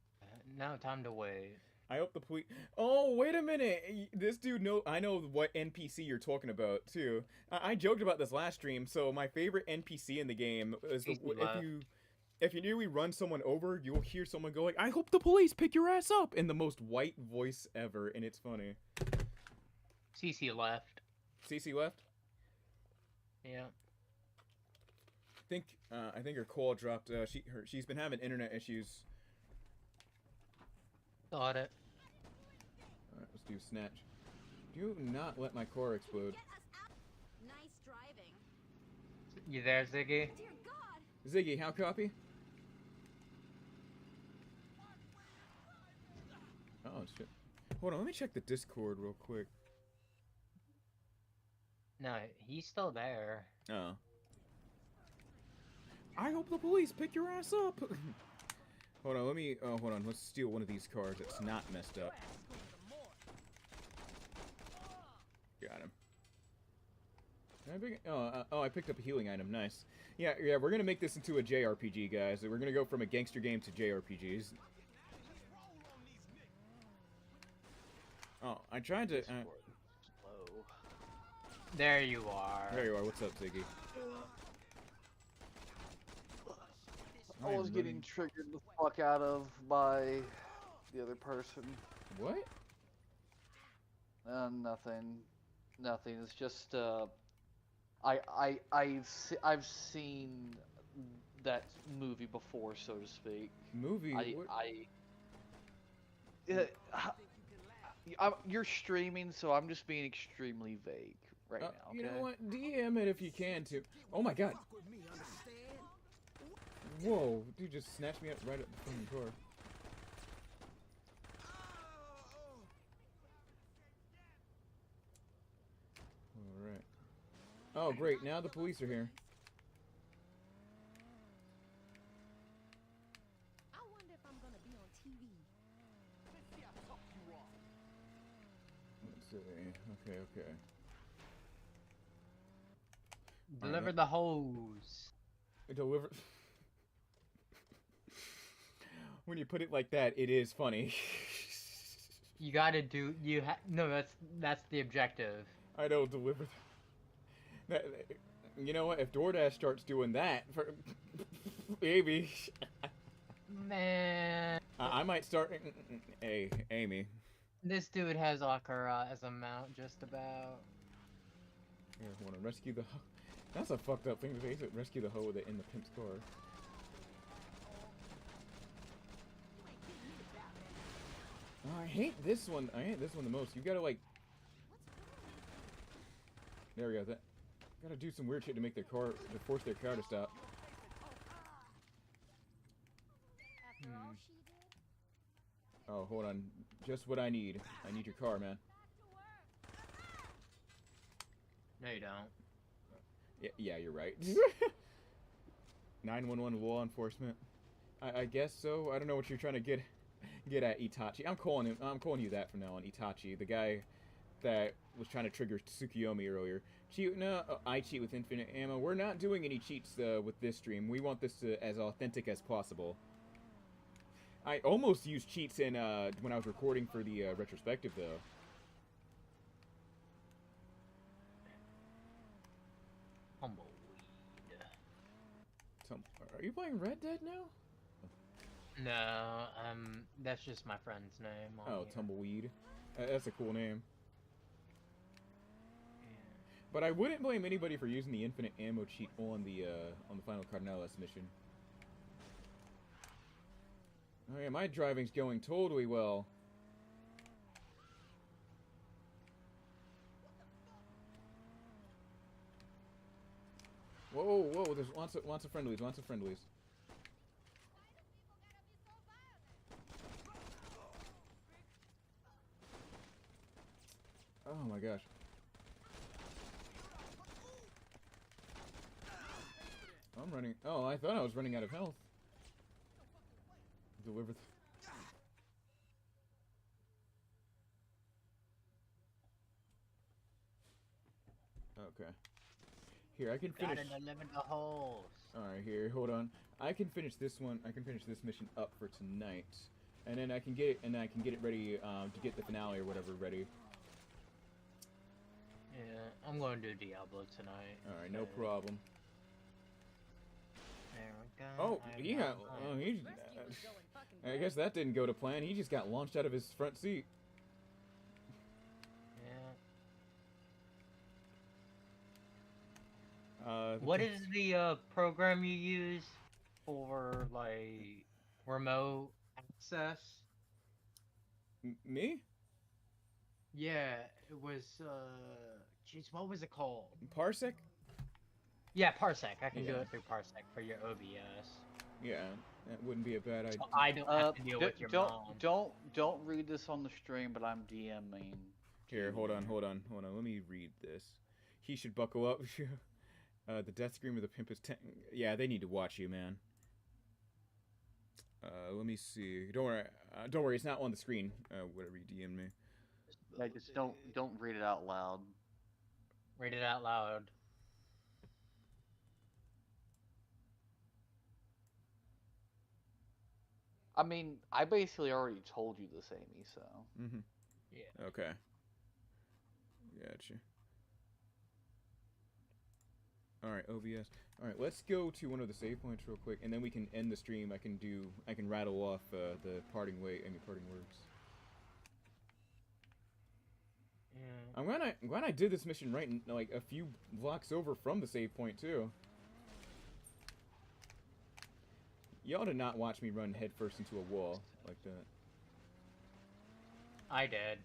D: Now time to wait.
C: I hope the police. Oh, wait a minute! This dude I know what NPC you're talking about too. I joked about this last stream. So my favorite NPC in the game is if you nearly run someone over, you'll hear someone go like, "I hope the police pick your ass up" in the most white voice ever, and it's funny.
D: CC left.
C: CC left.
D: Yeah.
C: I think her call dropped. She's been having internet issues.
D: Got it.
C: Alright, let's do snatch. Do not let my car explode.
H: Nice driving.
D: You there, Ziggy?
H: Dear God.
C: Ziggy, how copy? Oh shit. Hold on, let me check the Discord real quick.
D: No, he's still there.
C: Oh. I hope the police pick your ass up. Hold on, hold on, let's steal one of these cars that's not messed up. Got him. I picked up a healing item, nice. Yeah, we're gonna make this into a JRPG, guys. We're gonna go from a gangster game to JRPGs. Oh, I tried to...
D: There you are.
C: There you are, what's up, Ziggy?
B: I was getting triggered the fuck out of by the other person.
C: What?
B: Nothing. Nothing. It's just I've seen that movie before, so to speak.
C: Movie?
B: You're streaming, so I'm just being extremely vague right now. Okay?
C: You know what? DM it if you can to. Oh my god. Whoa, dude just snatched me up right at the front door. Alright. Oh, great, now the police are here.
H: I wonder if I'm gonna be on TV.
C: Let's see. Okay.
D: Deliver the hose.
C: Deliver. When you put it like that, it is funny.
D: You gotta do. No, that's the objective.
C: I don't deliver. You know what? If DoorDash starts doing that, maybe.
D: Man.
C: I might start. Hey, Amy.
D: This dude has Akira as a mount, just about.
C: Here, I want to rescue the. That's a fucked up thing to say. Rescue the hoe with it in the pimp's car. Oh, I hate this one. I hate this one the most. You gotta like. There we go. That. Gotta do some weird shit to make their car, to force their car to stop. Oh, hold on. Just what I need. I need your car, man.
D: No, you don't.
C: Yeah, you're right. 911 law enforcement. I guess so. I don't know what you're trying to get at, Itachi. I'm calling you that from now on, Itachi, the guy that was trying to trigger Tsukiyomi earlier. I cheat with infinite ammo. We're not doing any cheats with this stream. We want this to as authentic as possible. I almost used cheats in when I was recording for the retrospective, though.
D: Humble.
C: Are you playing Red Dead now?
D: No, that's just my friend's name. On
C: Oh,
D: here.
C: Tumbleweed. That's a cool name.
D: Yeah.
C: But I wouldn't blame anybody for using the infinite ammo cheat on the final Cardinales mission. Oh yeah, my driving's going totally well. Whoa, whoa! There's lots of friendlies, lots of friendlies. Oh my gosh. I'm running. Oh, I thought I was running out of health. Deliver. Okay. Here, I can finish.
D: Gotta deliver the holes.
C: Alright, here, hold on. I can finish this one. I can finish this mission up for tonight, and then I can get it ready to get the finale or whatever ready.
D: Yeah, I'm going to do Diablo tonight.
C: Alright, no problem.
D: There we go.
C: Oh, he got. Oh, he. I guess that didn't go to plan. He just got launched out of his front seat.
D: Yeah. What is the program you use for like remote access?
C: Me?
D: Yeah, it was. Jeez, what was it called?
C: Parsec?
D: Yeah, Parsec. I can do
C: Yeah.
D: it through Parsec for your OBS.
C: Yeah, that wouldn't be a bad idea.
D: So I don't have to deal with your mom.
B: Don't read this on the stream, but I'm DMing.
C: Here, hold on. Let me read this. He should buckle up. The death scream of the pimp is yeah, they need to watch you, man. Let me see. Don't worry. It's not on the screen. Whatever you DM me.
B: Yeah, just don't read it out loud.
D: Read it out loud.
B: I mean, I basically already told you this, Amy, so.
C: Mm-hmm.
D: Yeah.
C: Okay. Gotcha. Alright, OBS. Alright, let's go to one of the save points real quick, and then we can end the stream. I can rattle off the parting words.
D: Yeah.
C: I'm glad I did this mission right, like a few blocks over from the save point too. Y'all did not watch me run headfirst into a wall like that.
D: I did.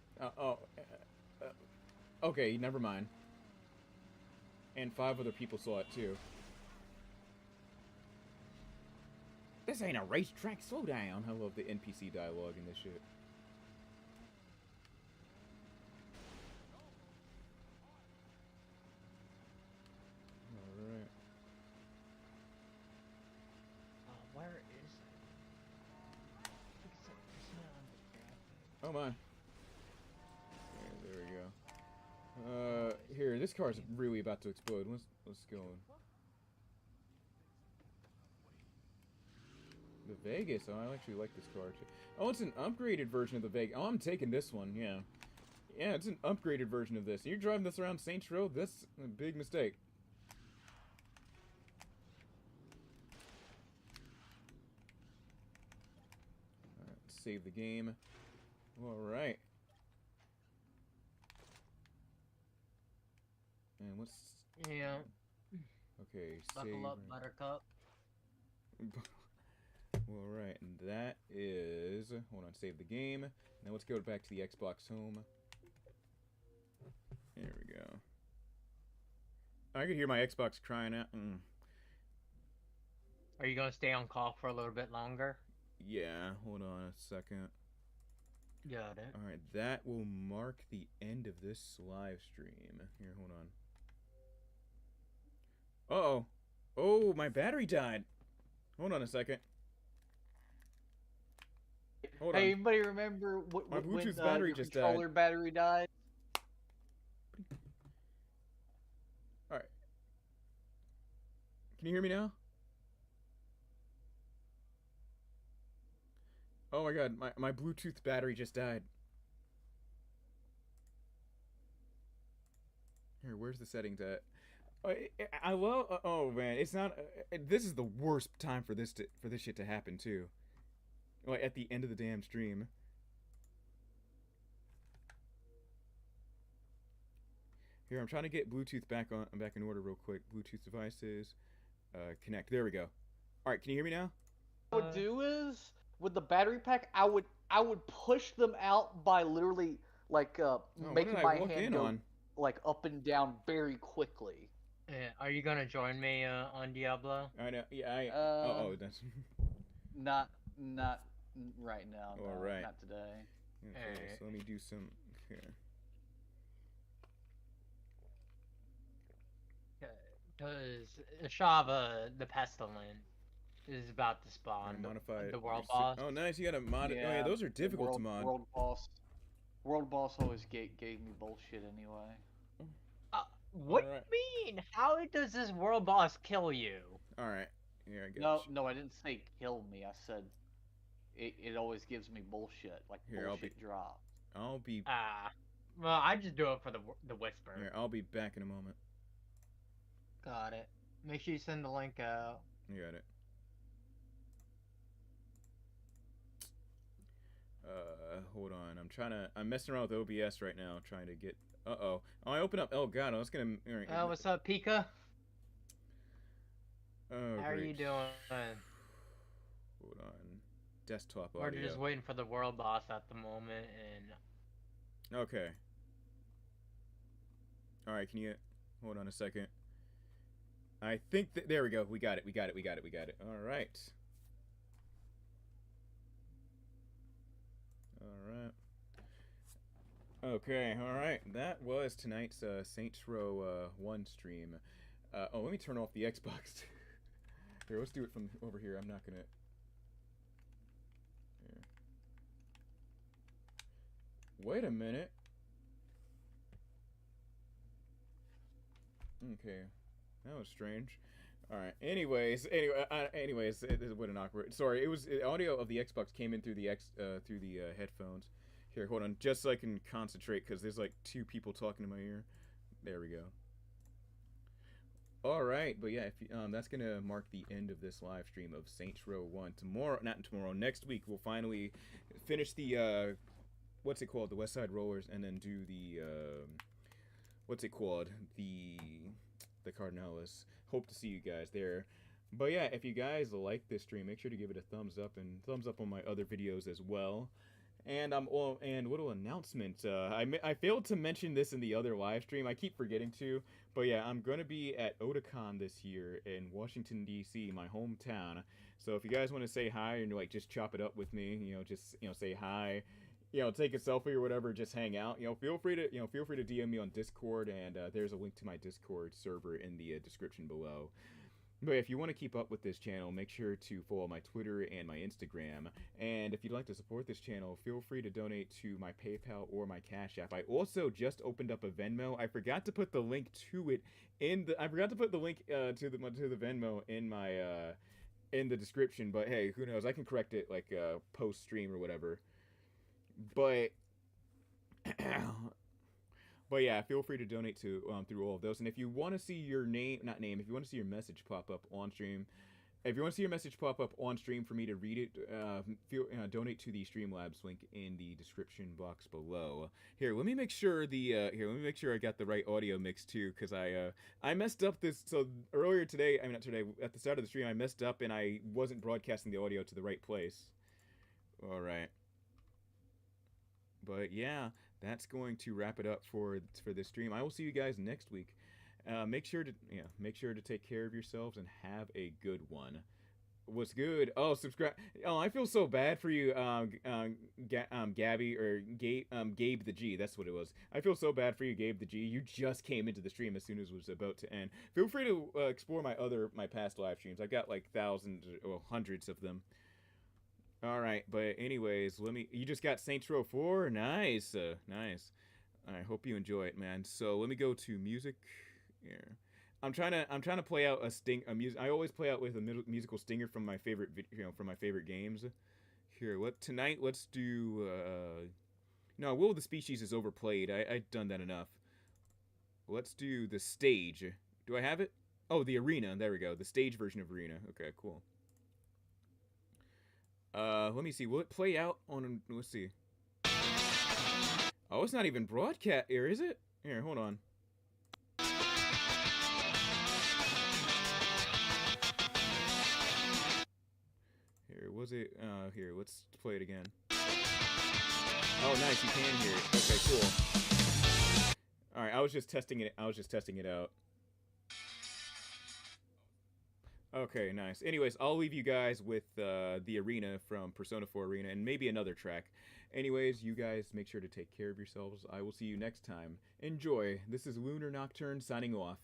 C: Okay, never mind. And 5 other people saw it too. This ain't a racetrack. Slow down. I love the NPC dialogue in this shit. Alright.
D: Where is it?
C: Oh my. There we go. Here, this car's really about to explode. Let's go. The Vegas. Oh, I actually like this car too. Oh, it's an upgraded version of the Vegas. Oh, I'm taking this one. Yeah. Yeah, it's an upgraded version of this. You're driving this around Saints Row? That's a big mistake. Alright, save the game. Alright. And what's...
D: Yeah.
C: Okay,
D: Buckle up,
C: save...
D: Buttercup.
C: Alright, and that is... Hold on, save the game. Now let's go back to the Xbox Home. There we go. I could hear my Xbox crying out.
D: Are you gonna stay on call for a little bit longer?
C: Yeah, hold on a second.
D: Got it.
C: Alright, that will mark the end of this live stream. Here, hold on. Uh-oh. Oh, my battery died. Hold on a second. Hold
B: Hey,
C: on.
B: anybody remember
C: My
B: when
C: Bluetooth battery
B: your
C: just
B: controller
C: died.
B: battery died?
C: Alright. Can you hear me now? Oh my god, my Bluetooth battery just died. Here, where's the settings at? I love. Oh man, it's not. This is the worst time for this shit to happen too. Like at the end of the damn stream. Here, I'm trying to get Bluetooth back in order real quick. Bluetooth devices, connect. There we go. All right, can you hear me now?
B: What I would do is with the battery pack, I would push them out by literally like making my hand go like up and down very quickly.
D: Yeah, are you gonna join me on Diablo?
C: I know. Yeah. That's
B: not right now.
C: All
B: no,
C: right.
B: Not today.
C: Okay, so let me do some here.
D: Because Shava, the Pestilent, is about to spawn.
C: Modify
D: the world boss.
C: Oh, nice. You got a mod.
B: Yeah,
C: oh, yeah, those are difficult to mod.
B: World boss always gave me bullshit anyway.
D: What do you mean? How does this world boss kill you?
C: All right. Yeah, I got
B: No, I didn't say kill me. I said it always gives me bullshit, like
C: here,
B: bullshit drops.
C: I'll be.
D: Well, I just do it for the whisper.
C: Here, I'll be back in a moment.
D: Got it. Make sure you send the link out.
C: You got it. Hold on. I'm messing around with OBS right now, trying to get. Oh, I open up. Oh God, I was gonna.
D: What's up, Pika?
C: Oh,
D: how are you doing?
C: Hold on. Desktop audio.
D: We're just waiting for the world boss at the moment, and.
C: Okay. All right, can you hold on a second? I think there we go. We got it. All right. Okay, all right. That was tonight's Saints Row 1 stream. Let me turn off the Xbox. Here, let's do it from over here. I'm not gonna. Here. Wait a minute. Okay, that was strange. All right. Anyways, what an awkward. Sorry, it was audio of the Xbox came in through the headphones. Here, hold on, just so I can concentrate, because there's like 2 people talking in my ear. There we go. All right, but yeah, that's gonna mark the end of this live stream of Saints Row 1. Next week we'll finally finish the what's it called, the West Side Rollerz, and then do the what's it called, the Cardinalis. Hope to see you guys there. But yeah, if you guys like this stream, make sure to give it a thumbs up, and thumbs up on my other videos as well. And little announcement. I failed to mention this in the other live stream. I keep forgetting to. But yeah, I'm gonna be at Otakon this year in Washington D.C., my hometown. So if you guys want to say hi and like just chop it up with me, just say hi, take a selfie or whatever, just hang out. Feel free to DM me on Discord, and there's a link to my Discord server in the description below. But if you want to keep up with this channel, make sure to follow my Twitter and my Instagram. And if you'd like to support this channel, feel free to donate to my PayPal or my Cash App. I also just opened up a Venmo. I forgot to put the link to it to the Venmo in my in the description. But hey, who knows? I can correct it like post stream or whatever. But But yeah, feel free to donate to through all of those. And if you want to see your if you want to see your message pop up on stream, for me to read it, donate to the Streamlabs link in the description box below. Here, let me make sure I got the right audio mix too, because I messed up this. So earlier today, not today, at the start of the stream, I messed up and I wasn't broadcasting the audio to the right place. All right. But yeah, that's going to wrap it up for this stream. I will see you guys next week. Make sure to take care of yourselves and have a good one. What's good? Oh, subscribe. Oh, I feel so bad for you, Gabby or Gabe the G. That's what it was. I feel so bad for you, Gabe the G. You just came into the stream as soon as it was about to end. Feel free to explore my past live streams. I've got like thousands or hundreds of them. All right, but anyways, you just got Saints Row 4? Nice, nice. I hope you enjoy it, man. So let me go to music. Here, I'm trying to play out I always play out with a musical stinger from my favorite games. Here, tonight? Let's do. No, Will of the Species is overplayed. I've done that enough. Let's do the stage. Do I have it? Oh, the arena. There we go. The stage version of arena. Okay, cool. Let me see. Will it play out on? Let's see. Oh, it's not even broadcast here, is it? Here, hold on. Here, was it? Here, let's play it again. Oh, nice. You can hear it. Okay, cool. All right, I was just testing it. I was just testing it out. Okay, nice. Anyways, I'll leave you guys with the arena from Persona 4 Arena and maybe another track. Anyways, you guys make sure to take care of yourselves. I will see you next time. Enjoy. This is Lunar Nocturne signing off.